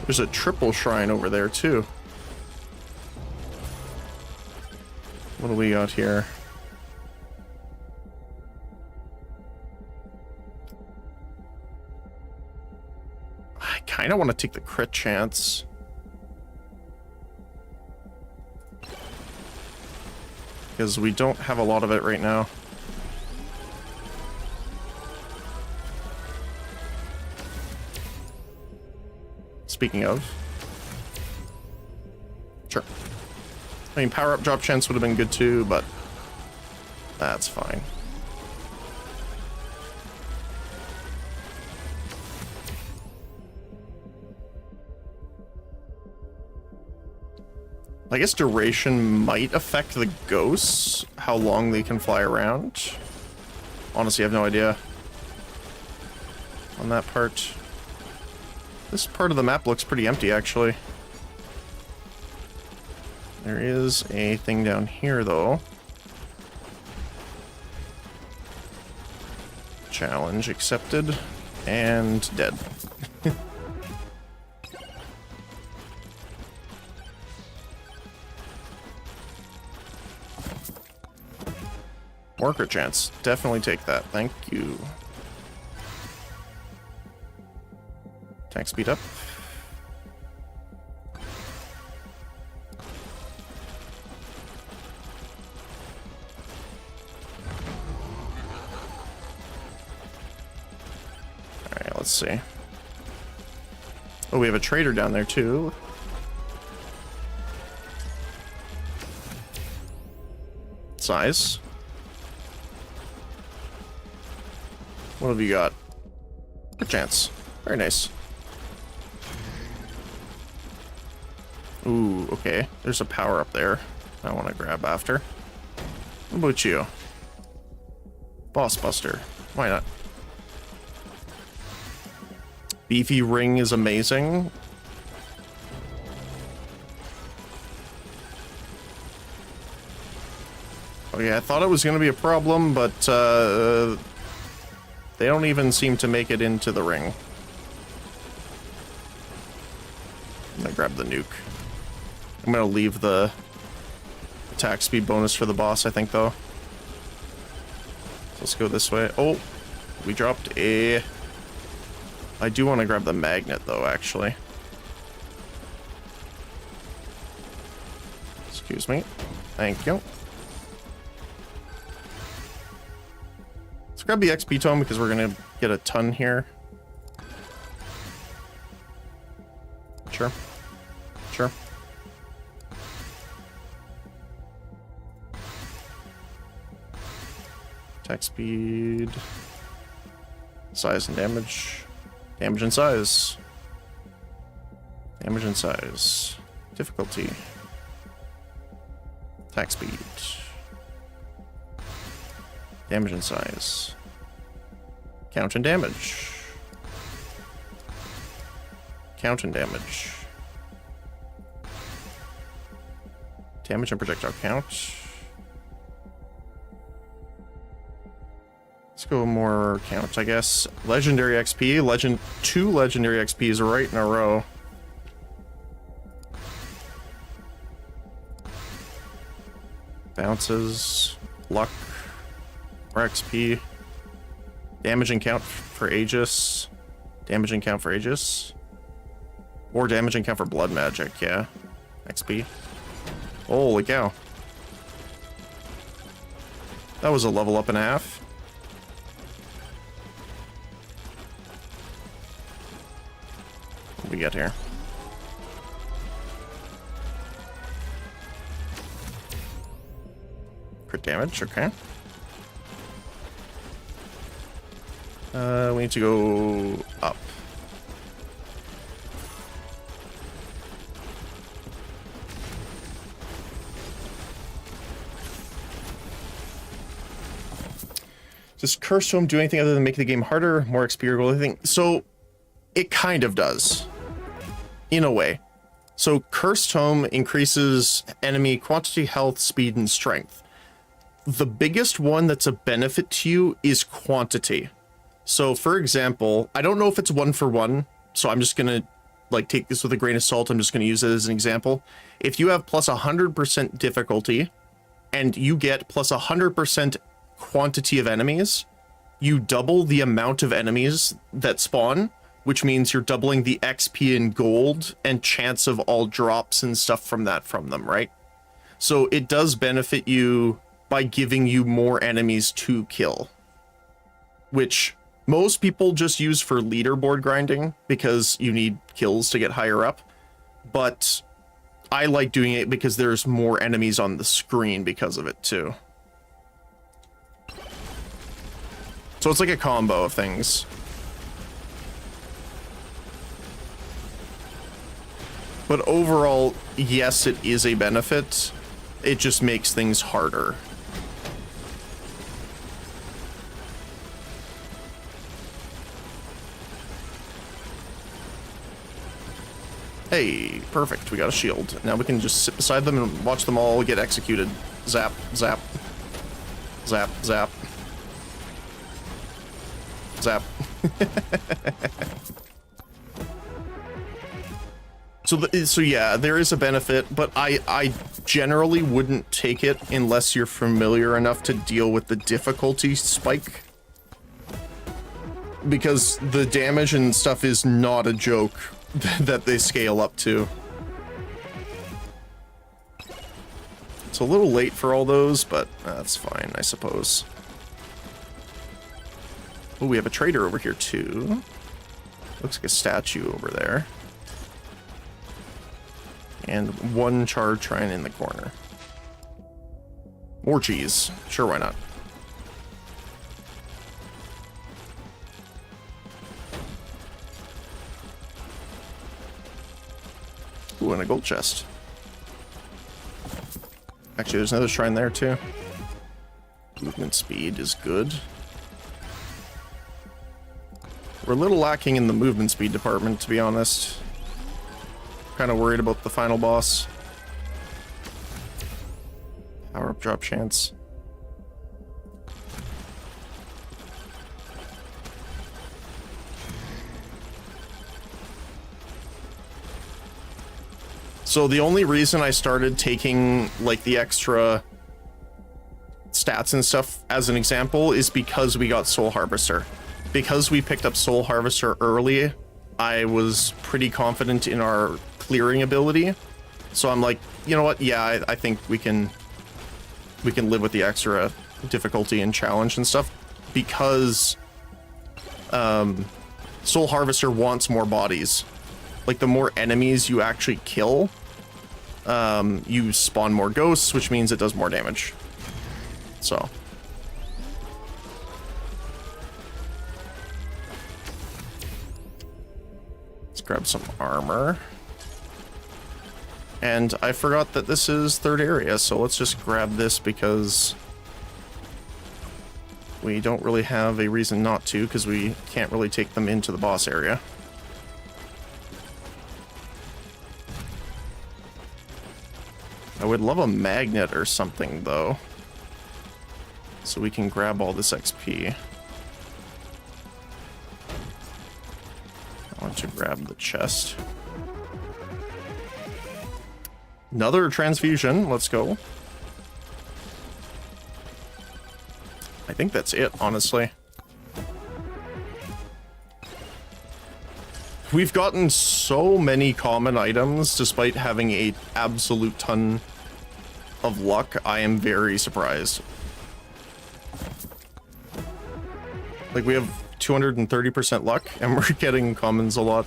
There's a triple shrine over there, too. What do we got here? I kind of want to take the crit chance. Because we don't have a lot of it right now. Speaking of. Sure. I mean, power-up drop chance would have been good too, but that's fine. I guess duration might affect the ghosts, how long they can fly around. Honestly, I have no idea on that part. This part of the map looks pretty empty, actually. There is a thing down here, though. Challenge accepted. And dead. Worker chance. Definitely take that. Thank you. Attack speed up. Alright, let's see. Oh, we have a trader down there too. Size. What have you got? Good chance. Very nice. Ooh, okay. There's a power up there I want to grab after. What about you? Boss Buster. Why not? Beefy ring is amazing. Okay, I thought it was going to be a problem, but they don't even seem to make it into the ring. I'm gonna grab the nuke. I'm gonna leave the attack speed bonus for the boss, I think, though. Let's go this way. Oh, we dropped a... I do want to grab the magnet, though, actually. Excuse me. Thank you. Let's grab the XP tome because we're going to get a ton here. Sure. Sure. Attack speed. Size and damage. Damage and size. Damage and size. Difficulty. Attack speed. Damage and size. Count and damage. Count and damage. Damage and projectile count. Let's go more count, I guess. Legendary XP. Two legendary XPs right in a row. Bounces. Luck. More XP. Damage and count for Aegis. Damage and count for Aegis. Or damage and count for blood magic, yeah. XP. Holy cow. That was a level up and a half. What do we got here? Crit damage, okay. We need to go up. Does Curse Tome do anything other than make the game harder, more XP, or anything? So, It kind of does, in a way. So Cursed Home increases enemy quantity, health, speed, and strength. The biggest one that's a benefit to you is quantity. So for example, I don't know if it's 1-for-1, so I'm just gonna like take this with a grain of salt. I'm just gonna use it as an example. If you have plus 100% difficulty and you get plus 100% quantity of enemies, you double the amount of enemies that spawn, which means you're doubling the XP and gold and chance of all drops and stuff from them, right? So it does benefit you by giving you more enemies to kill, which most people just use for leaderboard grinding because you need kills to get higher up. But I like doing it because there's more enemies on the screen because of it too. So it's like a combo of things. But overall, yes, it is a benefit. It just makes things harder. Hey, perfect. We got a shield. Now we can just sit beside them and watch them all get executed. Zap, zap. Zap, zap. Zap. So yeah, there is a benefit, but I generally wouldn't take it unless you're familiar enough to deal with the difficulty spike. Because the damage and stuff is not a joke that they scale up to. It's a little late for all those, but that's fine, I suppose. Oh, we have a trader over here too. Looks like a statue over there. And one charred shrine in the corner. More cheese. Sure, why not? Ooh, and a gold chest. Actually, there's another shrine there too. Movement speed is good. We're a little lacking in the movement speed department, to be honest. Kind of worried about the final boss. Power up drop chance. So the only reason I started taking like the extra stats and stuff as an example is because we got Soul Harvester. Because we picked up Soul Harvester early, I was pretty confident in our clearing ability. So I'm like, you know what? Yeah, I think we can live with the extra difficulty and challenge and stuff because Soul Harvester wants more bodies. Like the more enemies you actually kill, you spawn more ghosts, which means it does more damage. So let's grab some armor. And I forgot that this is third area, so let's just grab this because we don't really have a reason not to, because we can't really take them into the boss area. I would love a magnet or something, though, so we can grab all this XP. I want to grab the chest. Another transfusion. Let's go. I think that's it, honestly. We've gotten so many common items despite having an absolute ton of luck. I am very surprised. Like, we have 230% luck and we're getting commons a lot.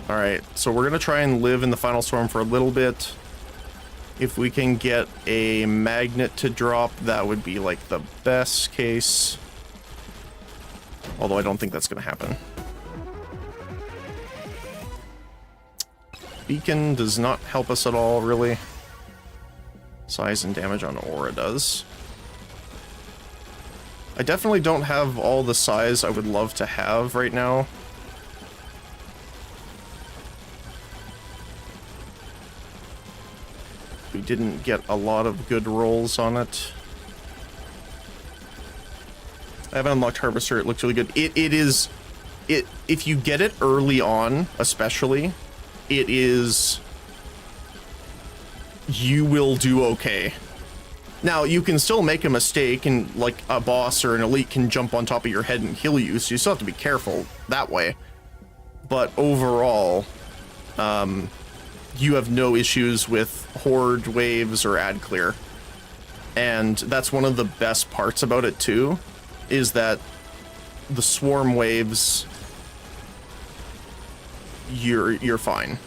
Alright, so we're gonna try and live in the final storm for a little bit. If we can get a magnet to drop, that would be like the best case. Although I don't think that's gonna happen. Beacon does not help us at all, really. Size and damage on aura does. I definitely don't have all the size I would love to have right now. We didn't get a lot of good rolls on it. I haven't unlocked Harvester. It looks really good. If you get it early on, especially, you will do okay. Now, you can still make a mistake and like a boss or an elite can jump on top of your head and kill you, so you still have to be careful that way. But overall, you have no issues with horde waves or ad clear. And that's one of the best parts about it too, is that the swarm waves, you're fine.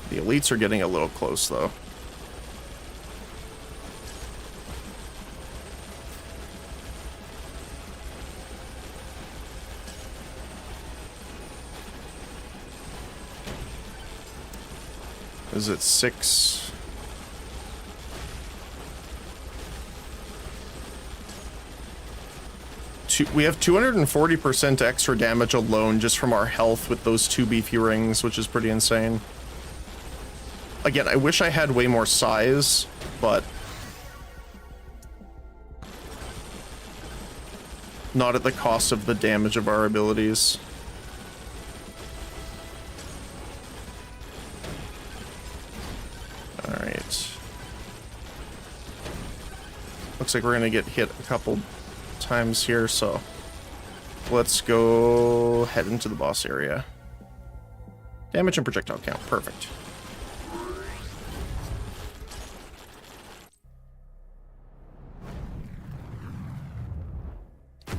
The elites are getting a little close though. Is it 6? We have 240% extra damage alone just from our health with those 2 beefy rings, which is pretty insane. Again, I wish I had way more size, but not at the cost of the damage of our abilities. Alright. Looks like we're gonna get hit a couple times here, so let's go head into the boss area. Damage and projectile count, perfect.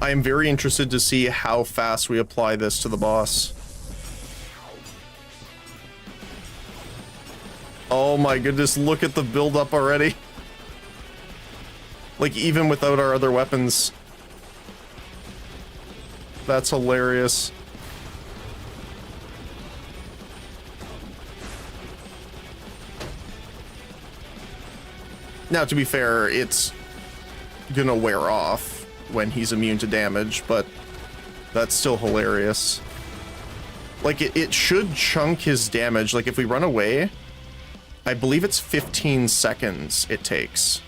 I am very interested to see how fast we apply this to the boss. Oh my goodness, look at the build-up already. Like, even without our other weapons. That's hilarious. Now, to be fair, it's gonna wear off when he's immune to damage, but that's still hilarious. Like, it should chunk his damage. Like, if we run away, I believe it's 15 seconds it takes.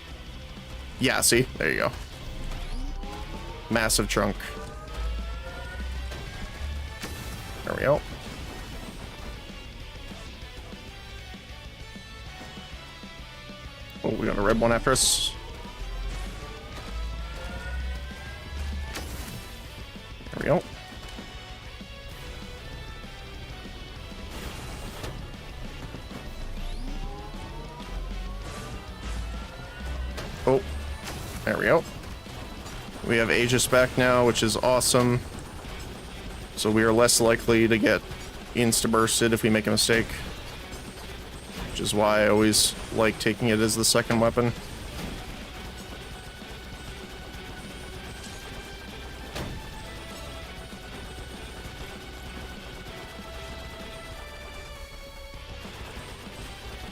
Yeah, see? There you go. Massive chunk. There we go. Oh, we got a red one after us. There we go. Oh, there we go. We have Aegis back now, which is awesome. So we are less likely to get insta-bursted if we make a mistake. Which is why I always like taking it as the second weapon.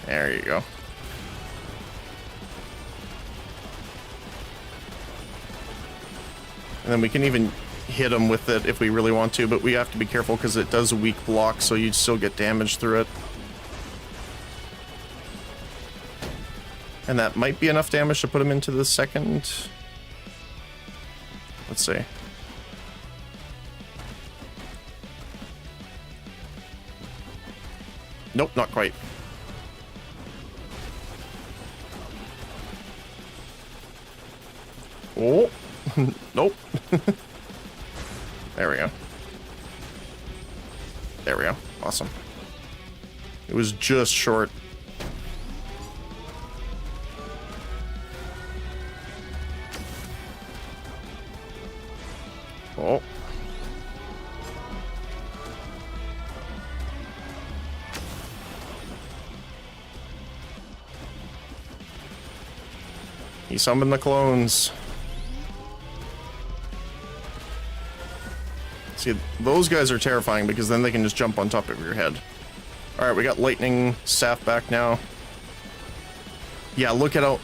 There you go. And then we can even hit him with it if we really want to, but we have to be careful because it does weak block, so you still get damage through it. And that might be enough damage to put him into the second. Let's see. Nope, not quite. Oh, nope. There we go. There we go. Awesome. It was just short. Oh. He summoned the clones. See, those guys are terrifying because then they can just jump on top of your head. Alright, we got lightning staff back now. Yeah, look at how,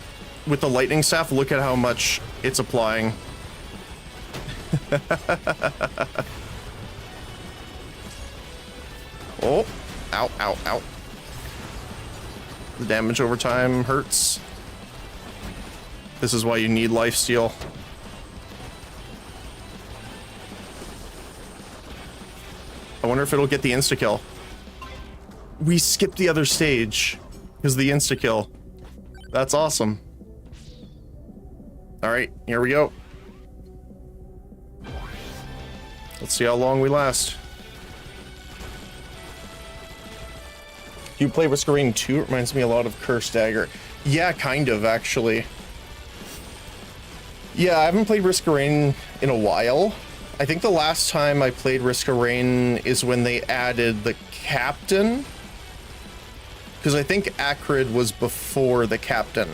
with the lightning staff, look at how much it's applying. Oh, ow, ow, ow. The damage over time hurts. This is why you need lifesteal. I wonder if it'll get the insta-kill. We skipped the other stage because the insta-kill. That's awesome. All right, here we go. Let's see how long we last. You play Risk of Rain 2? It reminds me a lot of Cursed Dagger. Yeah, kind of, actually. Yeah, I haven't played Risk of Rain in a while. I think the last time I played Risk of Rain is when they added the Captain. Because I think Acrid was before the Captain.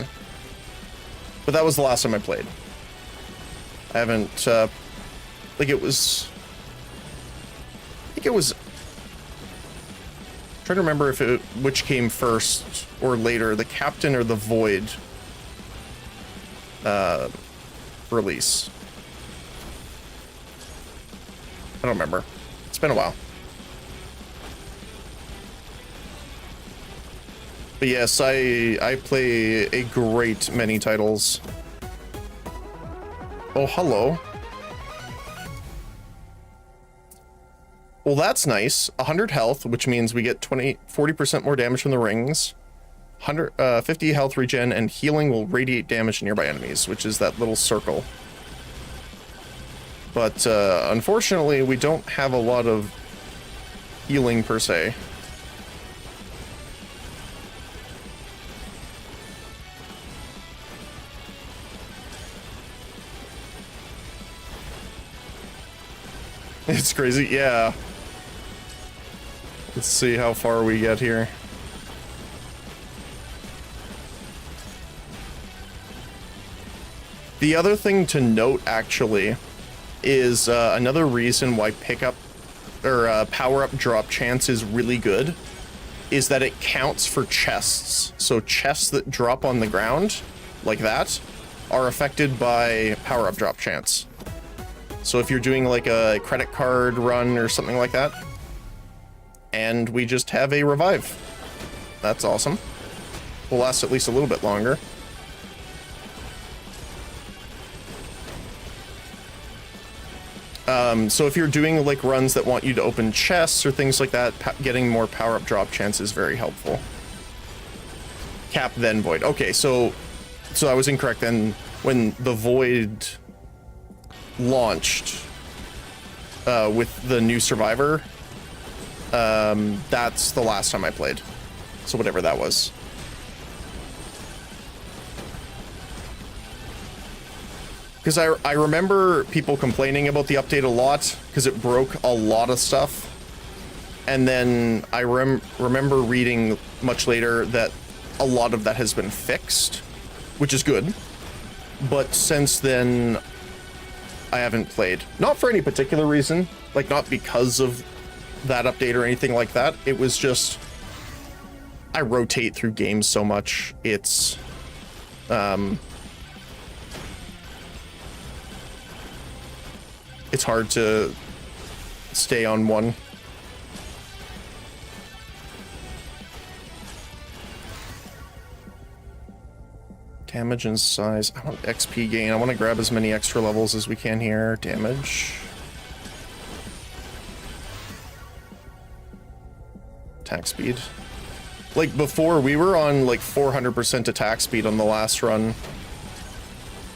But that was the last time I played. I haven't, like it was... I think it was... I'm trying to remember if it, which came first or later, the Captain or the Void release. I don't remember. It's been a while. But yes, I play a great many titles. Oh, hello. Well, that's nice. 100 health, which means we get 40% more damage from the rings. 50 health regen, and healing will radiate damage to nearby enemies, which is that little circle. But unfortunately, we don't have a lot of healing per se. It's crazy, yeah. Let's see how far we get here. The other thing to note, actually, is another reason why pickup or power-up drop chance is really good is that it counts for chests. So chests that drop on the ground, like that, are affected by power-up drop chance. So if you're doing like a credit card run or something like that, and we just have a revive. That's awesome. Will last at least a little bit longer. So if you're doing like runs that want you to open chests or things like that, getting more power-up drop chance is very helpful. Cap then Void. Okay, so I was incorrect then. When the Void launched with the new Survivor, that's the last time I played. So whatever that was. Because I remember people complaining about the update a lot because it broke a lot of stuff. And then I remember reading much later that a lot of that has been fixed, which is good. But since then, I haven't played. Not for any particular reason, like not because of that update or anything like that. It was just, I rotate through games so much. It's, it's hard to stay on one. Damage and size. I want XP gain. I want to grab as many extra levels as we can here. Damage. Attack speed. Like before, we were on like 400% attack speed on the last run.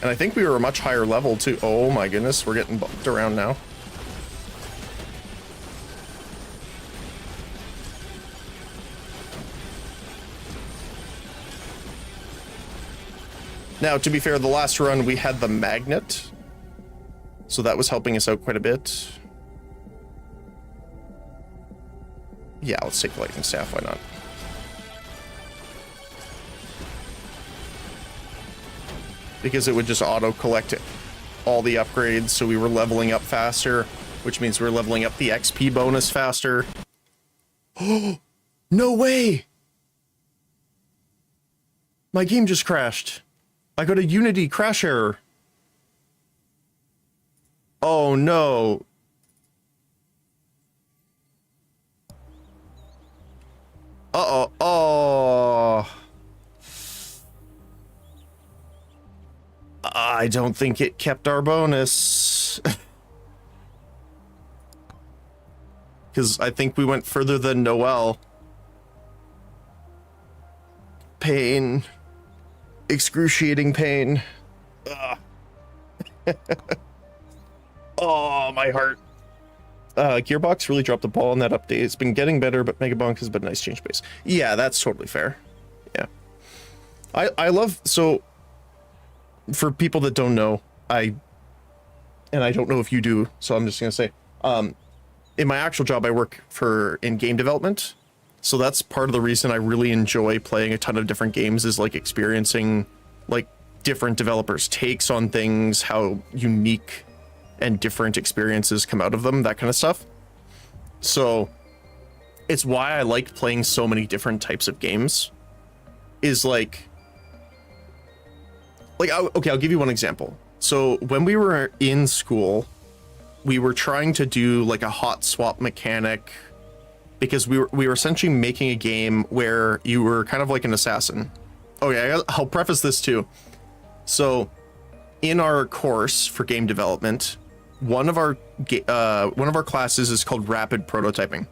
And I think we were a much higher level too. Oh my goodness, we're getting bumped around now. Now, to be fair, the last run we had the magnet, so that was helping us out quite a bit. Yeah, let's take the lightning staff, why not? Because it would just auto-collect all the upgrades, so we were leveling up faster, which means we're leveling up the XP bonus faster. Oh, no way! My game just crashed. I got a Unity crash error. Oh no. Uh-oh. Oh. I don't think it kept our bonus. Because I think we went further than Noel. Pain. Excruciating pain. Oh, my heart. Gearbox really dropped the ball on that update. It's been getting better, but Megabonk has been a nice change pace. Yeah, that's totally fair. Yeah. I love, so for people that don't know, and I don't know if you do, so I'm just gonna say, in my actual job, I work in game development. So that's part of the reason I really enjoy playing a ton of different games, is like experiencing like different developers' takes on things, how unique and different experiences come out of them, that kind of stuff. So it's why I like playing so many different types of games, is okay, I'll give you one example. So when we were in school, we were trying to do like a hot swap mechanic, because we were essentially making a game where you were kind of like an assassin. Okay, I'll preface this too. So in our course for game development, one of our classes is called rapid prototyping.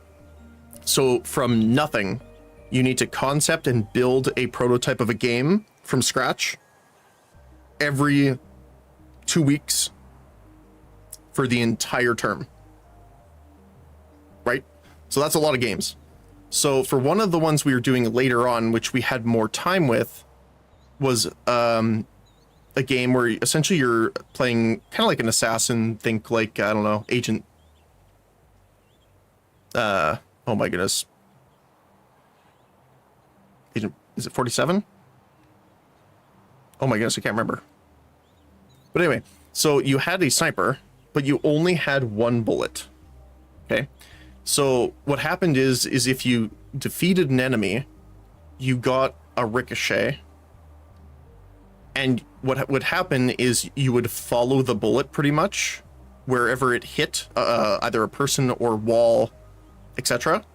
So from nothing, you need to concept and build a prototype of a game from scratch every 2 weeks for the entire term. Right? So that's a lot of games. So for one of the ones we were doing later on, which we had more time with, was a game where essentially you're playing kind of like an assassin. Think like, I don't know, Agent. Oh my goodness. Agent, is it 47? Oh my goodness, I can't remember. But anyway, so you had a sniper, but you only had one bullet. Okay. So what happened is if you defeated an enemy, you got a ricochet. And what would happen is you would follow the bullet pretty much wherever it hit, either a person or wall, etc.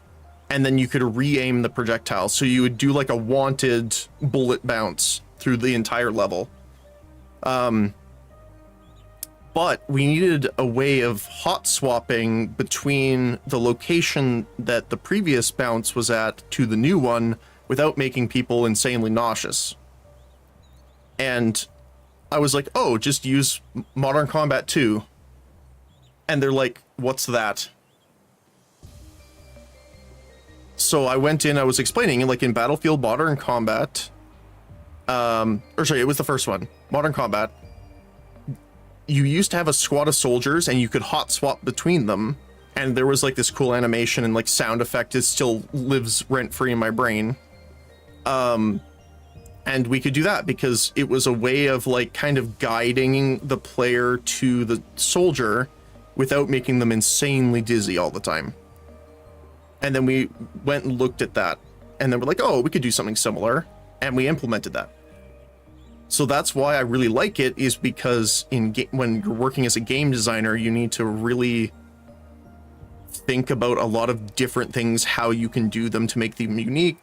And then you could re-aim the projectile. So you would do like a wanted bullet bounce through the entire level. But we needed a way of hot swapping between the location that the previous bounce was at to the new one without making people insanely nauseous. And I was like, oh, just use Modern Combat 2. And they're like, what's that? So I went in, I was explaining, like in Battlefield Modern Combat, it was the first one, Modern Combat, you used to have a squad of soldiers and you could hot swap between them. And there was like this cool animation and like sound effect. It still lives rent free in my brain. And we could do that because it was a way of like kind of guiding the player to the soldier without making them insanely dizzy all the time. And then we went and looked at that and then we're like, oh, we could do something similar. And we implemented that. So that's why I really like it, is because when you're working as a game designer, you need to really think about a lot of different things, how you can do them to make them unique,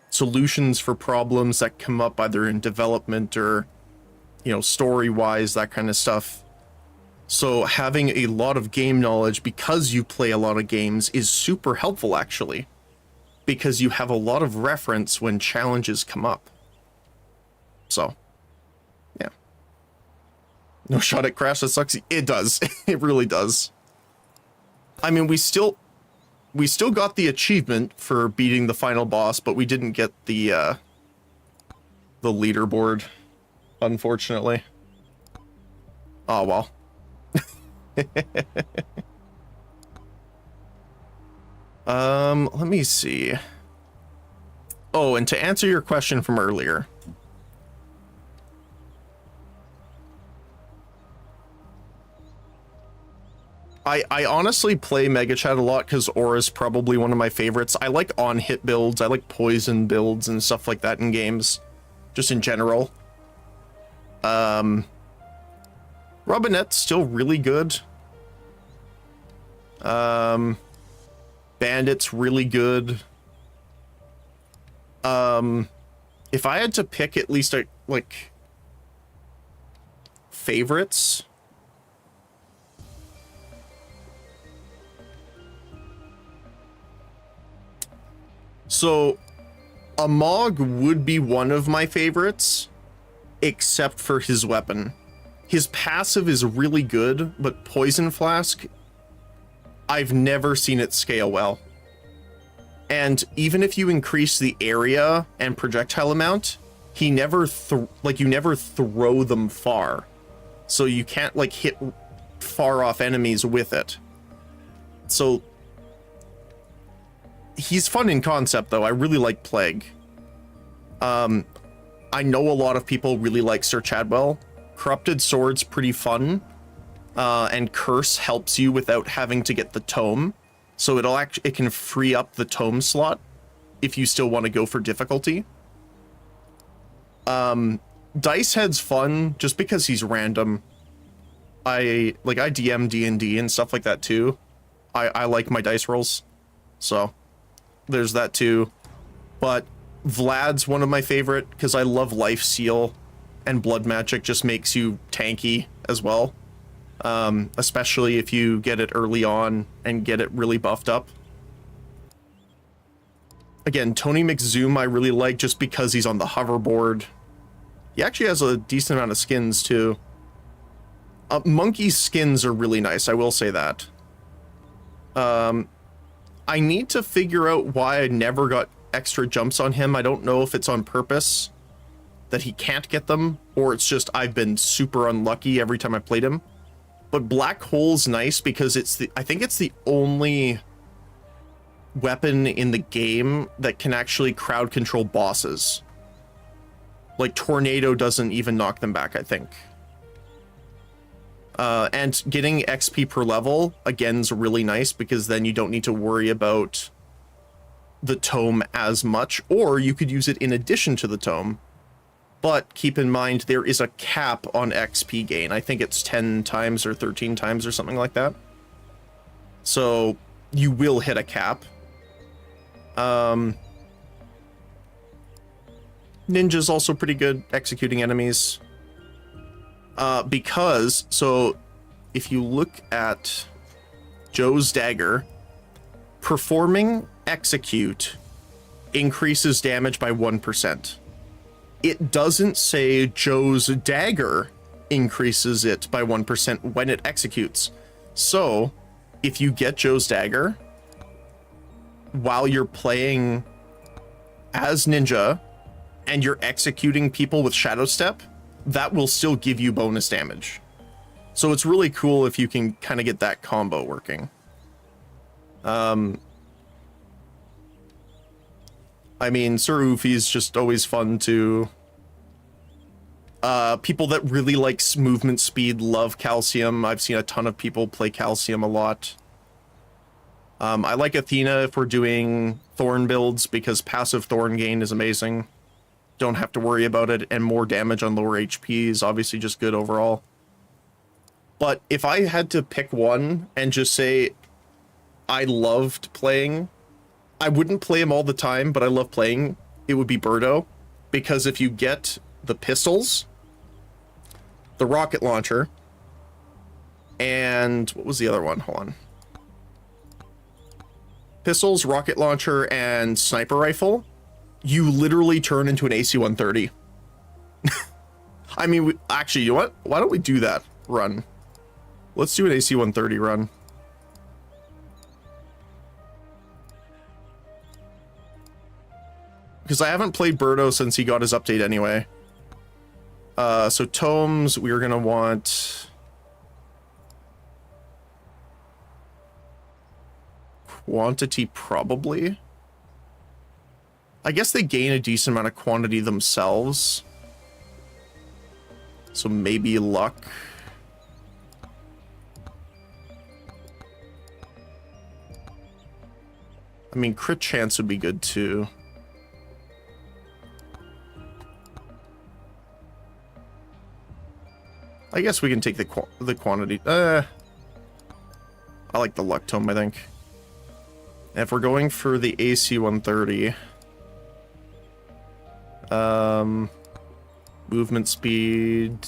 solutions for problems that come up either in development or, you know, story-wise, that kind of stuff. So having a lot of game knowledge because you play a lot of games is super helpful, actually, because you have a lot of reference when challenges come up. So, yeah. No shot at Crash, that sucks. It does. It really does. I mean, we still got the achievement for beating the final boss, but we didn't get the leaderboard, unfortunately. Oh, well. Let me see. Oh, and to answer your question from earlier, I honestly play Mega Chat a lot because Aura's probably one of my favorites. I like on-hit builds, I like poison builds and stuff like that in games. just in general. Robinette's still really good. Bandit's really good. If I had to pick at least like favorites, so Amog would be one of my favorites, except for his weapon. His passive is really good, but Poison Flask, I've never seen it scale well. And even if you increase the area and projectile amount, he never you never throw them far. So you can't like hit far off enemies with it. So he's fun in concept though. I really like Plague. I know a lot of people really like Sir Chadwell. Corrupted Sword's pretty fun. And Curse helps you without having to get the tome. So it can free up the tome slot if you still want to go for difficulty. Dice Head's fun just because he's random. I DM D&D and stuff like that too. I like my dice rolls. So there's that too. But Vlad's one of my favorite because I love Life Seal, and Blood Magic just makes you tanky as well. Especially if you get it early on and get it really buffed up. Again, Tony McZoom I really like just because he's on the hoverboard. He actually has a decent amount of skins too. Monkey's skins are really nice, I will say that. I need to figure out why I never got extra jumps on him. I don't know if it's on purpose that he can't get them, or it's just I've been super unlucky every time I played him. But Black Hole's nice because I think it's the only weapon in the game that can actually crowd control bosses. Like Tornado doesn't even knock them back, I think. And getting XP per level, again, is really nice because then you don't need to worry about the tome as much, or you could use it in addition to the tome. But keep in mind, there is a cap on XP gain. I think it's 10 times or 13 times or something like that. So you will hit a cap. Ninja's also pretty good executing enemies. So if you look at Joe's dagger, performing execute increases damage by 1%. It doesn't say Joe's dagger increases it by 1% when it executes. So if you get Joe's dagger while you're playing as Ninja and you're executing people with Shadow Step, that will still give you bonus damage. So it's really cool if you can kind of get that combo working. I mean, Sir Oofy's just always fun to... people that really like movement speed love Calcium. I've seen a ton of people play Calcium a lot. I like Athena if we're doing Thorn builds because passive Thorn gain is amazing. Don't have to worry about it, and more damage on lower HP is obviously just good overall. But if I had to pick one and just say I loved playing, I wouldn't play him all the time, but I love playing, it would be Birdo. Because if you get the pistols, the rocket launcher, and what was the other one? Hold on. Pistols, rocket launcher, and sniper rifle, you literally turn into an AC-130. I mean, actually, you know what? Why don't we do that run? Let's do an AC-130 run. Because I haven't played Birdo since he got his update anyway. So tomes, we're going to want... Quantity, probably. I guess they gain a decent amount of quantity themselves. So maybe luck. I mean, crit chance would be good too. I guess we can take the quantity. I like the luck tome, I think. And if we're going for the AC 130, movement speed,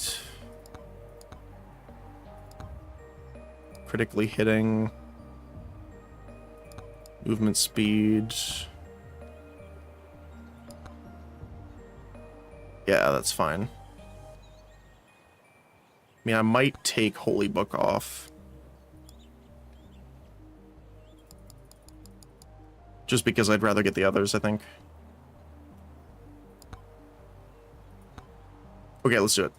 critically hitting, movement speed. Yeah, that's fine. I mean, I might take Holy Book off. Just because I'd rather get the others, I think. Okay, let's do it.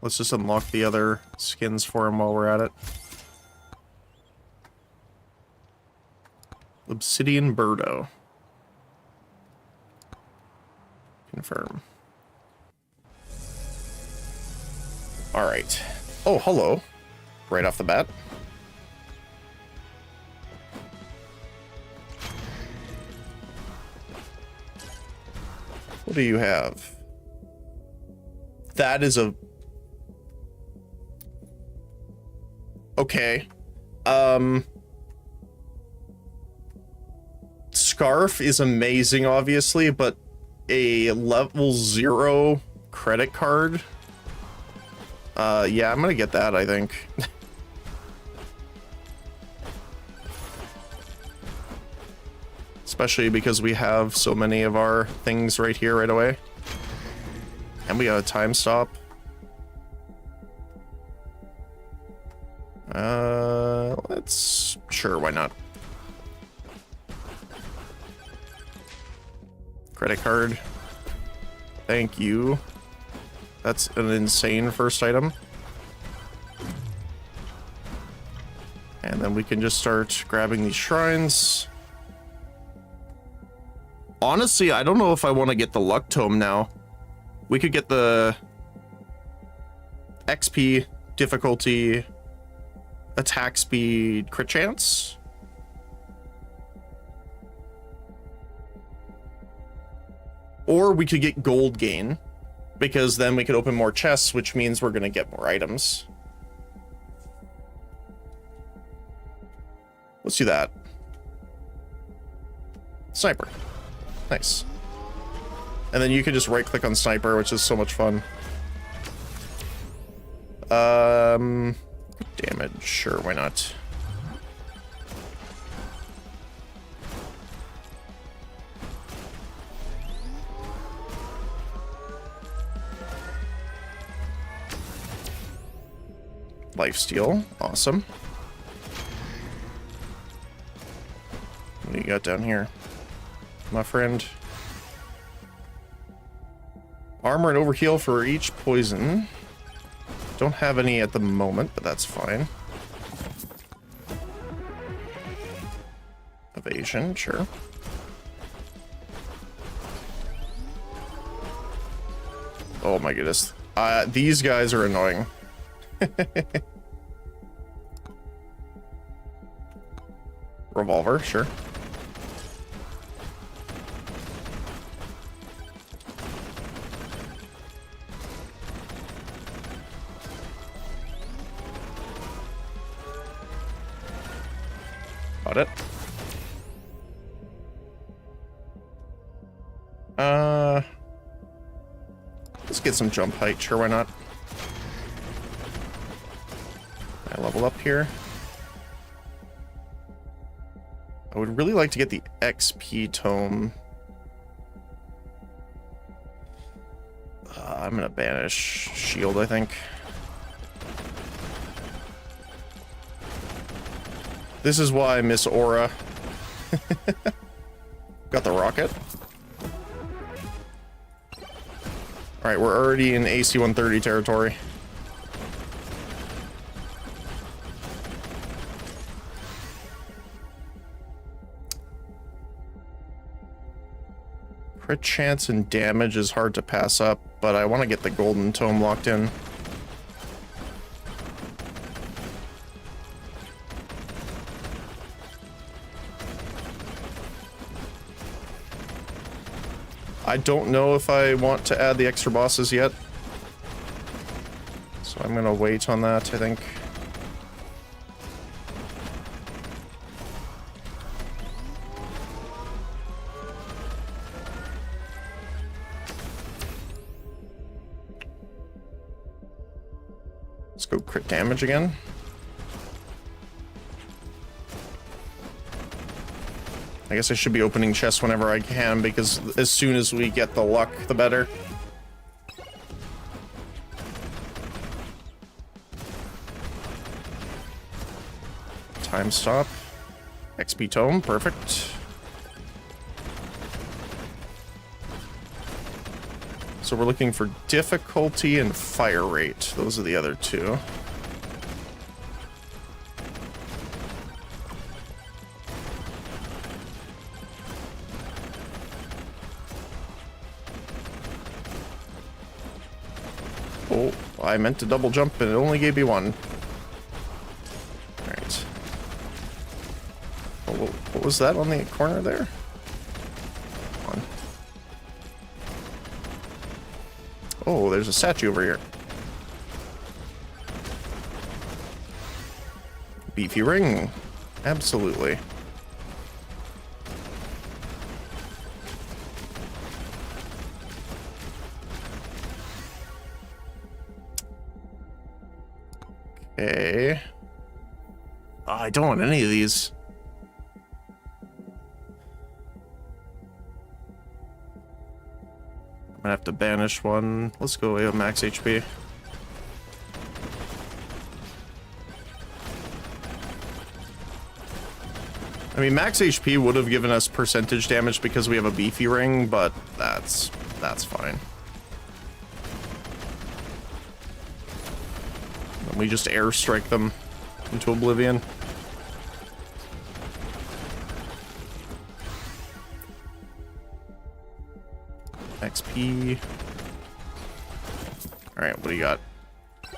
Let's just unlock the other skins for him while we're at it. Obsidian Birdo. Confirm. Alright. Oh, hello. Right off the bat. What do you have? That is a... Okay. Scarf is amazing, obviously, but a level 0 credit card? Yeah, I'm gonna get that, I think. Especially because we have so many of our things right here right away. And we got a time stop. Let's... Sure, why not? Credit card. Thank you. That's an insane first item. And then we can just start grabbing these shrines. Honestly, I don't know if I want to get the luck tome now. We could get the XP, difficulty, attack speed, crit chance. Or we could get gold gain, because then we could open more chests, which means we're going to get more items. Let's do that. Sniper. Nice. And then you can just right-click on Sniper, which is so much fun. Damage. Sure, why not? Lifesteal. Awesome. What do you got down here, my friend? Armor and overheal for each poison. Don't have any at the moment, but that's fine. Evasion, sure. Oh my goodness. These guys are annoying. Revolver, sure. Got it. Let's get some jump height, sure, why not? I level up here. I would really like to get the XP tome. I'm gonna banish shield, I think. This is why I miss Aura. Got the rocket. Alright, we're already in AC 130 territory. Crit chance and damage is hard to pass up, but I want to get the golden tome locked in. I don't know if I want to add the extra bosses yet. So I'm gonna wait on that, I think. Let's go crit damage again. I guess I should be opening chests whenever I can, because as soon as we get the luck, the better. Time stop. XP tome, perfect. So we're looking for difficulty and fire rate. Those are the other two. Oh, I meant to double jump and it only gave me one. Alright. What was that on the corner there? One. Oh, there's a statue over here. Beefy ring. Absolutely. Okay. Oh, I don't want any of these. I'm gonna have to banish one. Let's go away with max HP. I mean, max HP would have given us percentage damage because we have a beefy ring, but that's fine. And we just airstrike them into oblivion. XP. Alright, what do you got?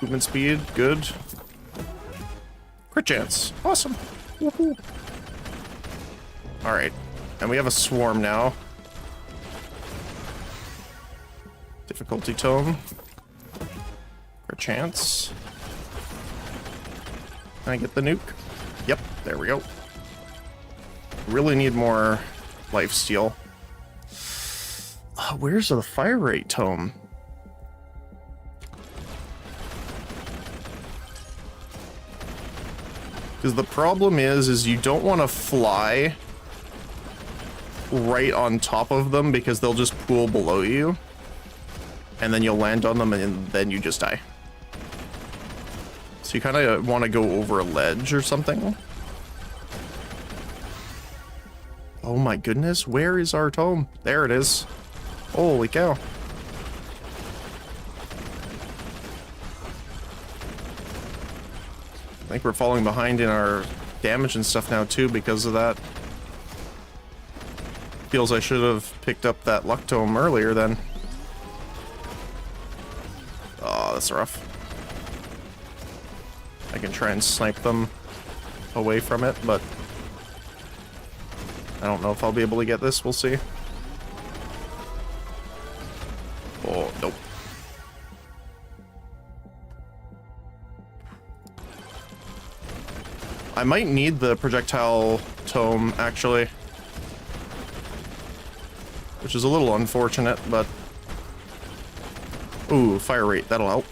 Movement speed, good. Crit chance, awesome. Woohoo. Alright, and we have a swarm now. Difficulty tome. Crit chance. Can I get the nuke? Yep, there we go. Really need more lifesteal. Where's the fire rate tome? Because the problem is you don't want to fly right on top of them because they'll just pool below you. And then you'll land on them and then you just die. So you kind of want to go over a ledge or something. Oh my goodness, where is our tome? There it is. Holy cow. I think we're falling behind in our damage and stuff now too because of that. Feels I should have picked up that luck tome earlier then. Oh, that's rough. I can try and snipe them away from it, but I don't know if I'll be able to get this. We'll see. Oh, nope. I might need the projectile tome, actually. Which is a little unfortunate, but... Ooh, fire rate, that'll help.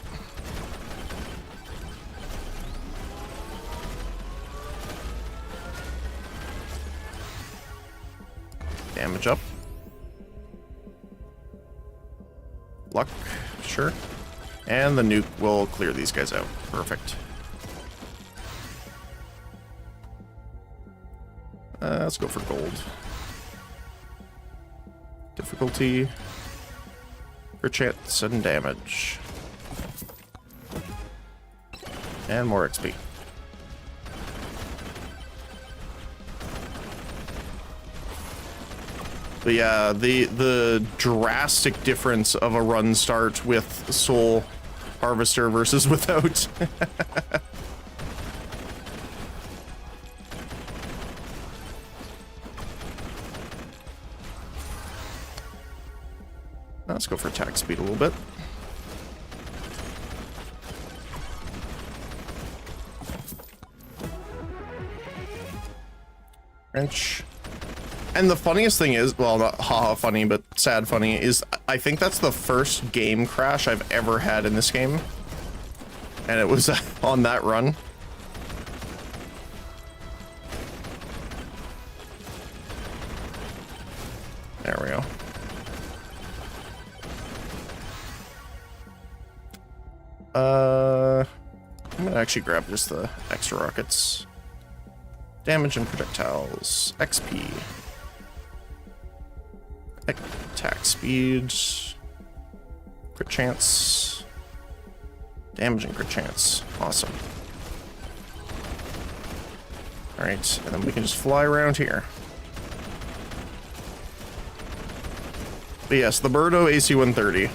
Damage up. Luck, sure. And the nuke will clear these guys out. Perfect. Let's go for gold. Difficulty. Crit chance and damage. And more XP. But yeah, the drastic difference of a run start with Soul Harvester versus without. Let's go for attack speed a little bit. Wrench. And the funniest thing is, well, not haha funny, but sad funny, is I think that's the first game crash I've ever had in this game. And it was on that run. There we go. I'm gonna actually grab just the extra rockets. Damage and projectiles. XP. Attack speed. Crit chance. Damage and crit chance. Awesome. Alright, and then we can just fly around here. But yes, the Birdo AC-130.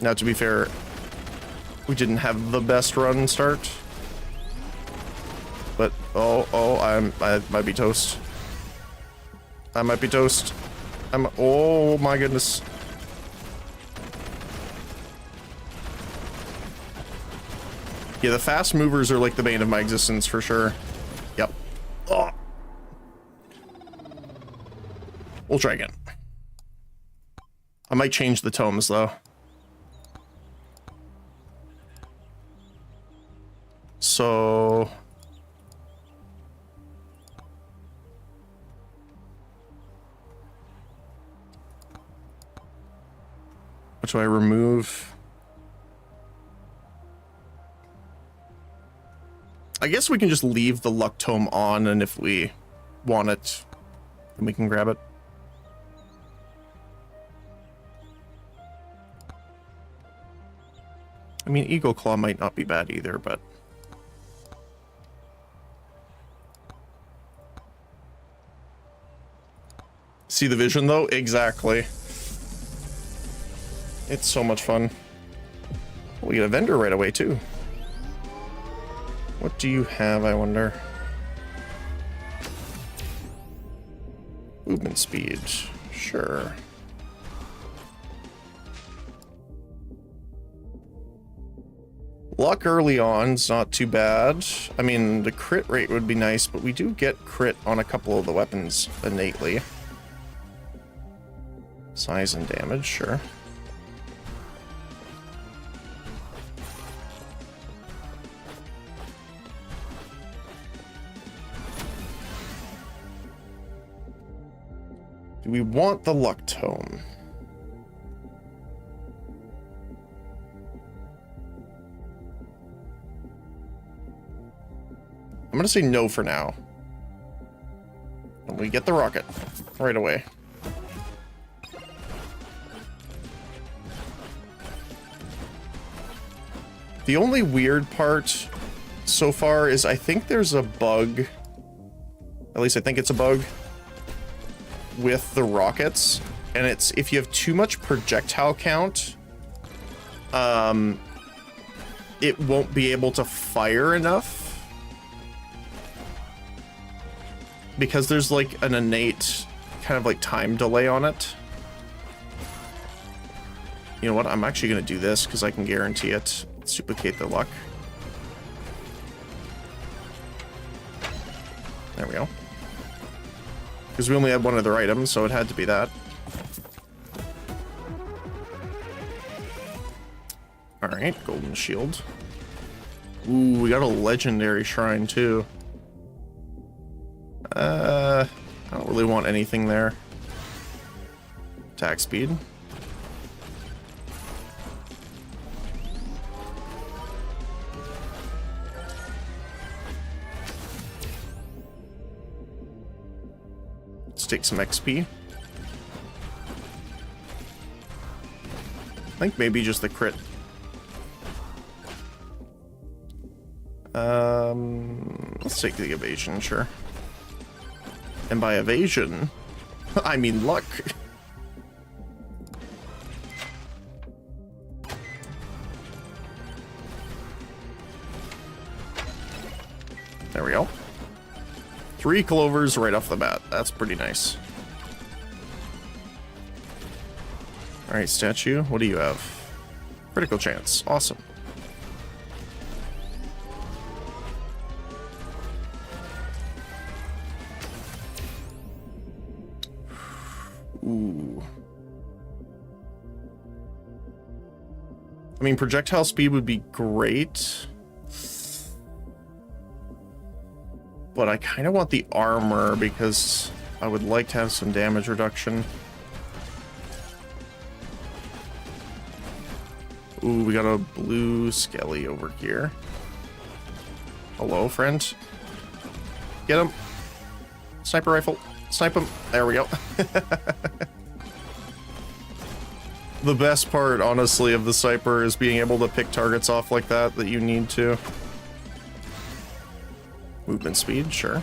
Now, to be fair, we didn't have the best run start. But, I might be toast. I might be toast. Oh my goodness. Yeah, the fast movers are like the bane of my existence for sure. Yep. Oh. We'll try again. I might change the tomes though. So what do I remove? I guess we can just leave the luck tome on, and if we want it, then we can grab it. I mean, Eagle Claw might not be bad either, but see the vision though? Exactly. It's so much fun. We get a vendor right away too. What do you have, I wonder? Movement speed. Sure. Luck early on's not too bad. I mean, the crit rate would be nice, but we do get crit on a couple of the weapons innately. Size and damage, sure. Do we want the luck tome? I'm gonna say no for now. And we get the rocket right away. The only weird part so far is I think there's a bug, at least I think it's a bug, with the rockets, and it's if you have too much projectile count, it won't be able to fire enough. Because there's like an innate kind of like time delay on it. You know what? I'm actually going to do this because I can guarantee it. Let's duplicate the luck. There we go. Because we only had one other item, so it had to be that. Alright, golden shield. Ooh, we got a legendary shrine too. I don't really want anything there. Attack speed. Let's take some XP. I think maybe just the crit. Let's take the evasion, sure. And by evasion, I mean luck. There we go. 3 clovers right off the bat. That's pretty nice. Alright, statue. What do you have? Critical chance. Awesome. Ooh. I mean, projectile speed would be great. But I kind of want the armor because I would like to have some damage reduction. Ooh, we got a blue skelly over here. Hello, friend. Get him. Sniper rifle. Snipe him. There we go. The best part, honestly, of the sniper is being able to pick targets off like that you need to. Movement speed, sure.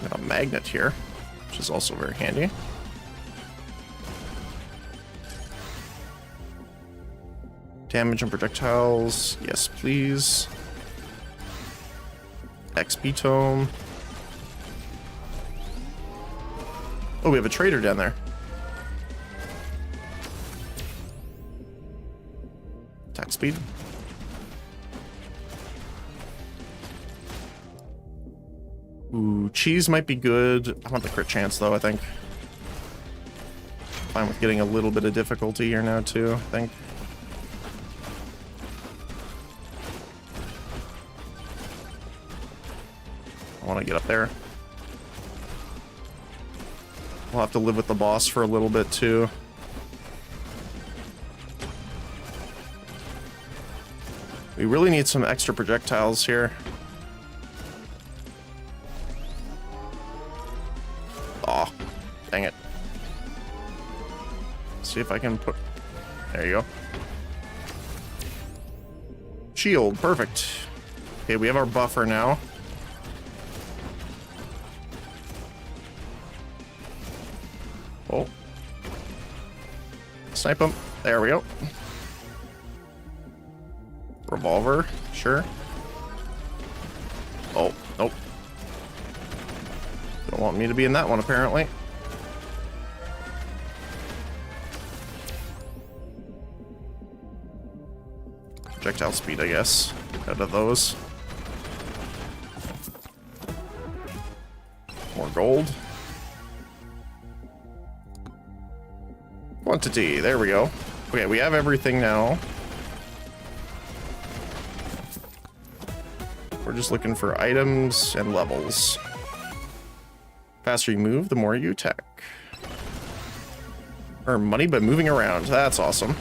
Got a magnet here, which is also very handy. Damage and projectiles, yes please. XP tome. Oh, we have a trader down there. Attack speed. Ooh, cheese might be good. I want the crit chance though, I think. Fine with getting a little bit of difficulty here now too, I think. I want to get up there. We'll have to live with the boss for a little bit too. We really need some extra projectiles here. Aw, dang it. See if I can put... There you go. Shield, perfect. Okay, we have our buffer now. Oh. Snipe him. There we go. Revolver, sure. Oh, nope. Don't want me to be in that one, apparently. Projectile speed, I guess. Out of those. More gold. Quantity, there we go. Okay, we have everything now. We're just looking for items and levels. Faster you move, the more you attack. Earn money by moving around. That's awesome.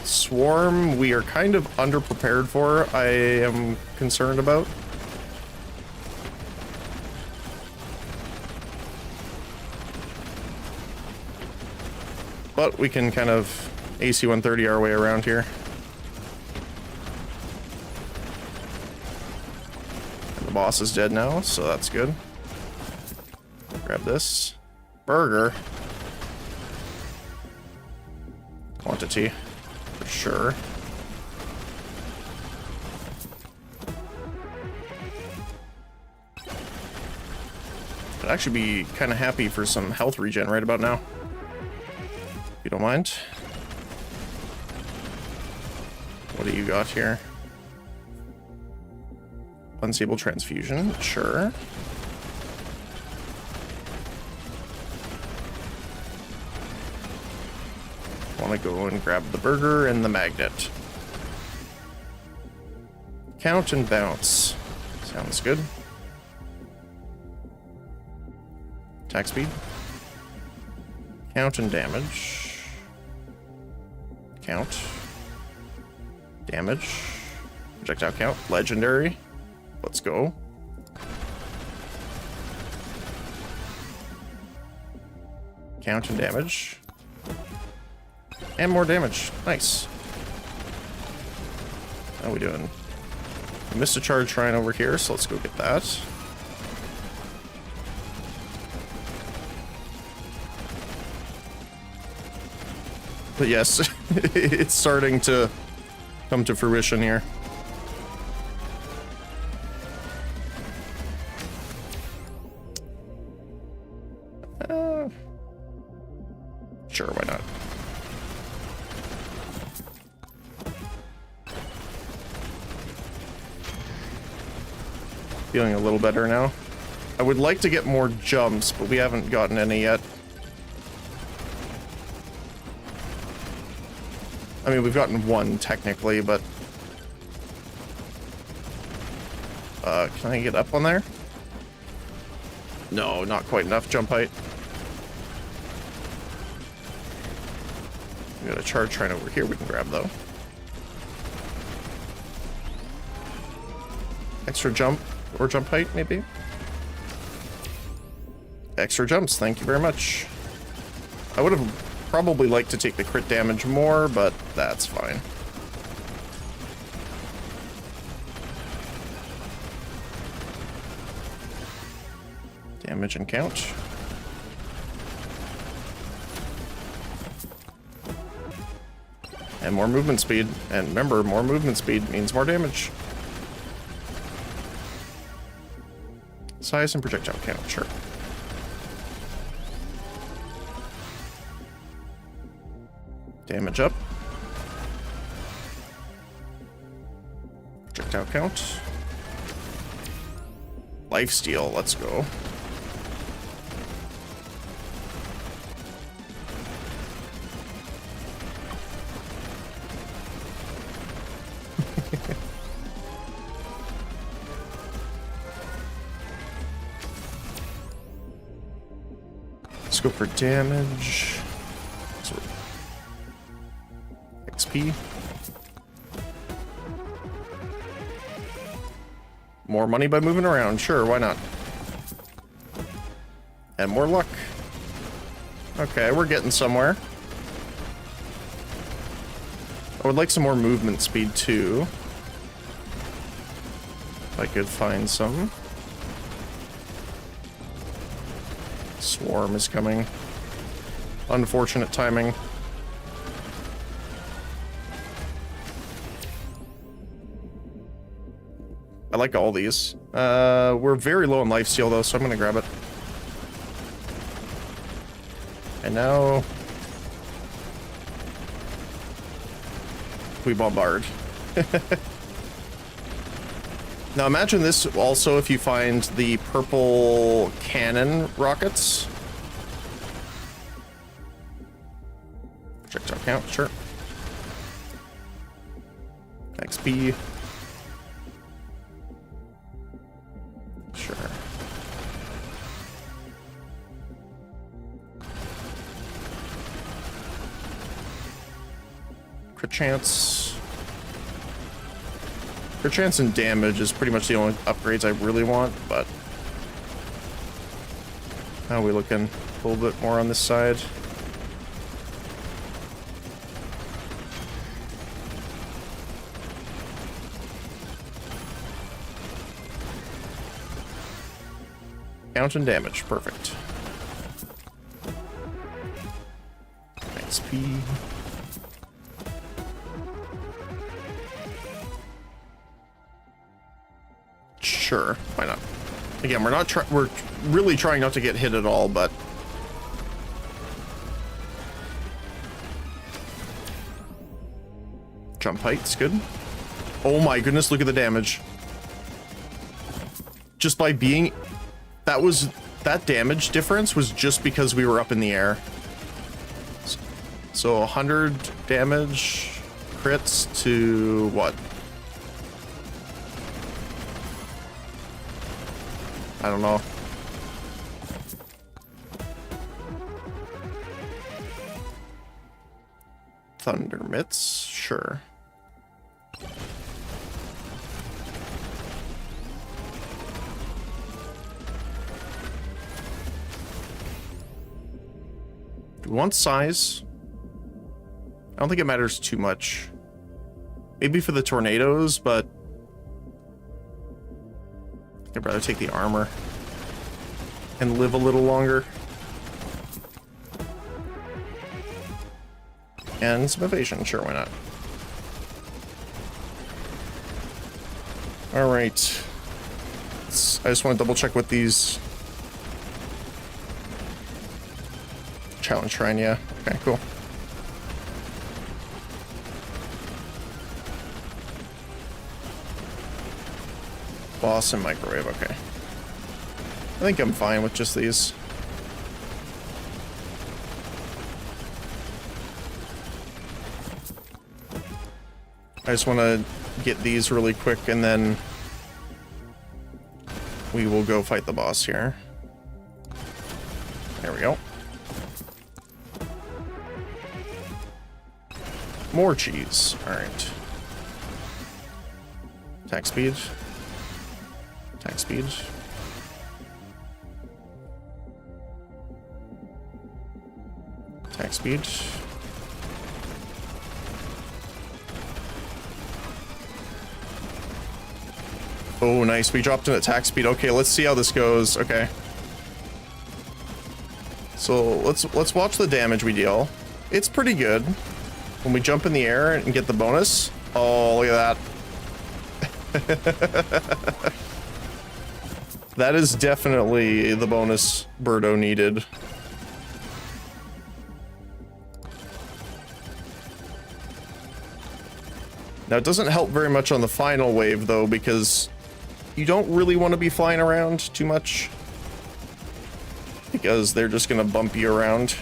Swarm, we are kind of underprepared for, I am concerned about. But we can kind of AC 130 our way around here. And the boss is dead now, so that's good. Grab this. Burger. Quantity. For sure. I'd actually be kind of happy for some health regen right about now. If you don't mind. What do you got here? Unstable transfusion, sure. Want to go and grab the burger and the magnet. Count and bounce. Sounds good. Attack speed. Count and damage. Count. Damage. Projectile count. Legendary. Let's go. Count and damage. And more damage. Nice. How are we doing? I missed a charge shrine over here, so let's go get that. But yes, it's starting to come to fruition here. Sure, why not? Feeling a little better now. I would like to get more jumps, but we haven't gotten any yet. I mean, we've gotten one technically, but can I get up on there? No, not quite enough jump height. We got a charge train over here we can grab though. Extra jump or jump height maybe? Extra jumps, thank you very much. I would have probably liked to take the crit damage more, but that's fine. Damage and count. And more movement speed. And remember, more movement speed means more damage. Size and projectile count, sure. Damage up. Projectile count. Lifesteal, let's go. Let's go for damage. XP. More money by moving around, sure, why not? And more luck. Okay, we're getting somewhere. I would like some more movement speed too. If I could find some. Swarm is coming. Unfortunate timing. I like all these. We're very low on lifesteal though, so I'm gonna grab it. And now we bombard. Now imagine this also if you find the purple cannon rockets. Projectile count, sure. XP. Sure. Crit chance. Crit chance and damage is pretty much the only upgrades I really want, but how are we looking? A little bit more on this side. Count and damage, perfect. XP. Sure, why not? Again, we're really trying not to get hit at all, but jump height's good. Oh my goodness, look at the damage. Just by being that damage difference was just because we were up in the air. So 100 damage crits to what? I don't know. Thunder mitts, sure. Do we want size? I don't think it matters too much. Maybe for the tornadoes, but I'd rather take the armor and live a little longer. And some evasion, sure, why not? All right. I just want to double check what these... Challenge Shrine, yeah. Okay, cool. Boss and microwave, okay. I think I'm fine with just these. I just want to get these really quick and then we will go fight the boss here. There we go. More cheese. Alright. Attack speed. Attack speed. Attack speed. Oh, nice. We dropped an attack speed. Okay, let's see how this goes. Okay. So let's watch the damage we deal. It's pretty good. When we jump in the air and get the bonus. Oh, look at that. That is definitely the bonus Birdo needed. Now, it doesn't help very much on the final wave, though, because you don't really want to be flying around too much. Because they're just going to bump you around.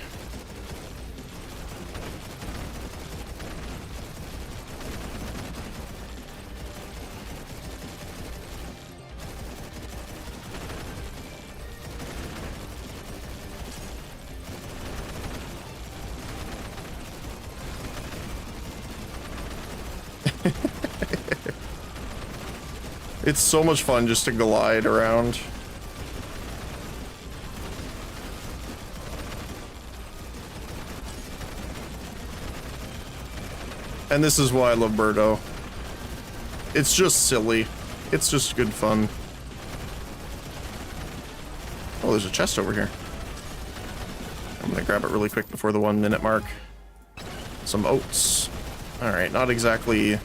It's so much fun just to glide around. And this is why I love Birdo. It's just silly. It's just good fun. Oh, there's a chest over here. I'm gonna grab it really quick before the 1 minute mark. Some oats. Alright, not exactly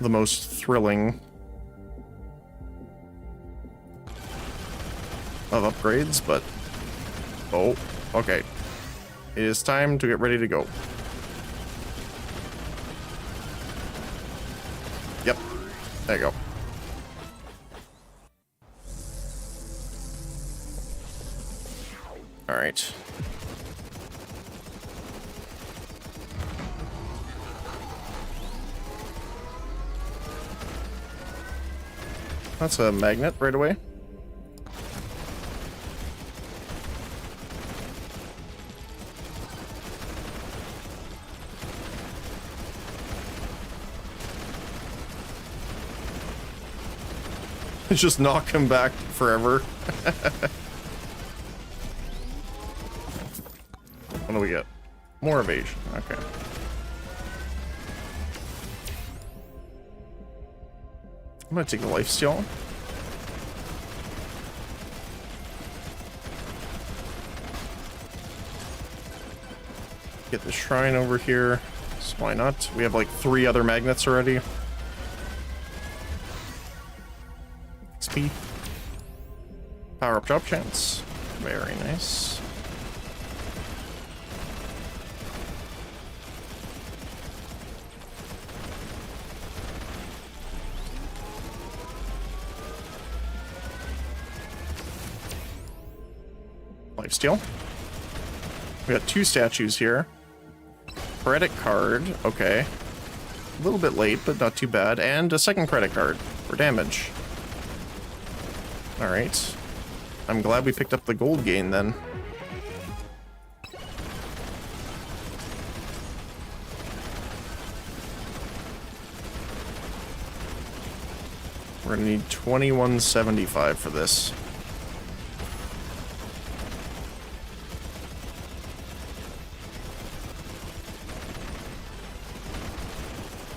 the most thrilling of upgrades, but oh, okay. It is time to get ready to go. Yep, there you go. All right. That's a magnet right away. Just knock him back forever. What do we get? More evasion. Okay. I'm gonna take the lifesteal. Get the shrine over here. So why not? We have like 3 other magnets already. XP. Power up drop chance. Very nice. Lifesteal. We got 2 statues here. Credit card. Okay. A little bit late, but not too bad. And a second credit card for damage. Alright. I'm glad we picked up the gold gain then. We're gonna need 2175 for this.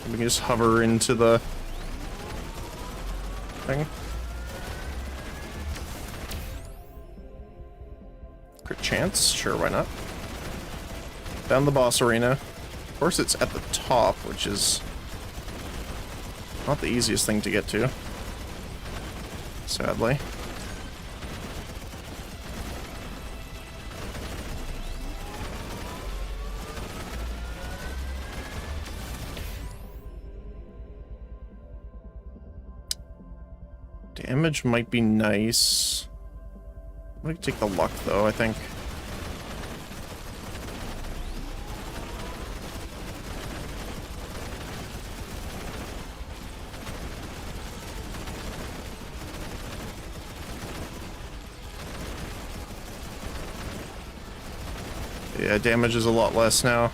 We can just hover into the thing. Crit chance? Sure, why not? Down the boss arena. Of course, it's at the top, which is Not the easiest thing to get to, sadly. Damage might be nice. I'm gonna take the luck, though, I think. Yeah, damage is a lot less now.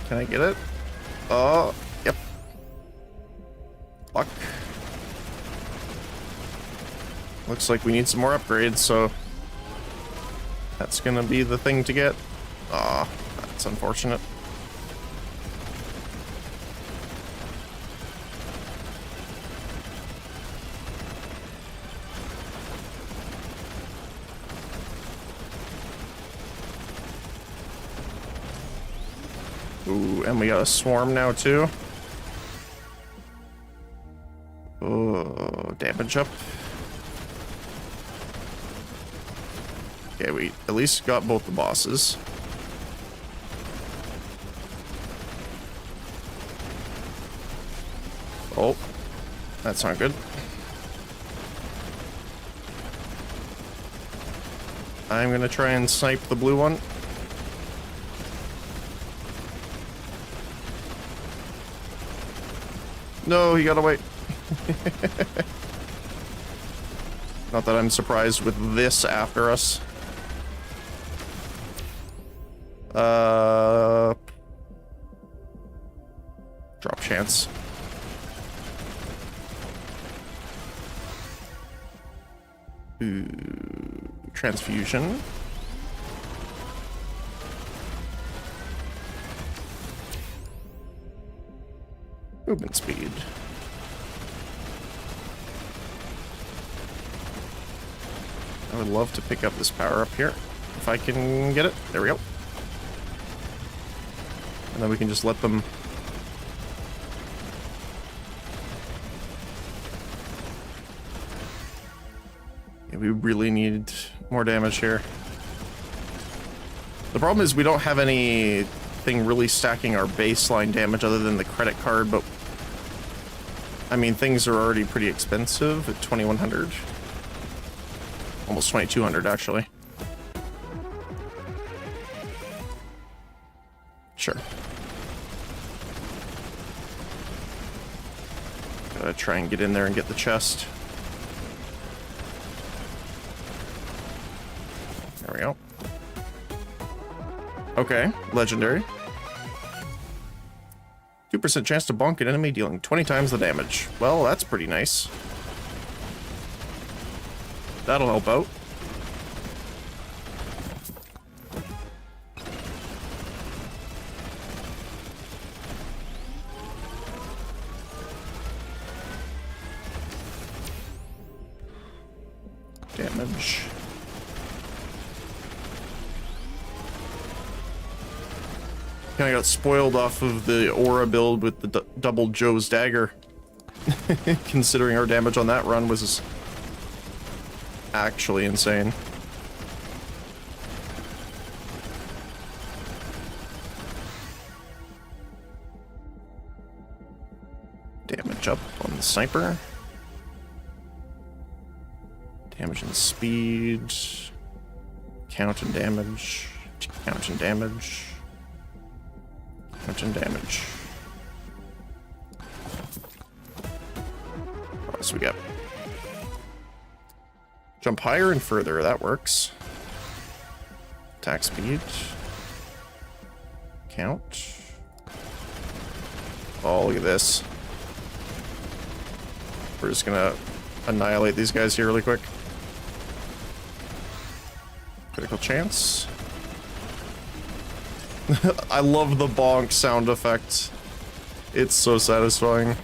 Can I get it? Oh, yep. Luck. Looks like we need some more upgrades, so that's gonna be the thing to get. Ah, that's unfortunate. Ooh, and we got a swarm now too. Oh, damage up. Okay, we at least got both the bosses. Oh, that's not good. I'm gonna try and snipe the blue one. No, he got away. Not that I'm surprised with this after us. Drop chance. Ooh, transfusion. Movement speed. I would love to pick up this power up here. If I can get it. There we go. And then we can just let them... Yeah, we really need more damage here. The problem is we don't have anything really stacking our baseline damage other than the credit card, but... I mean, things are already pretty expensive at 2,100. Almost 2,200, actually. Sure. Gotta try and get in there and get the chest. There we go. Okay, legendary. 2% chance to bonk an enemy dealing 20 times the damage. Well, that's pretty nice. That'll help out. Damage. Kinda got spoiled off of the aura build with the double Joe's dagger. Considering our damage on that run was actually insane. Damage up on the sniper. Damage and speed. Count and damage. Count and damage. Count and damage. What else we got? Jump higher and further, that works. Attack speed. Count. Oh, look at this. We're just gonna annihilate these guys here really quick. Critical chance. I love the bonk sound effect. It's so satisfying.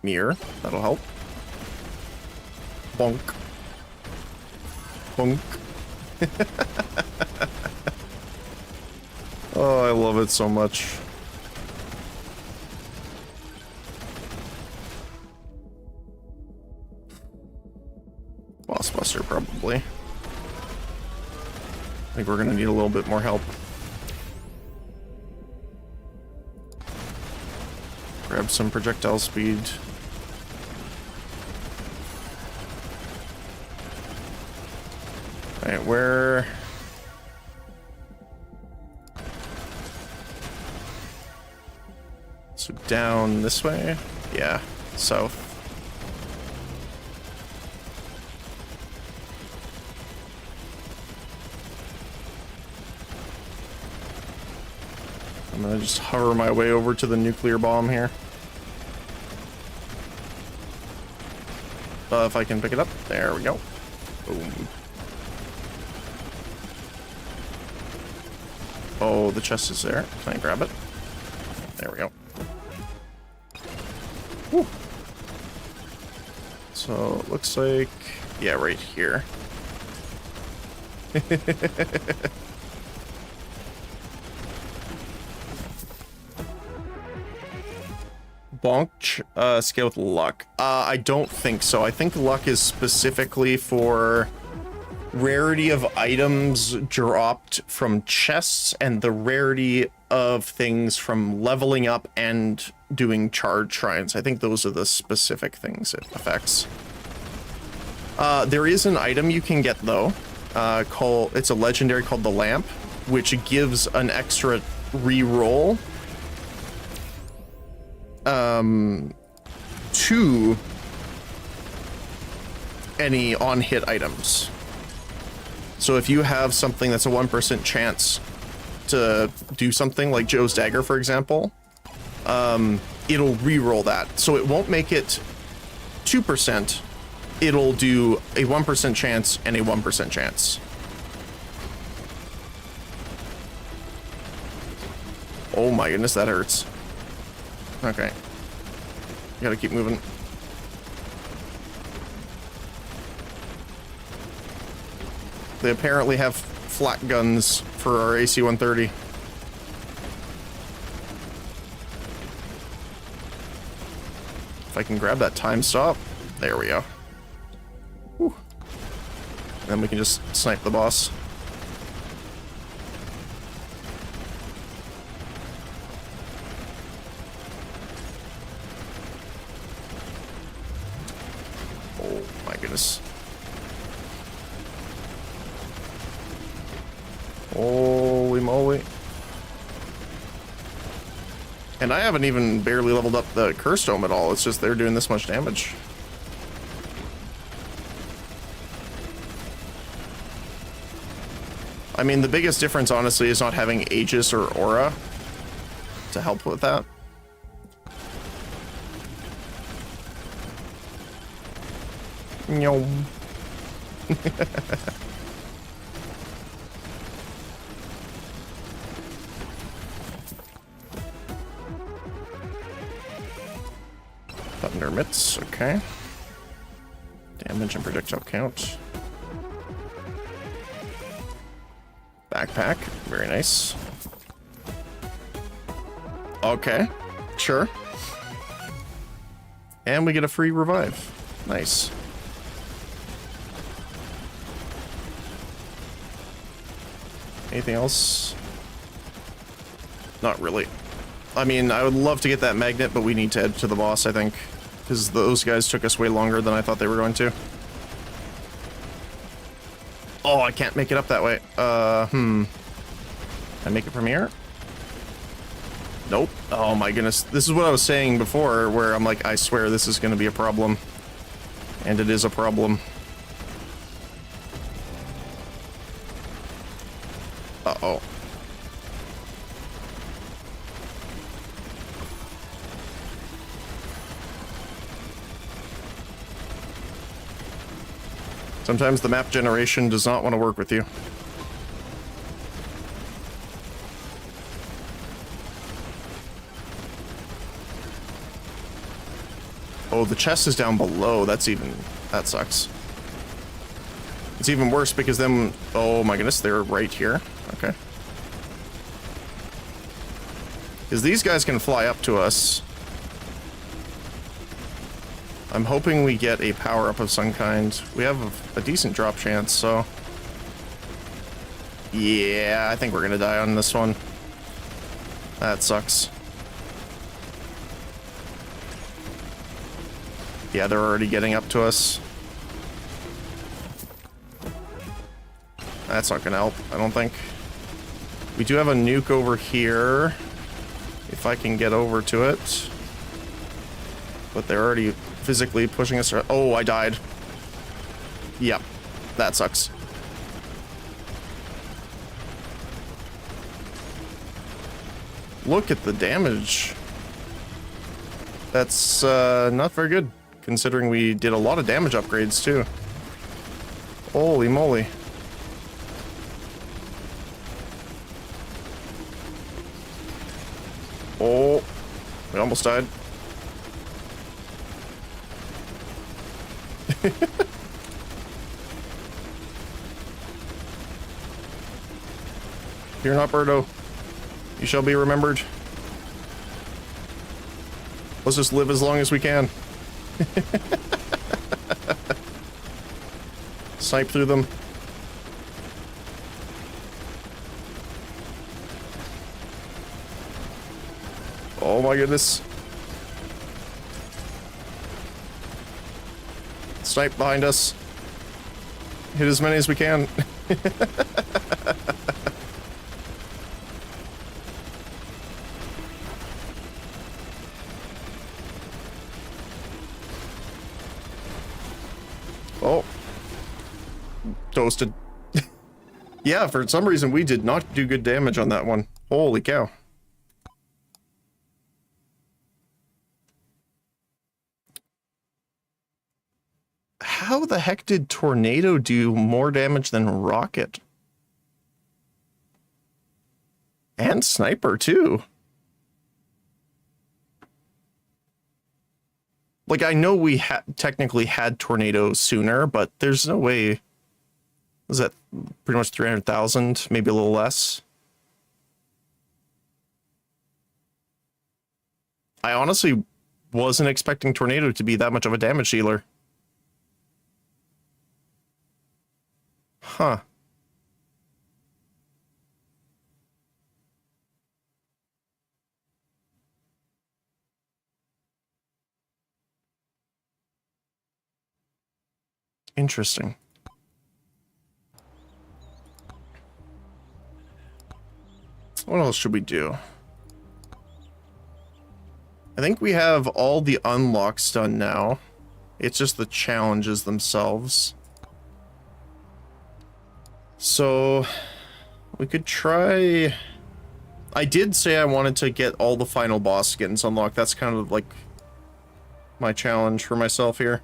Mirror. That'll help. Bonk. Bonk. Oh, I love it so much. Boss Buster, probably. I think we're gonna need a little bit more help. Grab some projectile speed. Alright, where... So down this way? Yeah, south. I'm gonna just hover my way over to the nuclear bomb here. If I can pick it up. There we go. Boom. Oh, the chest is there. Can I grab it? There we go. Woo. So it looks like, yeah, right here. Bonk scale with luck. I don't think so. I think luck is specifically for rarity of items dropped from chests and the rarity of things from leveling up and doing charge shrines. I think those are the specific things it affects. There is an item you can get though, it's a legendary called the Lamp, which gives an extra re-roll to any on-hit items. So if you have something that's a 1% chance to do something, like Joe's Dagger, for example, it'll re-roll that. So it won't make it 2%. It'll do a 1% chance and a 1% chance. Oh my goodness, that hurts. Okay. Gotta keep moving. They apparently have flak guns for our AC-130. If I can grab that time stop. There we go. Whew. And then we can just snipe the boss. Oh my goodness. Holy moly. And I haven't even barely leveled up the Curse Dome at all. It's just they're doing this much damage. I mean, the biggest difference, honestly, is not having Aegis or Aura to help with that. Nyom. Thunder Mitts, okay. Damage and projectile count. Backpack, very nice. Okay, sure. And we get a free revive. Nice. Anything else? Not really. I mean, I would love to get that magnet, but we need to head to the boss, I think. Because those guys took us way longer than I thought they were going to. Oh, I can't make it up that way. Can I make it from here? Nope. Oh my goodness. This is what I was saying before, where I'm like, I swear this is going to be a problem. And it is a problem. Uh-oh. Sometimes the map generation does not want to work with you. Oh, the chest is down below. That sucks. It's even worse because then, oh my goodness, they're right here. Okay. Because these guys can fly up to us. I'm hoping we get a power-up of some kind. We have a decent drop chance, so... Yeah, I think we're gonna die on this one. That sucks. Yeah, they're already getting up to us. That's not gonna help, I don't think. We do have a nuke over here. If I can get over to it. But they're already physically pushing us around. Oh, I died. Yep, that sucks. Look at the damage. That's not very good, considering we did a lot of damage upgrades too. Holy moly. Oh, we almost died. Fear not, Birdo. You shall be remembered. Let's just live as long as we can. Snipe through them. Oh my goodness. Snipe behind us. Hit as many as we can. Oh. Toasted. Yeah, for some reason we did not do good damage on that one. Holy cow. How the heck did Tornado do more damage than Rocket? And Sniper, too. Like, I know we technically had Tornado sooner, but there's no way... Was that pretty much 300,000? Maybe a little less? I honestly wasn't expecting Tornado to be that much of a damage dealer. Huh. Interesting. What else should we do? I think we have all the unlocks done now. It's just the challenges themselves. So, we could try... I did say I wanted to get all the final boss skins unlocked. That's kind of like my challenge for myself here.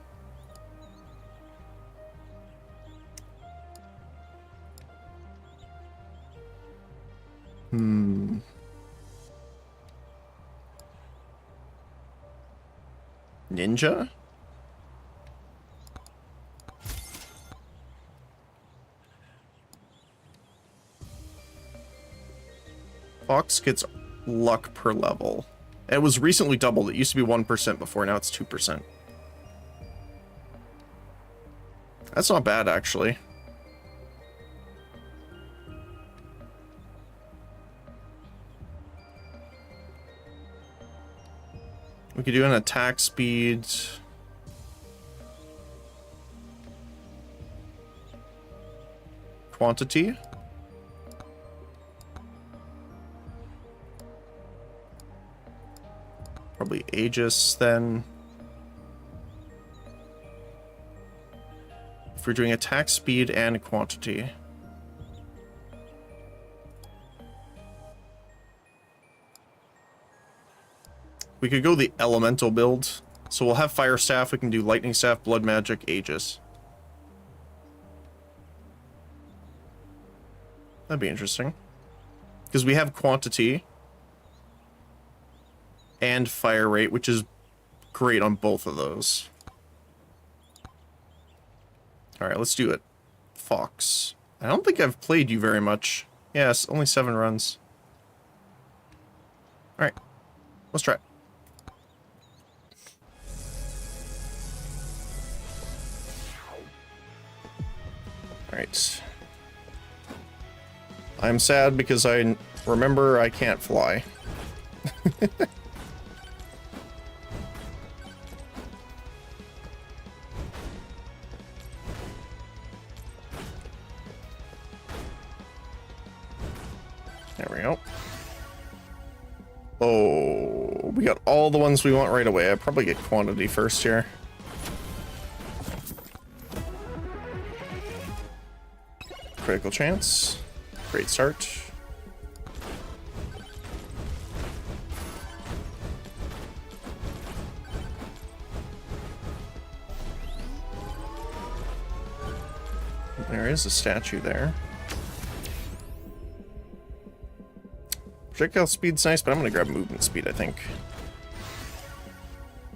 Ninja? Fox gets luck per level. It was recently doubled. It used to be 1% before, now it's 2%. That's not bad, actually. We could do an attack speed. Quantity. Probably Aegis, then. If we're doing attack speed and quantity. We could go the elemental build. So we'll have fire staff, we can do lightning staff, blood magic, Aegis. That'd be interesting. Because we have quantity and fire rate, which is great on both of those. Alright, let's do it. Fox. I don't think I've played you very much. Yes, only 7 runs. Alright, let's try it. Alright. I'm sad because I remember I can't fly. There we go. Oh, we got all the ones we want right away. I'd probably get quantity first here. Critical chance. Great start. There is a statue there. Projectile speed's nice, but I'm gonna grab movement speed, I think.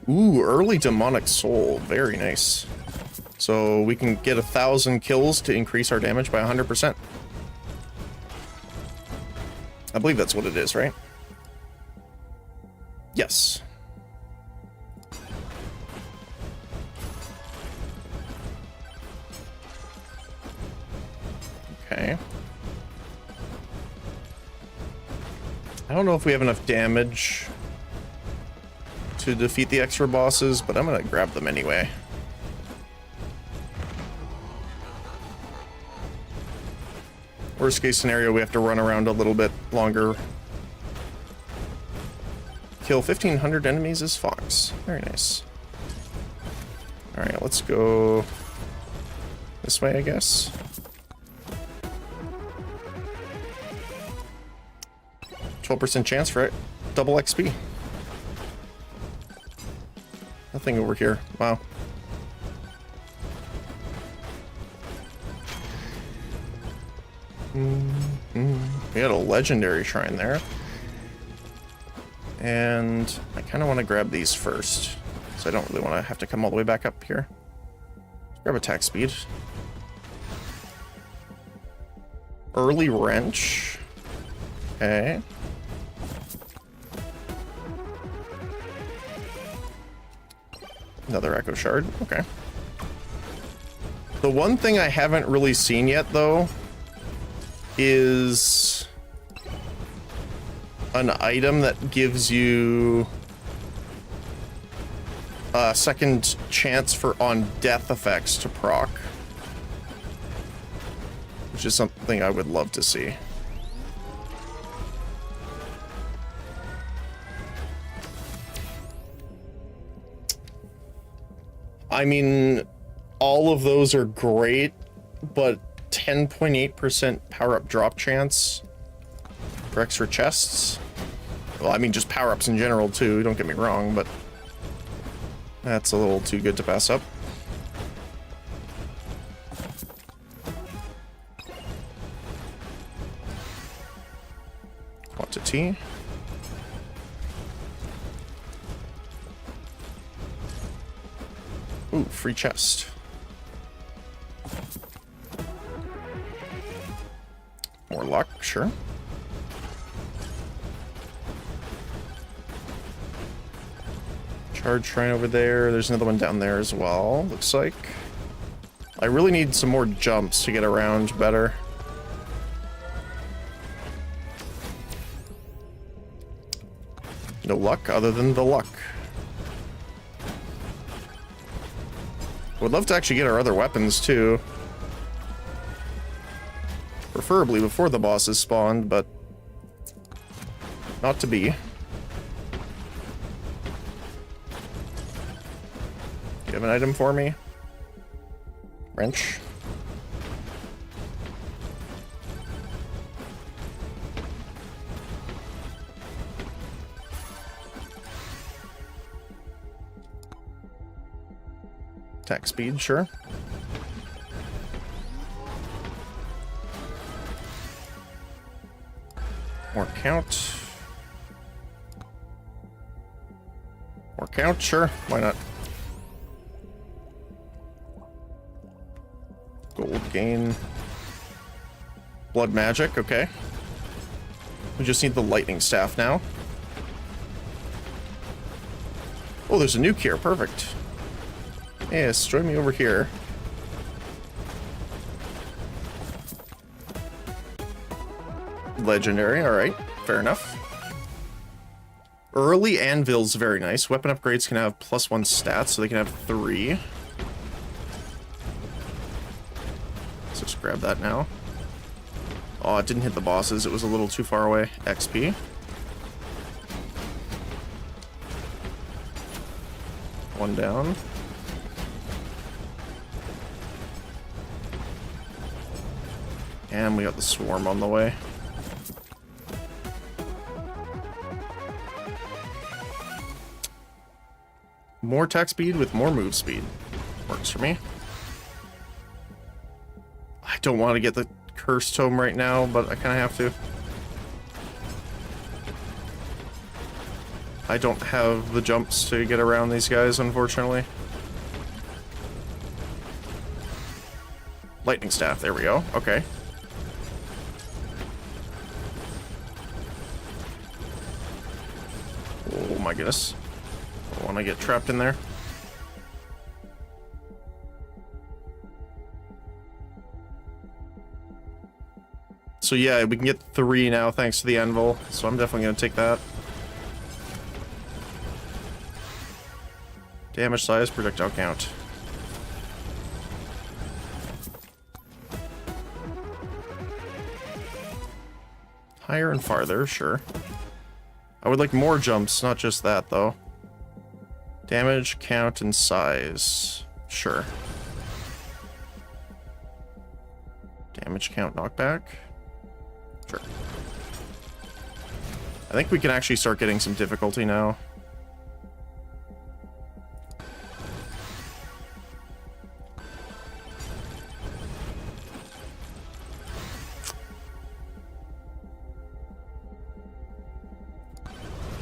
Ooh, early demonic soul. Very nice. So we can get 1,000 kills to increase our damage by 100%. I believe that's what it is, right? Yes. Okay. I don't know if we have enough damage to defeat the extra bosses, but I'm gonna grab them anyway. Worst case scenario, we have to run around a little bit longer. Kill 1,500 enemies as Fox. Very nice. Alright, let's go this way, I guess. 12% chance for it. Double XP. Nothing over here. Wow. We had a legendary shrine there. And I kind of want to grab these first. So I don't really want to have to come all the way back up here. Let's grab attack speed. Early wrench. Okay. Another echo shard. Okay. The one thing I haven't really seen yet, though, is an item that gives you a second chance for on death effects to proc, which is something I would love to see. I mean, all of those are great, but 10.8% power-up drop chance for extra chests. Well, I mean, just power-ups in general, too, don't get me wrong, but that's a little too good to pass up. Quantity. Ooh, free chest. More luck, sure. Charge shrine over there. There's another one down there as well, looks like. I really need some more jumps to get around better. No luck other than the luck. Would love to actually get our other weapons too. Preferably before the bosses spawned, but not to be. You have an item for me? Wrench. Attack speed, sure. More count. More count? Sure. Why not? Gold gain. Blood magic. Okay. We just need the lightning staff now. Oh, there's a nuke here. Perfect. Yes, join me over here. Legendary. Alright. Fair enough. Early anvil's very nice. Weapon upgrades can have +1 stats, so they can have 3. Let's just grab that now. Oh, it didn't hit the bosses. It was a little too far away. XP. One down. And we got the swarm on the way. More attack speed with more move speed. Works for me. I don't want to get the Cursed Tome right now, but I kind of have to. I don't have the jumps to get around these guys, unfortunately. Lightning Staff, there we go. Okay. Oh my goodness. I don't want to get trapped in there. So yeah, we can get 3 now thanks to the anvil, so I'm definitely going to take that. Damage size, projectile count. Higher and farther, sure. I would like more jumps, not just that, though. Damage, count, and size. Sure. Damage, count, knockback. Sure. I think we can actually start getting some difficulty now.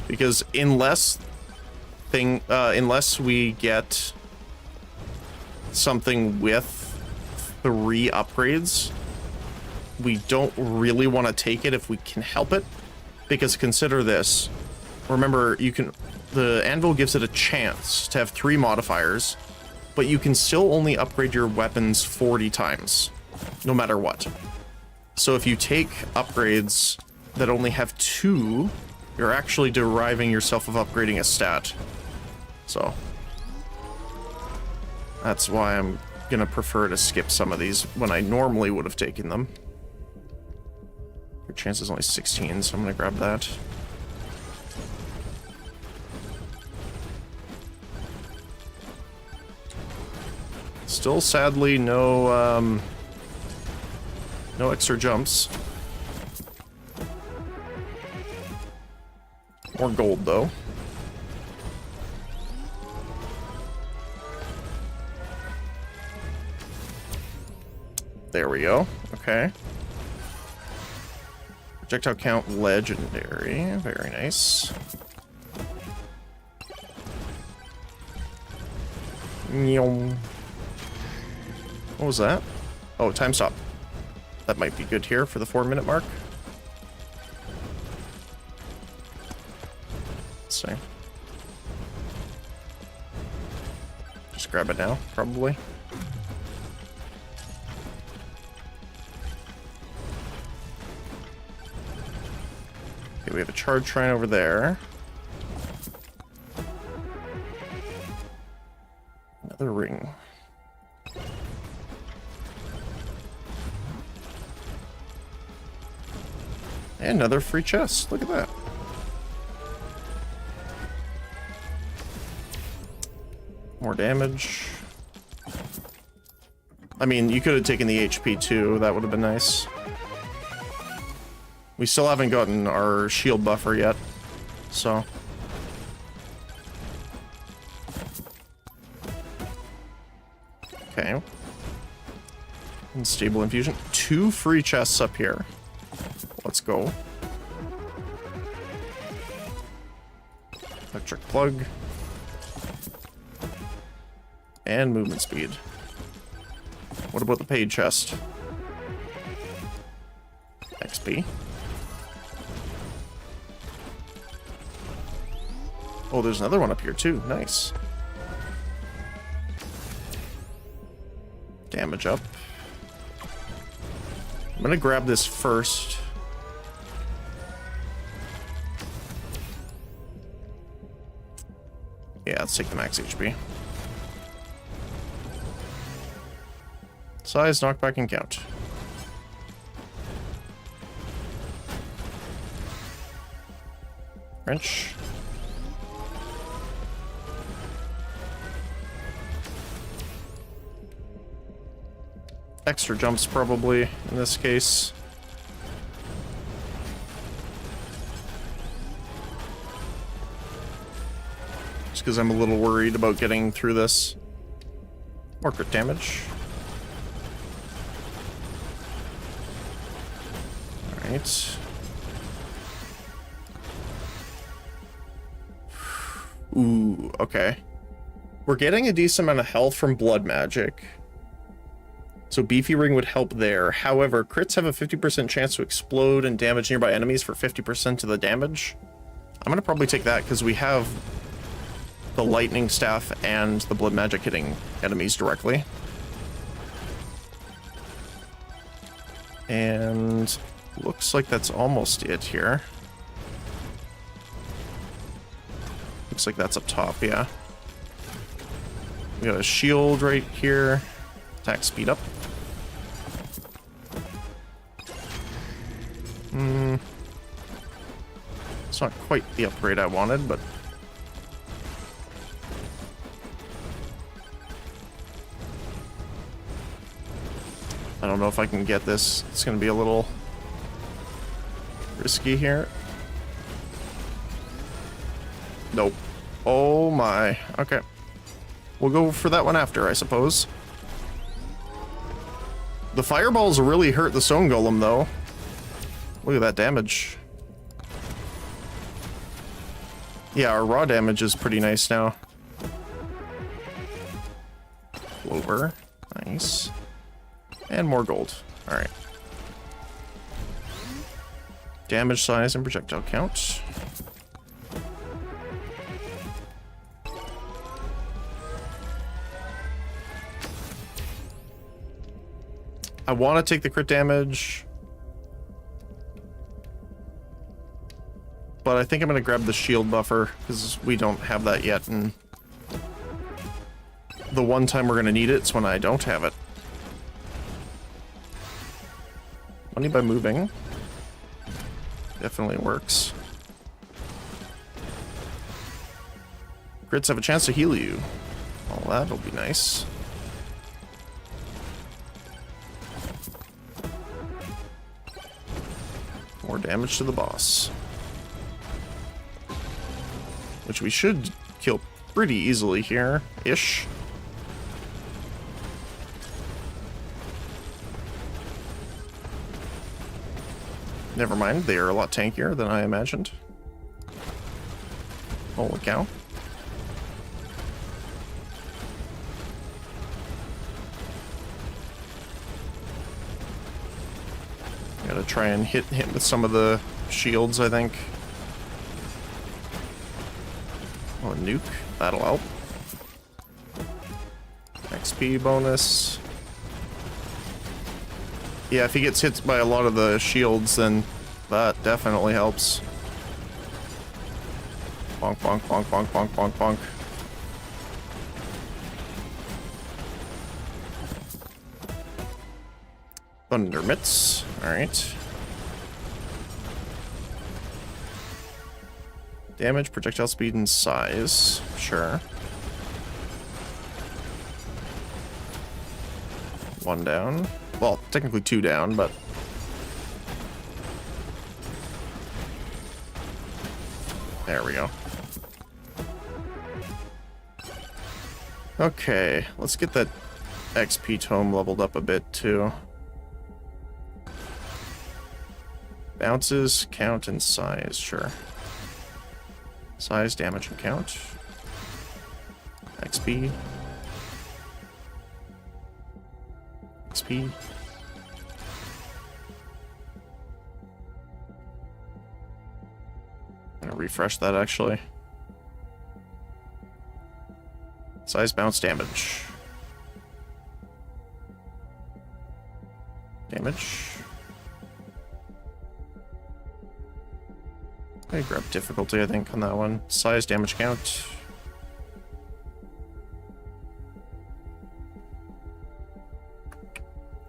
Because unless we get something with 3 upgrades, we don't really want to take it if we can help it. Because consider this. Remember, the anvil gives it a chance to have 3 modifiers, but you can still only upgrade your weapons 40 times, no matter what. So if you take upgrades that only have 2, you're actually deriving yourself of upgrading a stat. So that's why I'm gonna prefer to skip some of these when I normally would have taken them. Your chance is only 16, so I'm gonna grab that. Still, sadly, no extra jumps. More gold, though. There we go. Okay. Projectile count legendary. Very nice. What was that? Oh, time stop. That might be good here for the 4-minute mark. Let's see. Just grab it now, probably. Okay, we have a charge shrine over there. Another ring. And another free chest. Look at that. More damage. I mean, you could have taken the HP too. That would have been nice. We still haven't gotten our shield buffer yet, so. Okay. Unstable infusion. 2 free chests up here. Let's go. Electric plug. And movement speed. What about the paid chest? XP. Oh, there's another one up here too. Nice. Damage up. I'm gonna grab this first. Yeah, let's take the max HP. Size, knockback, and count. Wrench. Extra jumps probably in this case. Just because I'm a little worried about getting through this. More crit damage. Alright. Ooh, okay. We're getting a decent amount of health from blood magic. So Beefy Ring would help there. However, crits have a 50% chance to explode and damage nearby enemies for 50% of the damage. I'm gonna probably take that because we have the lightning staff and the blood magic hitting enemies directly. And looks like that's almost it here. Looks like that's up top, yeah. We got a shield right here. Attack speed up. It's not quite the upgrade I wanted, but I don't know if I can get this. It's going to be a little risky here. Nope. Oh my. Okay. We'll go for that one after, I suppose. The fireballs really hurt the stone golem, though. Look at that damage. Yeah, our raw damage is pretty nice now. Clover. Nice. And more gold. Alright. Damage size and projectile count. I want to take the crit damage, but I think I'm going to grab the shield buffer because we don't have that yet, and the one time we're going to need it's when I don't have it. Money by moving. Definitely works. Crits have a chance to heal you. Oh, that'll be nice. More damage to the boss. Which we should kill pretty easily here-ish. Never mind, they are a lot tankier than I imagined. Holy cow. Gotta try and hit him with some of the shields, I think. Oh, a nuke. That'll help. XP bonus. Yeah, if he gets hit by a lot of the shields, then that definitely helps. Bonk, bonk, bonk, bonk, bonk, bonk, bonk. Thunder mitts. Alright. Damage, projectile speed, and size. Sure. One down. Well, technically two down, but... There we go. Okay, let's get that XP tome leveled up a bit, too. Bounces, count, and size, sure. Size, damage, and count. XP. XP. I'm gonna refresh that actually. Size bounce damage. Damage. I grab difficulty, I think, on that one. Size damage count.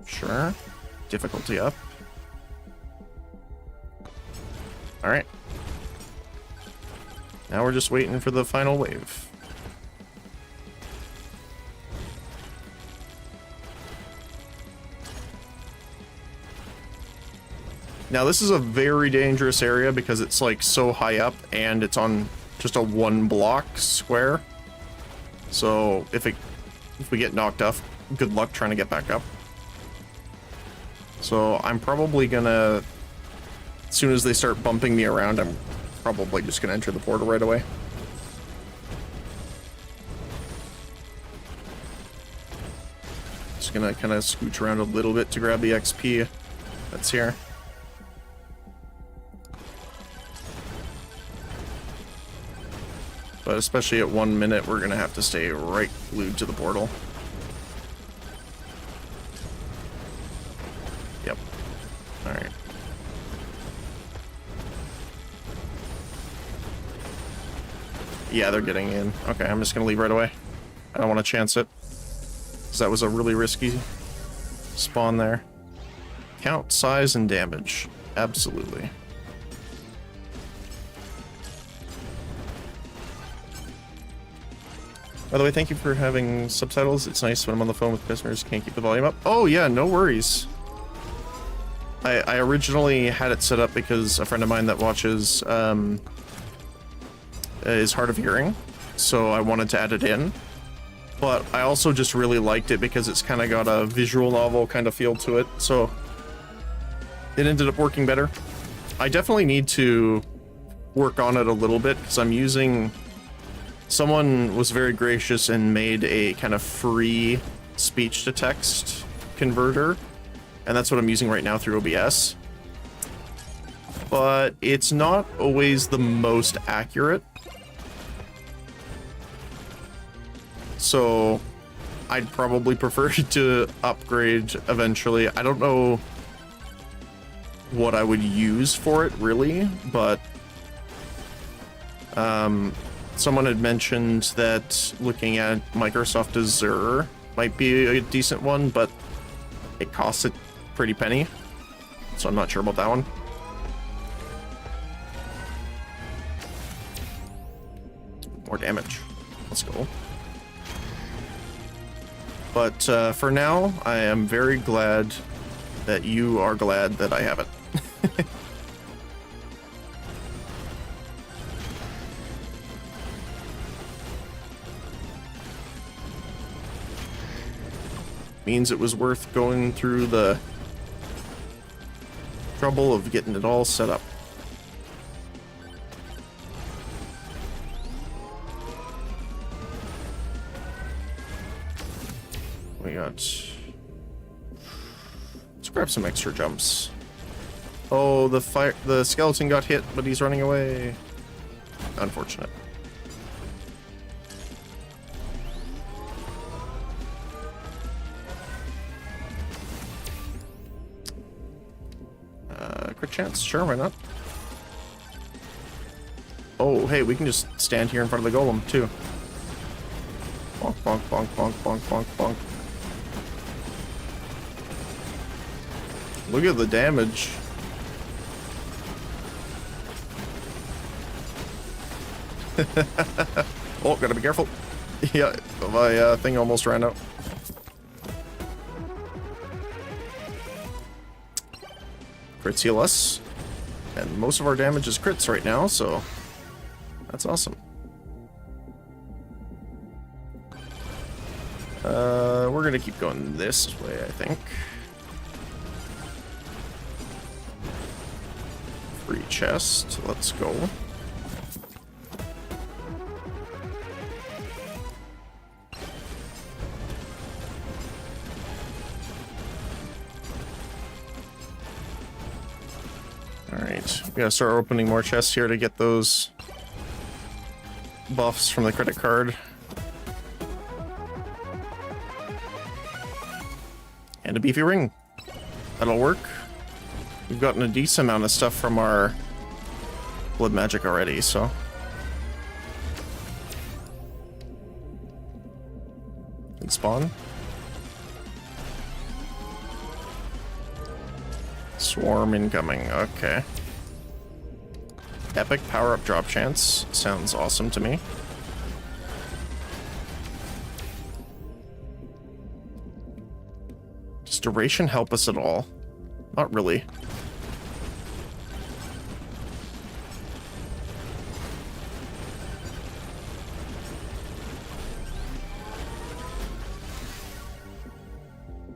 Sure. Difficulty up. Alright. Now we're just waiting for the final wave. Now this is a very dangerous area because it's like so high up and it's on just a 1 block square. So if we get knocked off, good luck trying to get back up. So I'm probably gonna, as soon as they start bumping me around, I'm probably just gonna enter the portal right away. Just gonna kind of scooch around a little bit to grab the XP that's here. But especially at 1 minute, we're gonna have to stay right glued to the portal. Yep. Alright. Yeah, they're getting in. Okay, I'm just gonna leave right away. I don't want to chance it. Because that was a really risky spawn there. Count, size, and damage. Absolutely. By the way, thank you for having subtitles. It's nice when I'm on the phone with customers, can't keep the volume up. Oh yeah, no worries. I originally had it set up because a friend of mine that watches is hard of hearing, so I wanted to add it in. But I also just really liked it because it's kind of got a visual novel kind of feel to it, so it ended up working better. I definitely need to work on it a little bit because I'm using... Someone was very gracious and made a kind of free speech-to-text converter, and that's what I'm using right now through OBS. But it's not always the most accurate. So I'd probably prefer to upgrade eventually. I don't know what I would use for it, really, but... someone had mentioned that looking at Microsoft Azure might be a decent one, but it costs a pretty penny, so I'm not sure about that one. More damage. Let's go. But for now, I am very glad that you are glad that I have it. Means it was worth going through the trouble of getting it all set up. We got... Let's grab some extra jumps. Oh, the skeleton got hit, but he's running away. Unfortunate. Crit chance? Sure, why not? Oh, hey, we can just stand here in front of the golem, too. Bonk, bonk, bonk, bonk, bonk, bonk, bonk. Look at the damage. Oh, gotta be careful. Yeah, my thing almost ran out. Crits heal us, and most of our damage is crits right now, so that's awesome. We're gonna keep going this way, I think. Free chest, let's go. Alright, we gotta start opening more chests here to get those buffs from the credit card. And a beefy ring. That'll work. We've gotten a decent amount of stuff from our blood magic already, so. Good spawn. Swarm incoming, okay. Epic power-up drop chance. Sounds awesome to me. Does duration help us at all? Not really.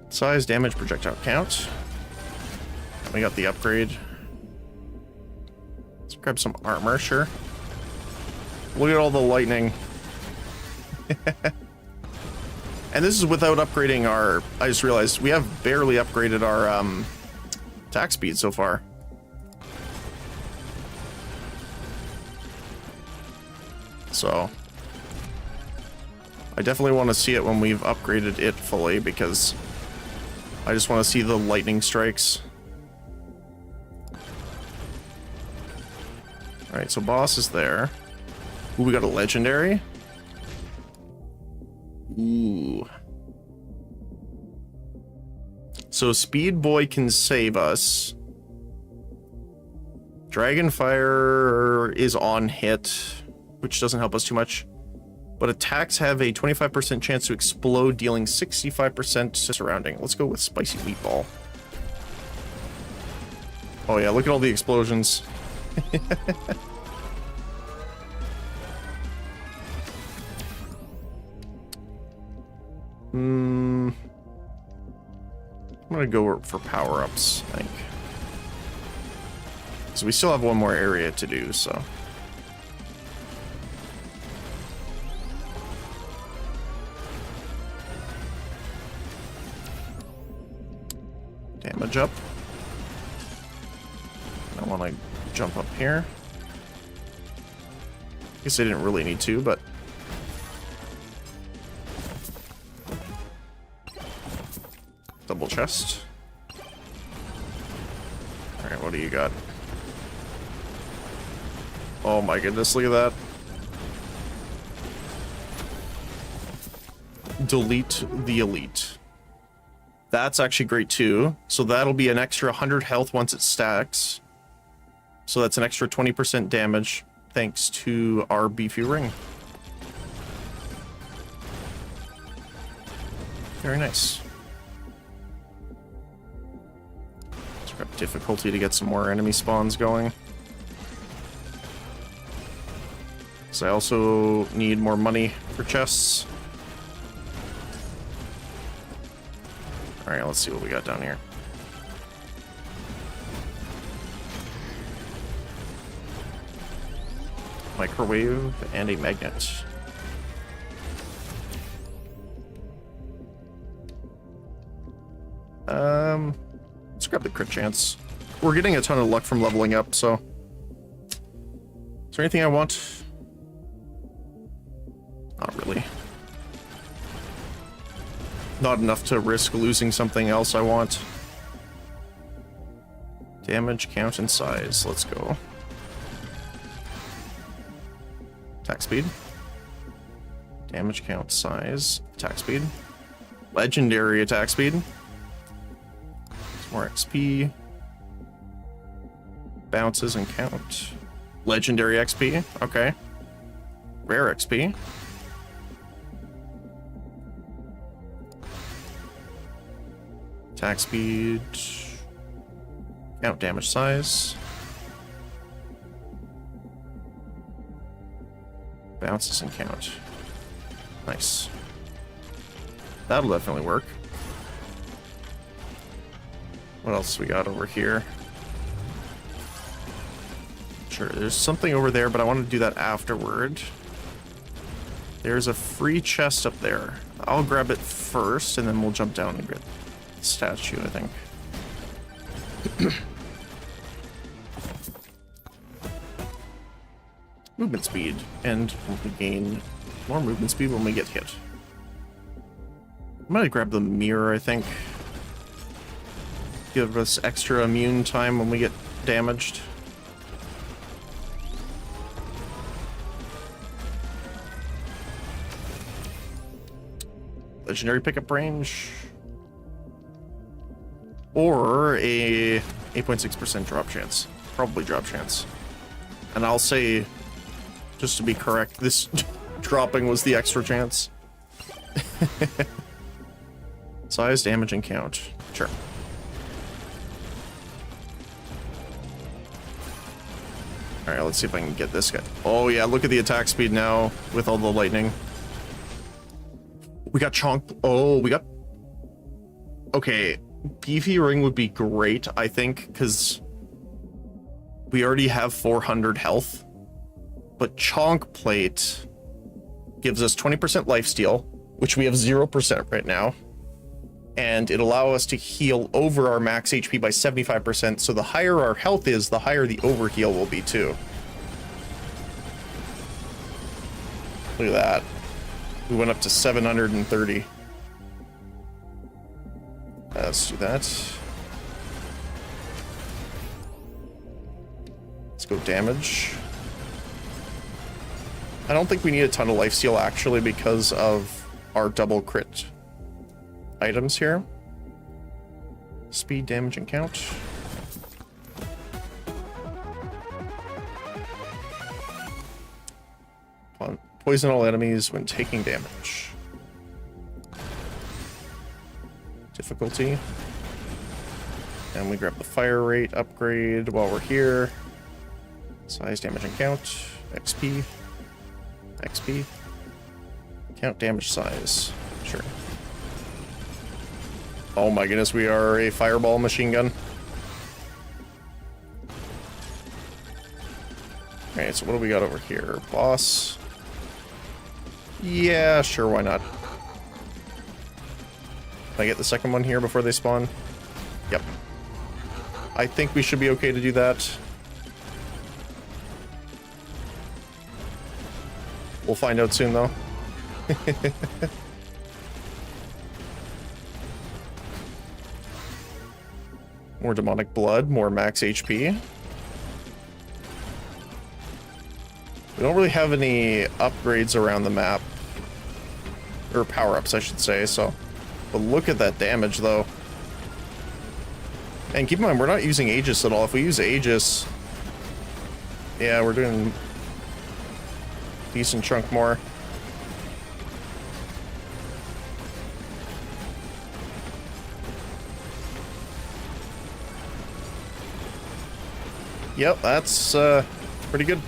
Size, damage, projectile count. We got the upgrade. Let's grab some armor, sure. Look at all the lightning. And this is without upgrading our... I just realized we have barely upgraded our attack speed so far. So... I definitely want to see it when we've upgraded it fully, because I just want to see the lightning strikes. Alright, so boss is there. Ooh, we got a legendary. Ooh. So Speed Boy can save us. Dragonfire is on hit, which doesn't help us too much. But attacks have a 25% chance to explode, dealing 65% to surrounding. Let's go with Spicy Meatball. Oh yeah, look at all the explosions. I'm gonna go for power-ups, I think. So we still have one more area to do, so. Damage up. I want to jump up here. Guess I didn't really need to, but... Double chest. Alright, what do you got? Oh my goodness, look at that. Delete the elite. That's actually great too. So that'll be an extra 100 health once it stacks. So that's an extra 20% damage thanks to our beefy ring. Very nice. Let's grab difficulty to get some more enemy spawns going. So I also need more money for chests. Alright, let's see what we got down here. Microwave and a magnet. Let's grab the crit chance. We're getting a ton of luck from leveling up, so... Is there anything I want? Not really. Not enough to risk losing something else I want. Damage, count, and size. Let's go. Attack speed. Damage, count, size. Attack speed. Legendary attack speed. Some more XP. Bounces and count. Legendary XP. Okay. Rare XP. Attack speed. Count, damage, size. Bounces and count. Nice. That'll definitely work. What else we got over here? Sure, there's something over there, but I want to do that afterward. There's a free chest up there. I'll grab it first, and then we'll jump down and get the statue, I think. movement speed, and we gain more movement speed when we get hit. I'm gonna grab the mirror, I think. Give us extra immune time when we get damaged. Legendary pickup range. Or a 8.6% drop chance. Probably drop chance. And I'll say, just to be correct, this dropping was the extra chance. Size, damage, and count. Sure. Alright, let's see if I can get this guy. Oh yeah, look at the attack speed now with all the lightning. We got chonk. Oh, we got... Okay, beefy ring would be great, I think, because we already have 400 health. But chonk plate gives us 20% lifesteal, which we have 0% right now. And it'll allow us to heal over our max HP by 75%, so the higher our health is, the higher the overheal will be too. Look at that. We went up to 730. Let's do that. Let's go damage. I don't think we need a ton of lifesteal actually because of our double crit items here. Speed, damage, and count. Poison all enemies when taking damage. Difficulty. And we grab the fire rate upgrade while we're here. Size, damage, and count. XP. XP. Count damage size. Sure. Oh my goodness, we are a fireball machine gun. Alright, so what do we got over here? Boss. Yeah, sure, why not? Can I get the second one here before they spawn? Yep. I think we should be okay to do that. We'll find out soon, though. More demonic blood, more max HP. We don't really have any upgrades around the map. Or power-ups, I should say, so... But look at that damage, though. And keep in mind, we're not using Aegis at all. If we use Aegis... Yeah, we're doing... decent chunk more. Yep, that's pretty good.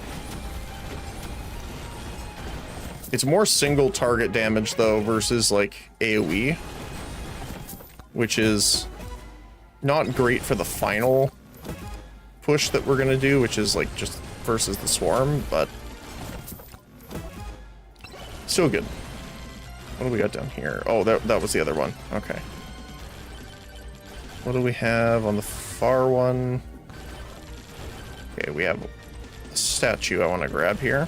It's more single target damage though versus like AoE, which is not great for the final push that we're gonna do, which is like just versus the swarm, but still good. What do we got down here? Oh, that was the other one. Okay. What do we have on the far one? Okay, we have a statue I want to grab here.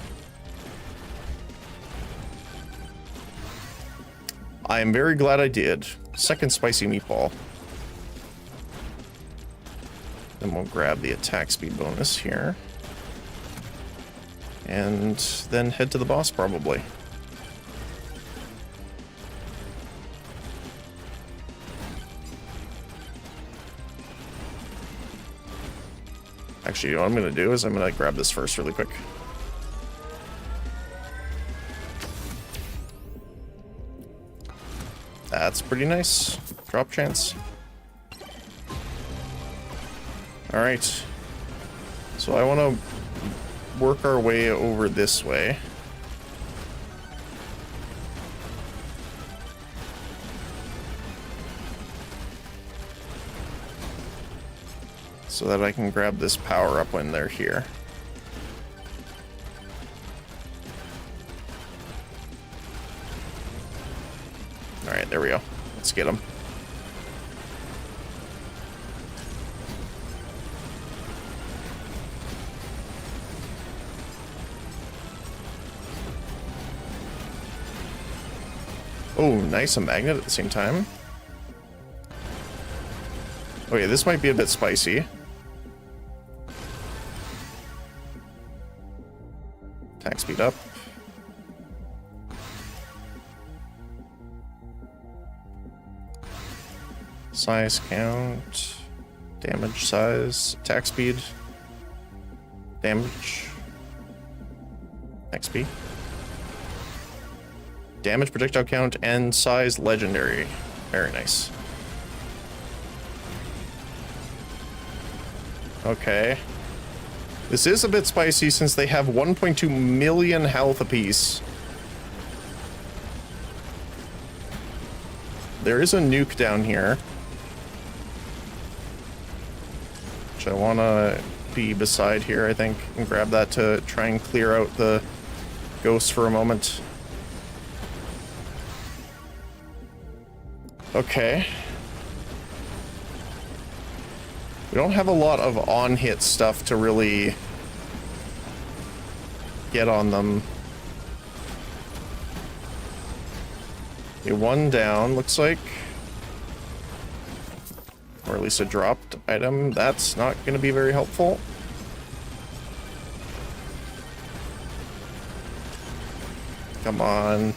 I am very glad I did. Second spicy meatball. Then we'll grab the attack speed bonus here. And then head to the boss probably. Actually, what I'm going to do is I'm going to grab this first really quick. That's pretty nice. Drop chance. Alright. So I want to work our way over this way. So that I can grab this power up when they're here. Alright, there we go. Let's get them. Oh, nice, a magnet at the same time. Okay, this might be a bit spicy. Attack speed up. Size count. Damage size. Attack speed. Damage. XP. Damage, projectile count, and size legendary. Very nice. Okay. This is a bit spicy since they have 1.2 million health apiece. There is a nuke down here, which I want to be beside here, I think, and grab that to try and clear out the ghosts for a moment. Okay. We don't have a lot of on-hit stuff to really get on them. Okay, one down, looks like. Or at least a dropped item. That's not going to be very helpful. Come on.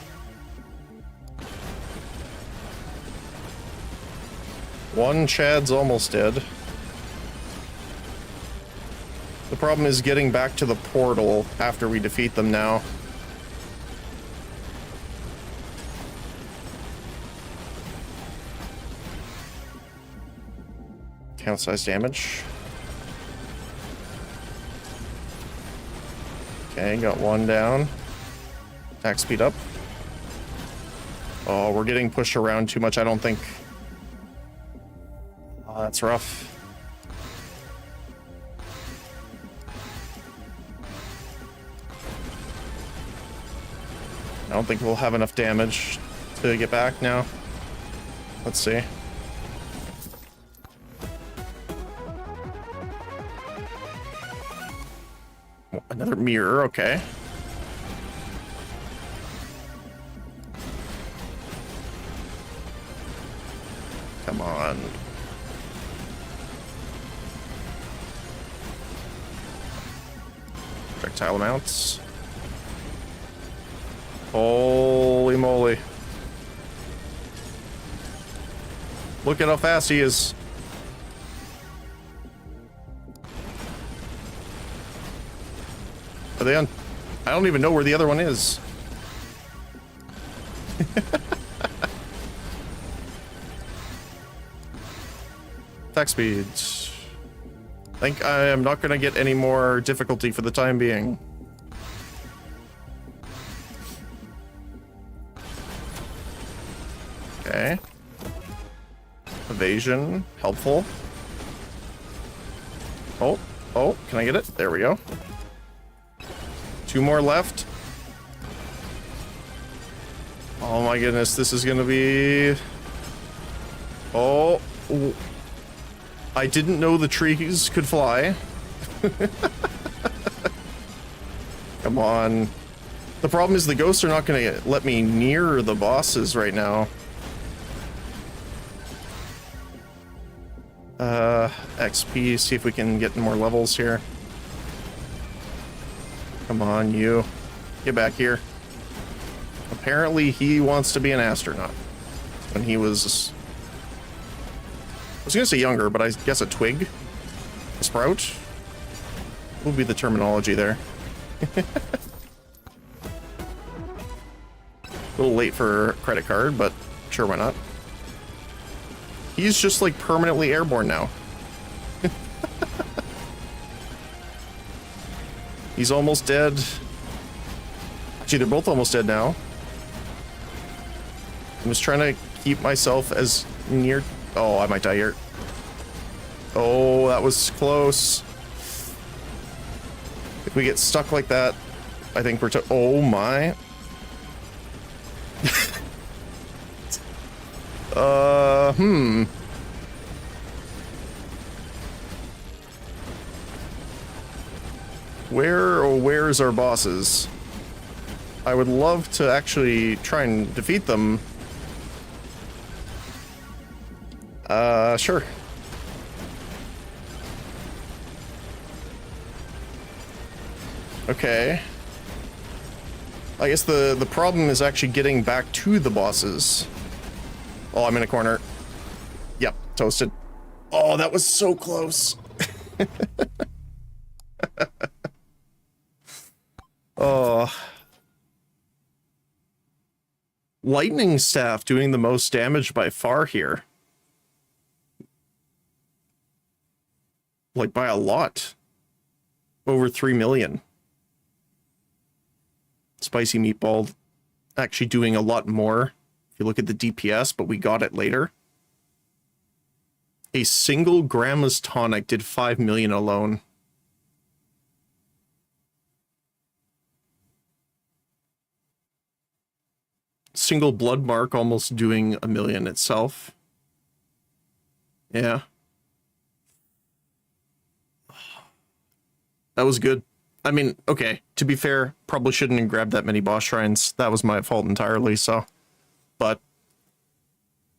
One Chad's almost dead. The problem is getting back to the portal after we defeat them now. Count size damage. Okay, got one down. Attack speed up. Oh, we're getting pushed around too much, I don't think. Oh, that's rough. I don't think we'll have enough damage to get back now. Let's see. Oh, another mirror, okay. Come on. Projectile amounts. Holy moly. Look at how fast he is. Are they on? I don't even know where the other one is. Attack speeds. I think I am not going to get any more difficulty for the time being. Okay. Evasion, helpful. Oh, can I get it? There we go. Two more left. Oh my goodness, this is gonna be... Oh. I didn't know the trees could fly. Come on. The problem is the ghosts are not gonna let me near the bosses right now. XP, see if we can get more levels here. Come on, you. Get back here. Apparently he wants to be an astronaut. When he was... I was gonna say younger, but I guess a twig? A sprout? What would be the terminology there? A little late for credit card, but sure, why not? He's just like permanently airborne now. He's almost dead. Actually, they're both almost dead now. I'm just trying to keep myself as near... Oh, I might die here. Oh, that was close. If we get stuck like that, I think we're oh my. Where's our bosses? I would love to actually try and defeat them Sure. Okay. I guess the problem is actually getting back to the bosses. Oh, I'm in a corner. Yep, toasted. Oh, that was so close. Oh. Lightning staff doing the most damage by far here. Like by a lot. Over 3 million. Spicy meatball actually doing a lot more if you look at the DPS, but we got it later. A single grandma's tonic did 5 million alone. Single blood mark almost doing 1 million itself. Yeah. That was good. I mean, okay, to be fair, probably shouldn't have grabbed that many boss shrines. That was my fault entirely, so. But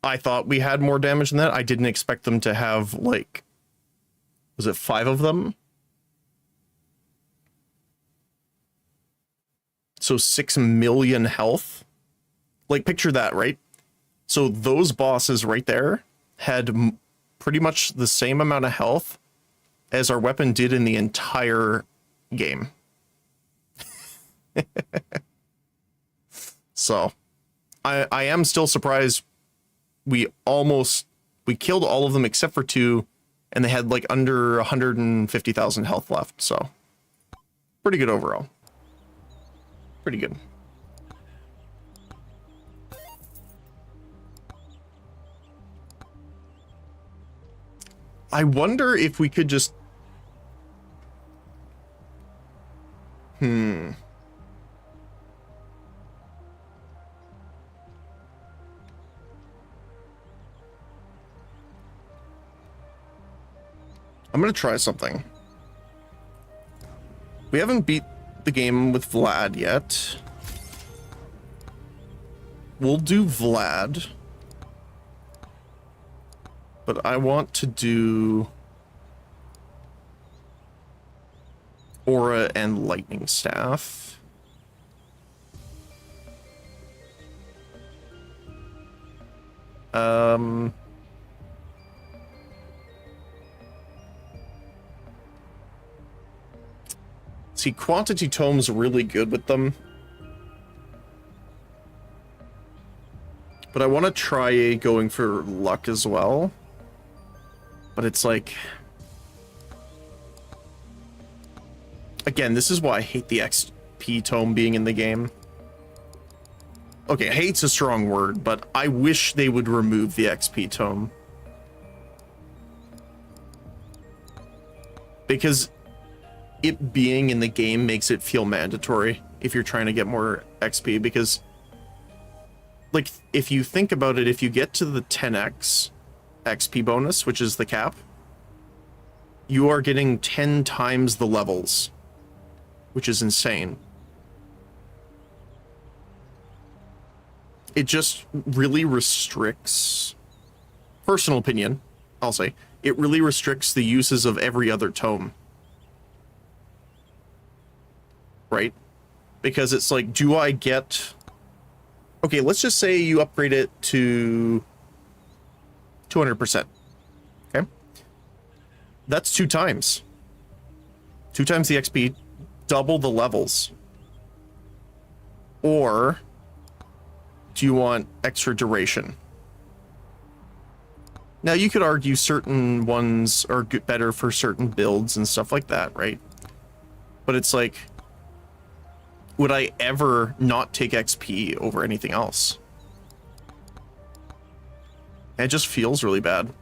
I thought we had more damage than that. I didn't expect them to have, like, was it 5 of them? So 6 million health. Like, picture that, right? So those bosses right there had pretty much the same amount of health as our weapon did in the entire game. So I am still surprised we killed all of them except for 2, and they had like under 150,000 health left, so pretty good overall. Pretty good. I wonder if we could just... I'm gonna try something. We haven't beat the game with Vlad yet. We'll do Vlad. But I want to do Aura and Lightning Staff. See, Quantity Tome's really good with them. But I want to try going for Luck as well. But it's like... Again, this is why I hate the XP tome being in the game. Okay, hate's a strong word, but I wish they would remove the XP tome. Because it being in the game makes it feel mandatory if you're trying to get more XP, because like if you think about it, if you get to the 10x XP bonus, which is the cap, you are getting 10 times the levels, which is insane. It just really restricts, personal opinion, I'll say, it really restricts the uses of every other tome. Right? Because it's like, do I get... Okay, let's just say you upgrade it to 200%. Okay? That's 2 times. 2 times the XP, double the levels. Or do you want extra duration? Now, you could argue certain ones are better for certain builds and stuff like that, right? But it's like, would I ever not take XP over anything else? It just feels really bad.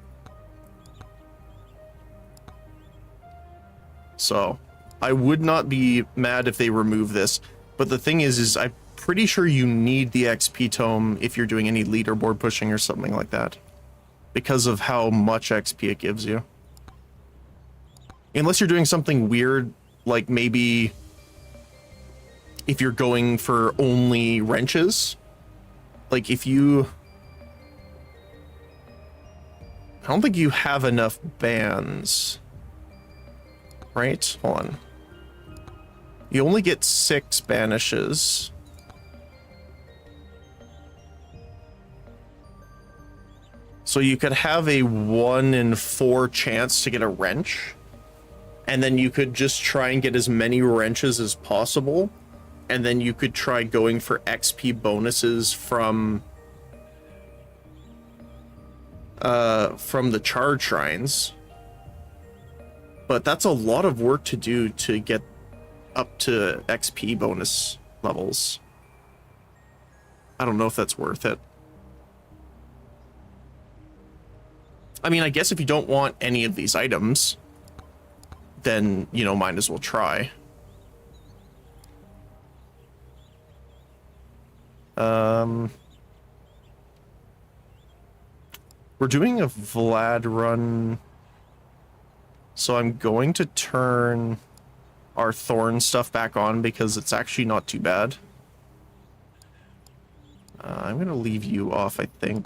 So, I would not be mad if they remove this. But the thing is I'm pretty sure you need the XP tome if you're doing any leaderboard pushing or something like that, because of how much XP it gives you. Unless you're doing something weird, like maybe if you're going for only wrenches. Like if you... I don't think you have enough bans. Right? Hold on. You only get 6 banishes. So you could have a 1 in 4 chance to get a wrench. And then you could just try and get as many wrenches as possible. And then you could try going for XP bonuses from the charge shrines. But that's a lot of work to do to get up to XP bonus levels. I don't know if that's worth it. I mean, I guess if you don't want any of these items, then, you know, might as well try. We're doing a Vlad run, so I'm going to turn our Thorn stuff back on because it's actually not too bad. I'm going to leave you off, I think.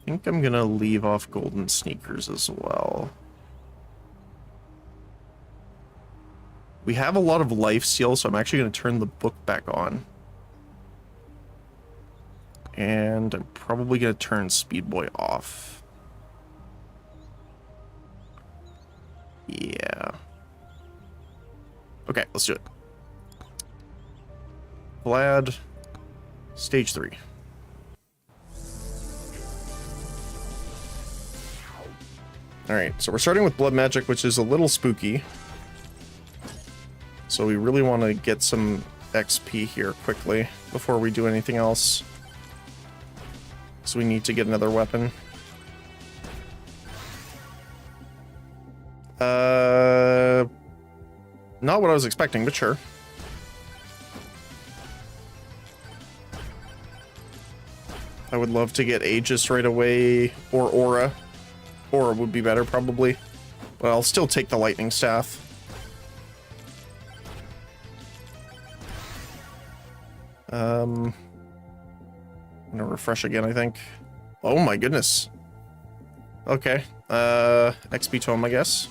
I think I'm going to leave off Golden Sneakers as well. We have a lot of life steal, so I'm actually going to turn the book back on. And I'm probably going to turn Speed Boy off. Yeah. Okay, let's do it. Vlad, stage 3. Alright, so we're starting with Blood Magic, which is a little spooky. So we really want to get some XP here quickly before we do anything else. So we need to get another weapon. Not what I was expecting, but sure. I would love to get Aegis right away, or Aura. Aura would be better, probably. But I'll still take the Lightning Staff. I'm gonna refresh again, I think. Oh my goodness. Okay. XP Tome, I guess.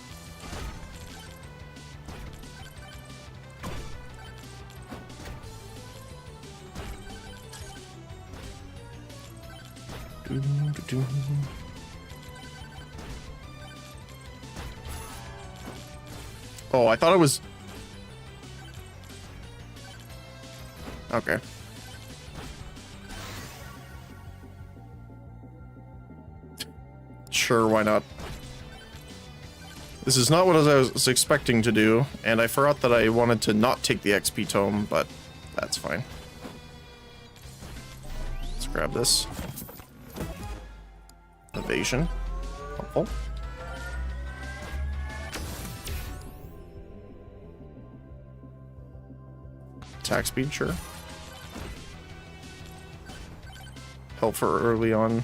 Oh, I thought it was... Okay. Sure, why not? This is not what I was expecting to do, and I forgot that I wanted to not take the XP Tome, but that's fine. Let's grab this. Evasion. Helpful. Attack speed, sure. Help for early on.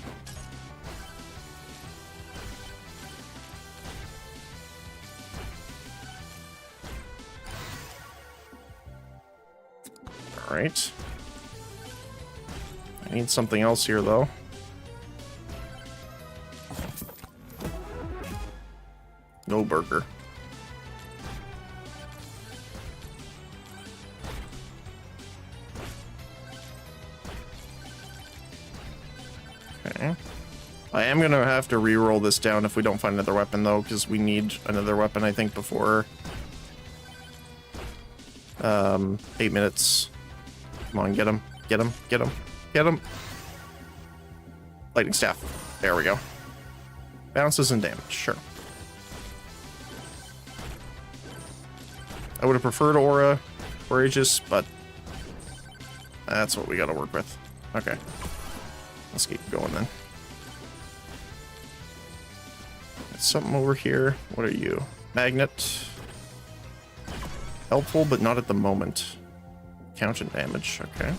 Alright. I need something else here, though. No burger. Okay. I am gonna have to re-roll this down if we don't find another weapon, though, because we need another weapon, I think, before 8 minutes. Come on, get him, get him, get him, get him. Lightning Staff. There we go. Bounces and damage, sure. I would have preferred Aura or Aegis, but that's what we gotta work with. Okay. Let's keep going then. Got something over here. What are you? Magnet. Helpful, but not at the moment. Counter damage, okay.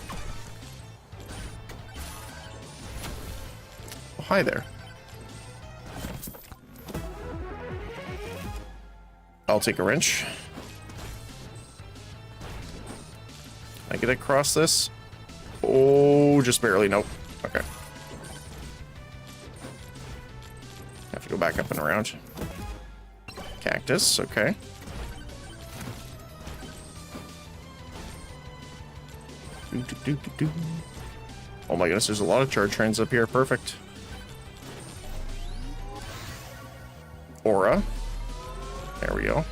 Oh, hi there. I'll take a wrench. Can I get across this? Oh, just barely. Nope. Okay. Go back up and around. Cactus, okay. Oh my goodness, there's a lot of charge trains up here. Perfect. Aura. There we go.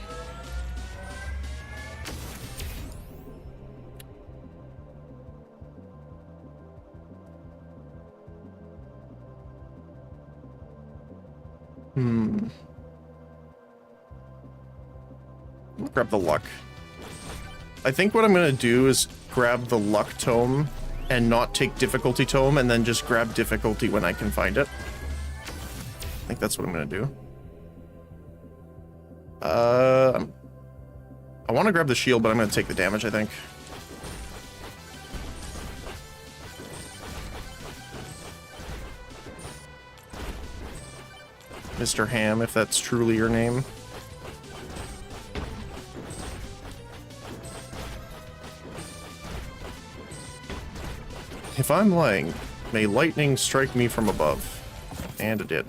Grab the luck. I think what I'm gonna do is grab the luck tome and not take difficulty tome, and then just grab difficulty when I can find it. I think that's what I'm gonna do. I want to grab the shield, but I'm gonna take the damage, I think. Mr. Ham, if that's truly your name. If I'm lying, may lightning strike me from above. And it did.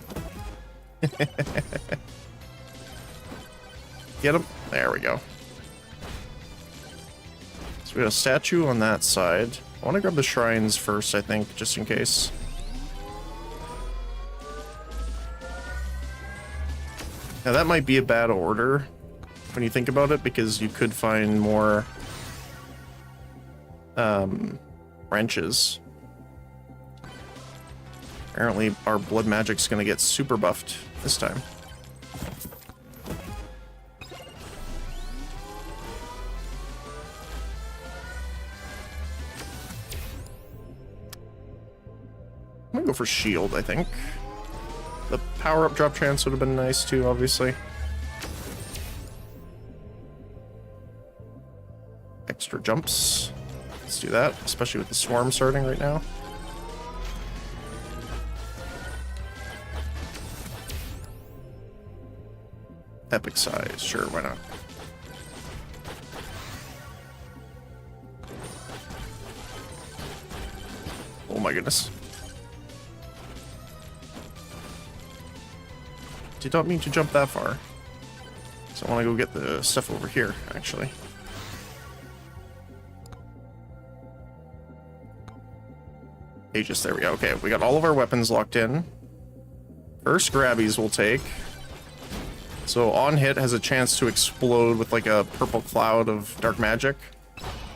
Get him. There we go. So we got a statue on that side. I want to grab the shrines first, I think, just in case. Now that might be a bad order when you think about it, because you could find more wrenches. Apparently our blood magic's gonna get super buffed this time. I'm gonna go for shield, I think. The power-up drop chance would have been nice too, obviously. Extra jumps. Let's do that, especially with the swarm starting right now. Epic size, sure, why not? Oh my goodness. Did not mean to jump that far. So I want to go get the stuff over here, actually. Aegis, there we go. Okay, we got all of our weapons locked in. First grabbies we'll take. So on hit has a chance to explode with like a purple cloud of dark magic.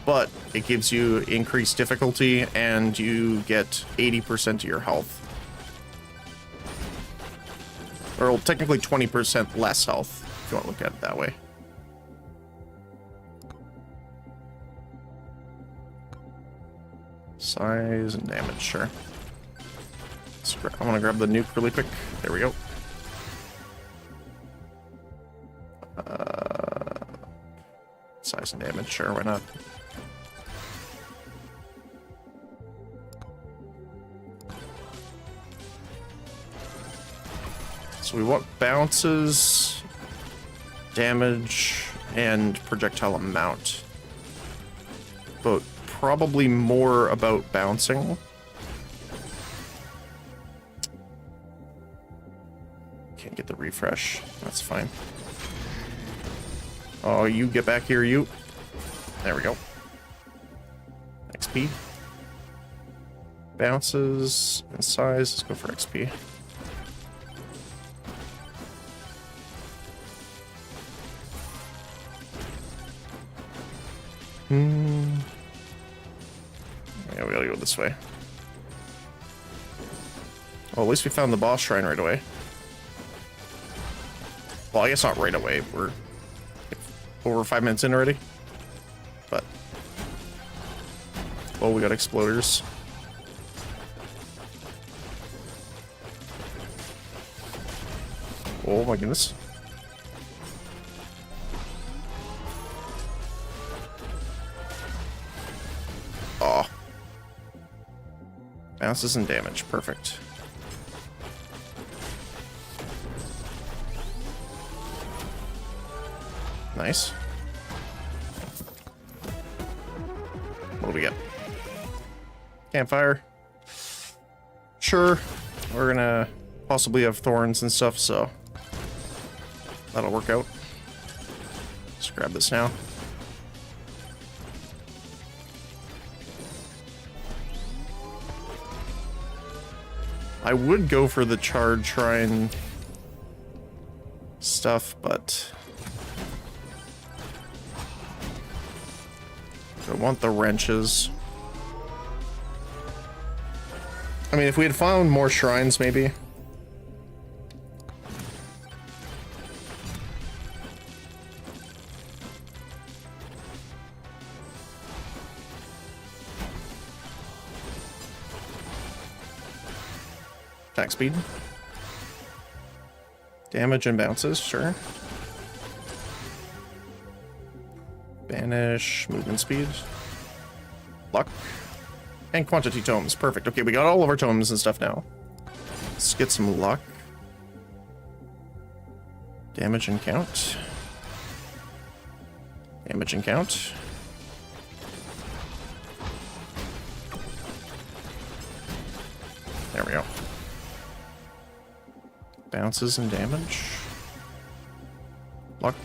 But it gives you increased difficulty and you get 80% of your health. Or technically 20% less health, if you want to look at it that way. Size and damage, sure. I want to grab the nuke really quick. There we go. Size and damage, sure, why not? So we want bounces, damage, and projectile amount. But probably more about bouncing. Can't get the refresh. That's fine. Oh, you get back here, you. There we go. XP. Bounces and size. Let's go for XP. Yeah, we gotta go this way. Well, at least we found the boss shrine right away. Well, I guess not right away. We're over 5 minutes in already. But... oh, we got exploders. Oh my goodness. Oh. Bounces and damage. Perfect. Nice. What do we get? Campfire. Sure. We're gonna possibly have thorns and stuff, so that'll work out. Let's grab this now. I would go for the charred shrine stuff, but I want the wrenches. I mean, if we had found more shrines, maybe. Attack speed. Damage and bounces, sure. Banish, movement speed. Luck. And quantity tomes, perfect. Okay, we got all of our tomes and stuff now. Let's get some luck. Damage and count. Damage and count. There we go. Bounces and damage. Luck.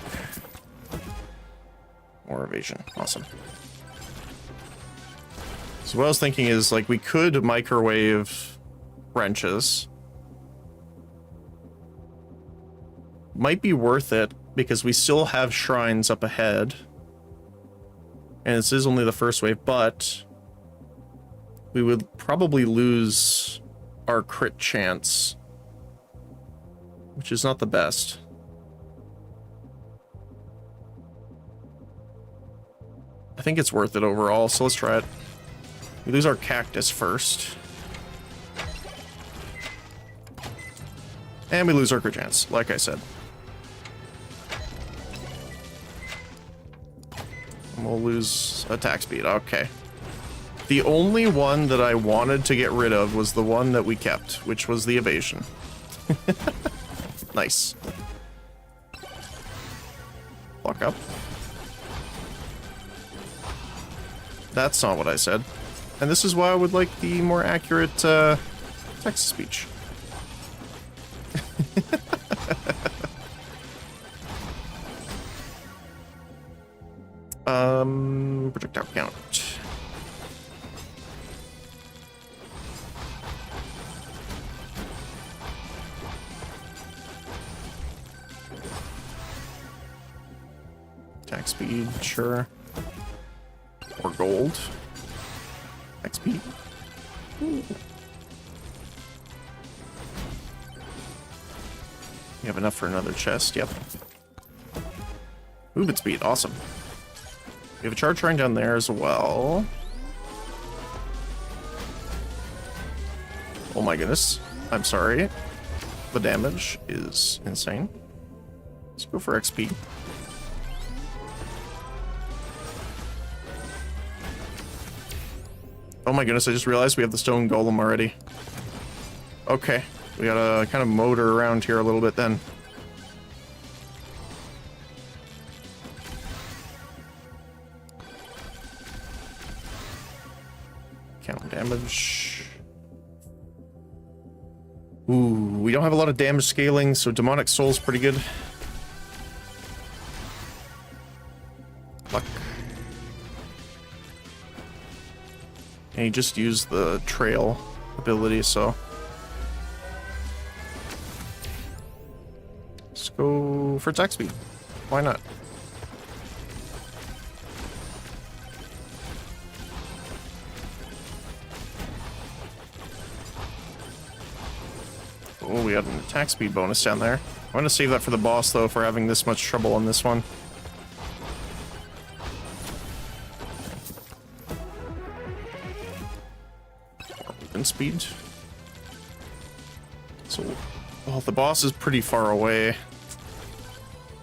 More evasion. Awesome. So what I was thinking is, like, we could microwave wrenches. Might be worth it, because we still have shrines up ahead. And this is only the first wave, but we would probably lose our crit chance, which is not the best. I think it's worth it overall, so let's try it. We lose our cactus first. And we lose our crit chance, like I said. And we'll lose attack speed, okay. The only one that I wanted to get rid of was the one that we kept, which was the evasion. Nice. Fuck up. That's not what I said. And this is why I would like the more accurate text-to-speech. Projectile count. Attack speed, sure. Or gold. XP. Ooh. You have enough for another chest, yep. Movement speed, awesome. We have a charge shrine down there as well. Oh my goodness. I'm sorry. The damage is insane. Let's go for XP. Oh my goodness, I just realized we have the stone golem already. Okay, we gotta kind of motor around here a little bit then. Count damage. Ooh, we don't have a lot of damage scaling, so demonic soul's pretty good. Luck. And he just used the trail ability, so let's go for attack speed. Why not? Oh, we got an attack speed bonus down there. I'm gonna save that for the boss, though, for having this much trouble on this one. Speed. So, well, the boss is pretty far away.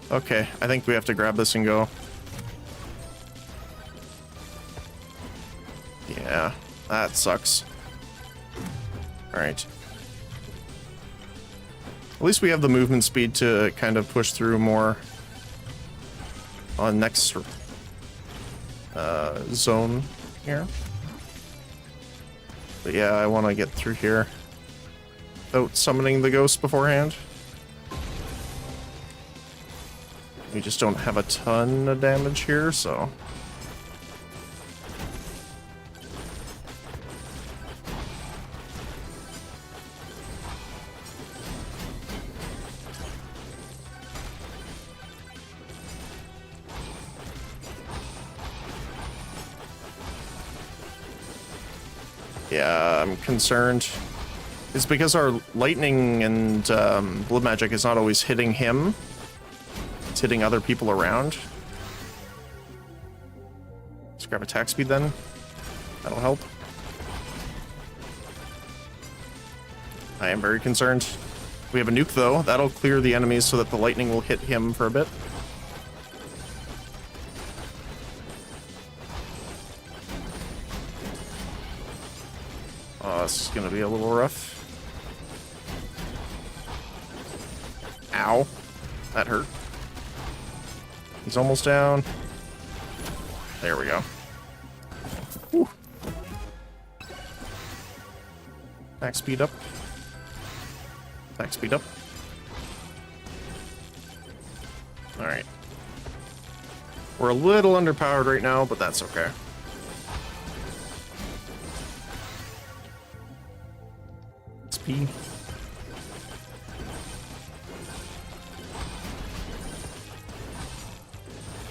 Okay, I think we have to grab this and go. Yeah, that sucks. Alright. At least we have the movement speed to kind of push through more on next zone here. But yeah, I want to get through here without summoning the ghost beforehand. We just don't have a ton of damage here, so... Yeah, I'm concerned. It's because our lightning and blood magic is not always hitting him. It's hitting other people around. Let's grab attack speed then. That'll help. I am very concerned. We have a nuke though. That'll clear the enemies so that the lightning will hit him for a bit. Oh, this is gonna be a little rough. Ow. That hurt. He's almost down. There we go. Whew. Back speed up. Back speed up. Alright. We're a little underpowered right now, but that's okay. XP.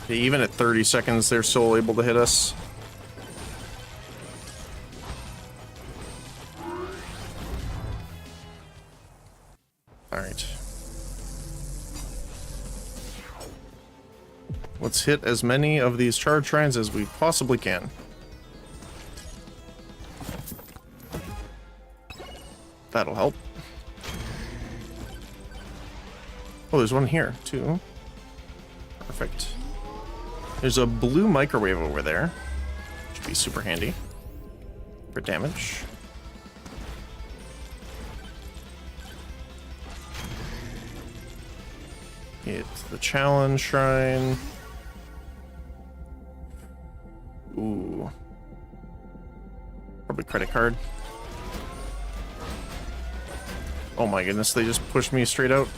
Yeah, even at 30 seconds, they're still able to hit us. Alright. Let's hit as many of these charge shrines as we possibly can. That'll help. Oh, there's one here, too. Perfect. There's a blue microwave over there. Should be super handy for damage. Hit the challenge shrine. Ooh. Probably credit card. Oh my goodness, they just pushed me straight out.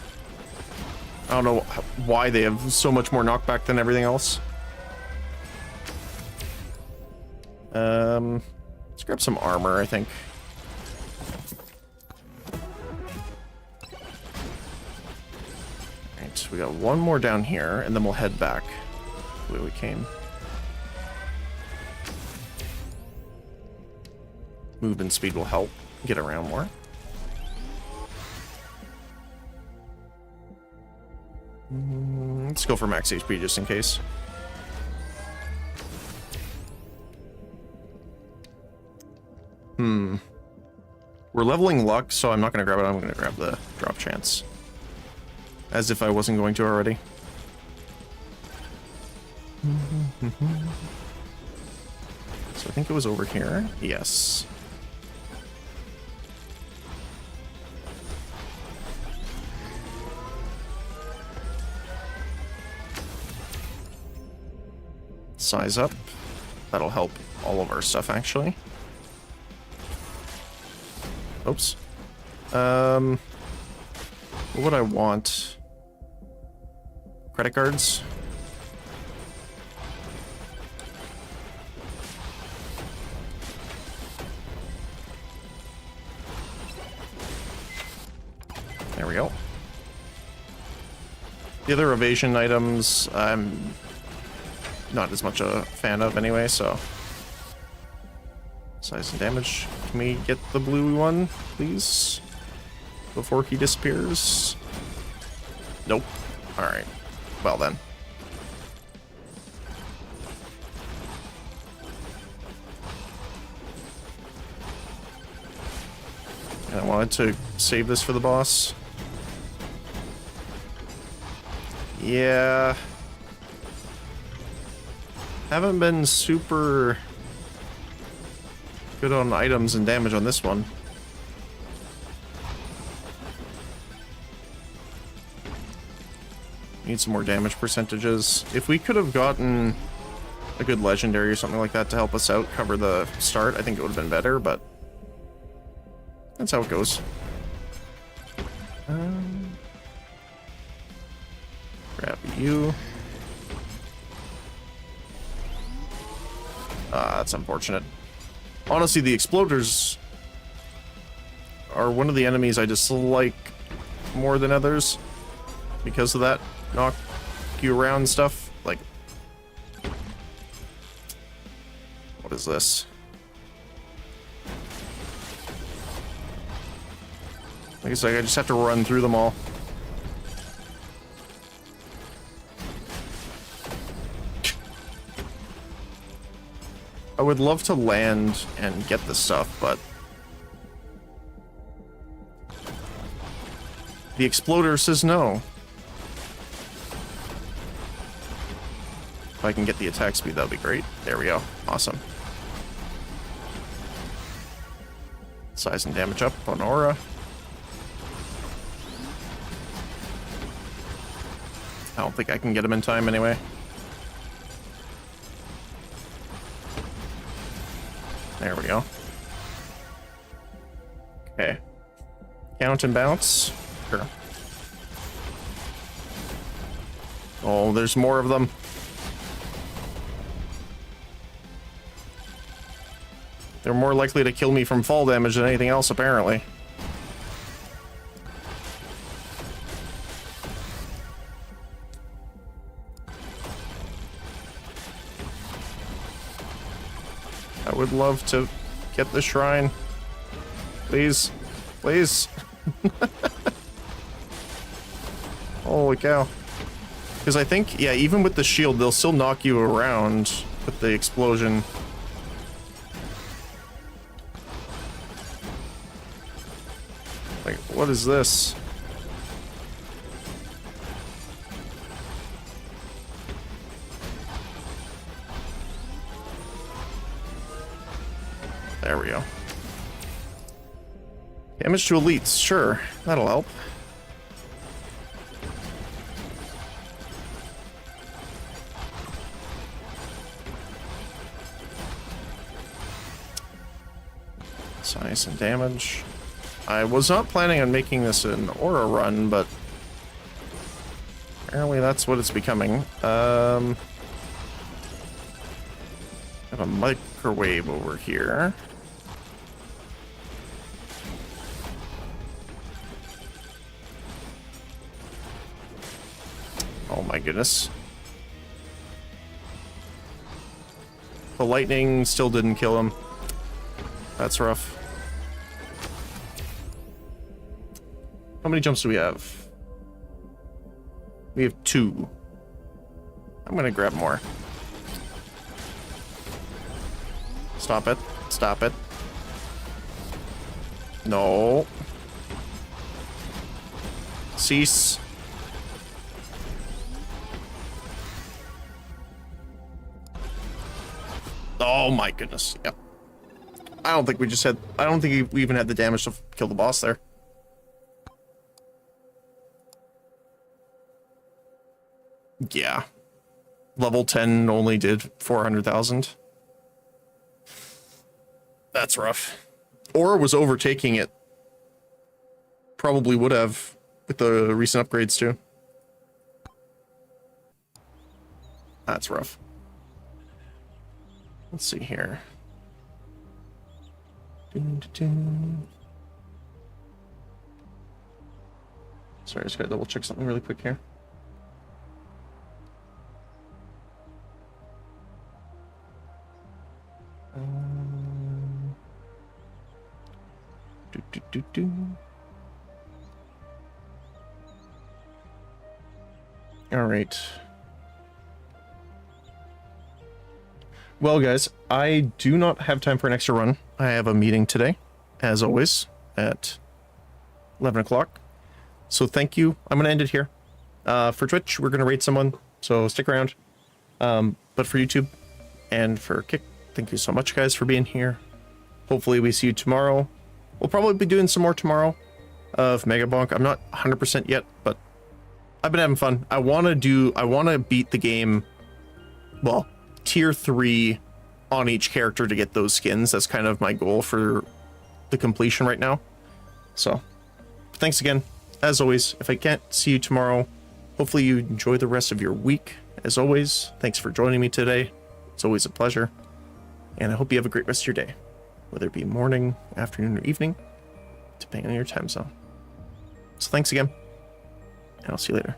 I don't know why they have so much more knockback than everything else. Let's grab some armor, I think. Alright, we got one more down here, and then we'll head back the way we came. Movement speed will help get around more. Let's go for max HP just in case. We're leveling luck, so I'm not going to grab it. I'm going to grab the drop chance. As if I wasn't going to already. So I think it was over here. Yes. Size up. That'll help all of our stuff, actually. Oops. What would I want? Credit cards? There we go. The other evasion items, I'm not as much a fan of anyway, so... Size and damage. Can we get the blue one, please? Before he disappears? Nope. Alright. Well then. And I wanted to save this for the boss. Yeah. Haven't been super good on items and damage on this one. Need some more damage percentages. If we could have gotten a good legendary or something like that to help us out, cover the start, I think it would have been better, but that's how it goes. Grab you. That's unfortunate. Honestly, the exploders are one of the enemies I dislike more than others because of that knock you around stuff. Like, what is this? Like I said, I just have to run through them all. I would love to land and get this stuff, but the exploder says no. If I can get the attack speed, that would be great. There we go. Awesome. Size and damage up on aura. I don't think I can get him in time anyway. There we go. Okay. Count and bounce. Sure. Oh, there's more of them. They're more likely to kill me from fall damage than anything else, apparently. I would love to get the shrine. Please. Please. Holy cow. Because I think, yeah, even with the shield, they'll still knock you around with the explosion. Like, what is this? There we go. Damage to elites, sure. That'll help. Size and damage. I was not planning on making this an aura run, but apparently that's what it's becoming. I have a microwave over here. Oh my goodness. The lightning still didn't kill him. That's rough. How many jumps do we have? We have 2. I'm gonna grab more. Stop it. Stop it. No. Cease. Oh my goodness. Yep. I don't think we even had the damage to kill the boss there. Yeah. Level 10 only did 400,000. That's rough. Or was overtaking it. Probably would have with the recent upgrades too. That's rough. Let's see here. Sorry, I just gotta double check something really quick here. All right. Well, guys, I do not have time for an extra run. I have a meeting today, as always, at 11 o'clock. So thank you. I'm going to end it here. For Twitch, we're going to rate someone, so stick around. But for YouTube and for Kick, thank you so much, guys, for being here. Hopefully we see you tomorrow. We'll probably be doing some more tomorrow of Megabonk. I'm not 100% yet, but I've been having fun. I want to beat the game, well, tier 3 on each character to get those skins. That's kind of my goal for the completion right now. So, thanks again. as always, if I can't see you tomorrow, hopefully you enjoy the rest of your week. As always, thanks for joining me today. It's always a pleasure. And I hope you have a great rest of your day, whether it be morning, afternoon, or evening, depending on your time zone. So thanks again, and I'll see you later.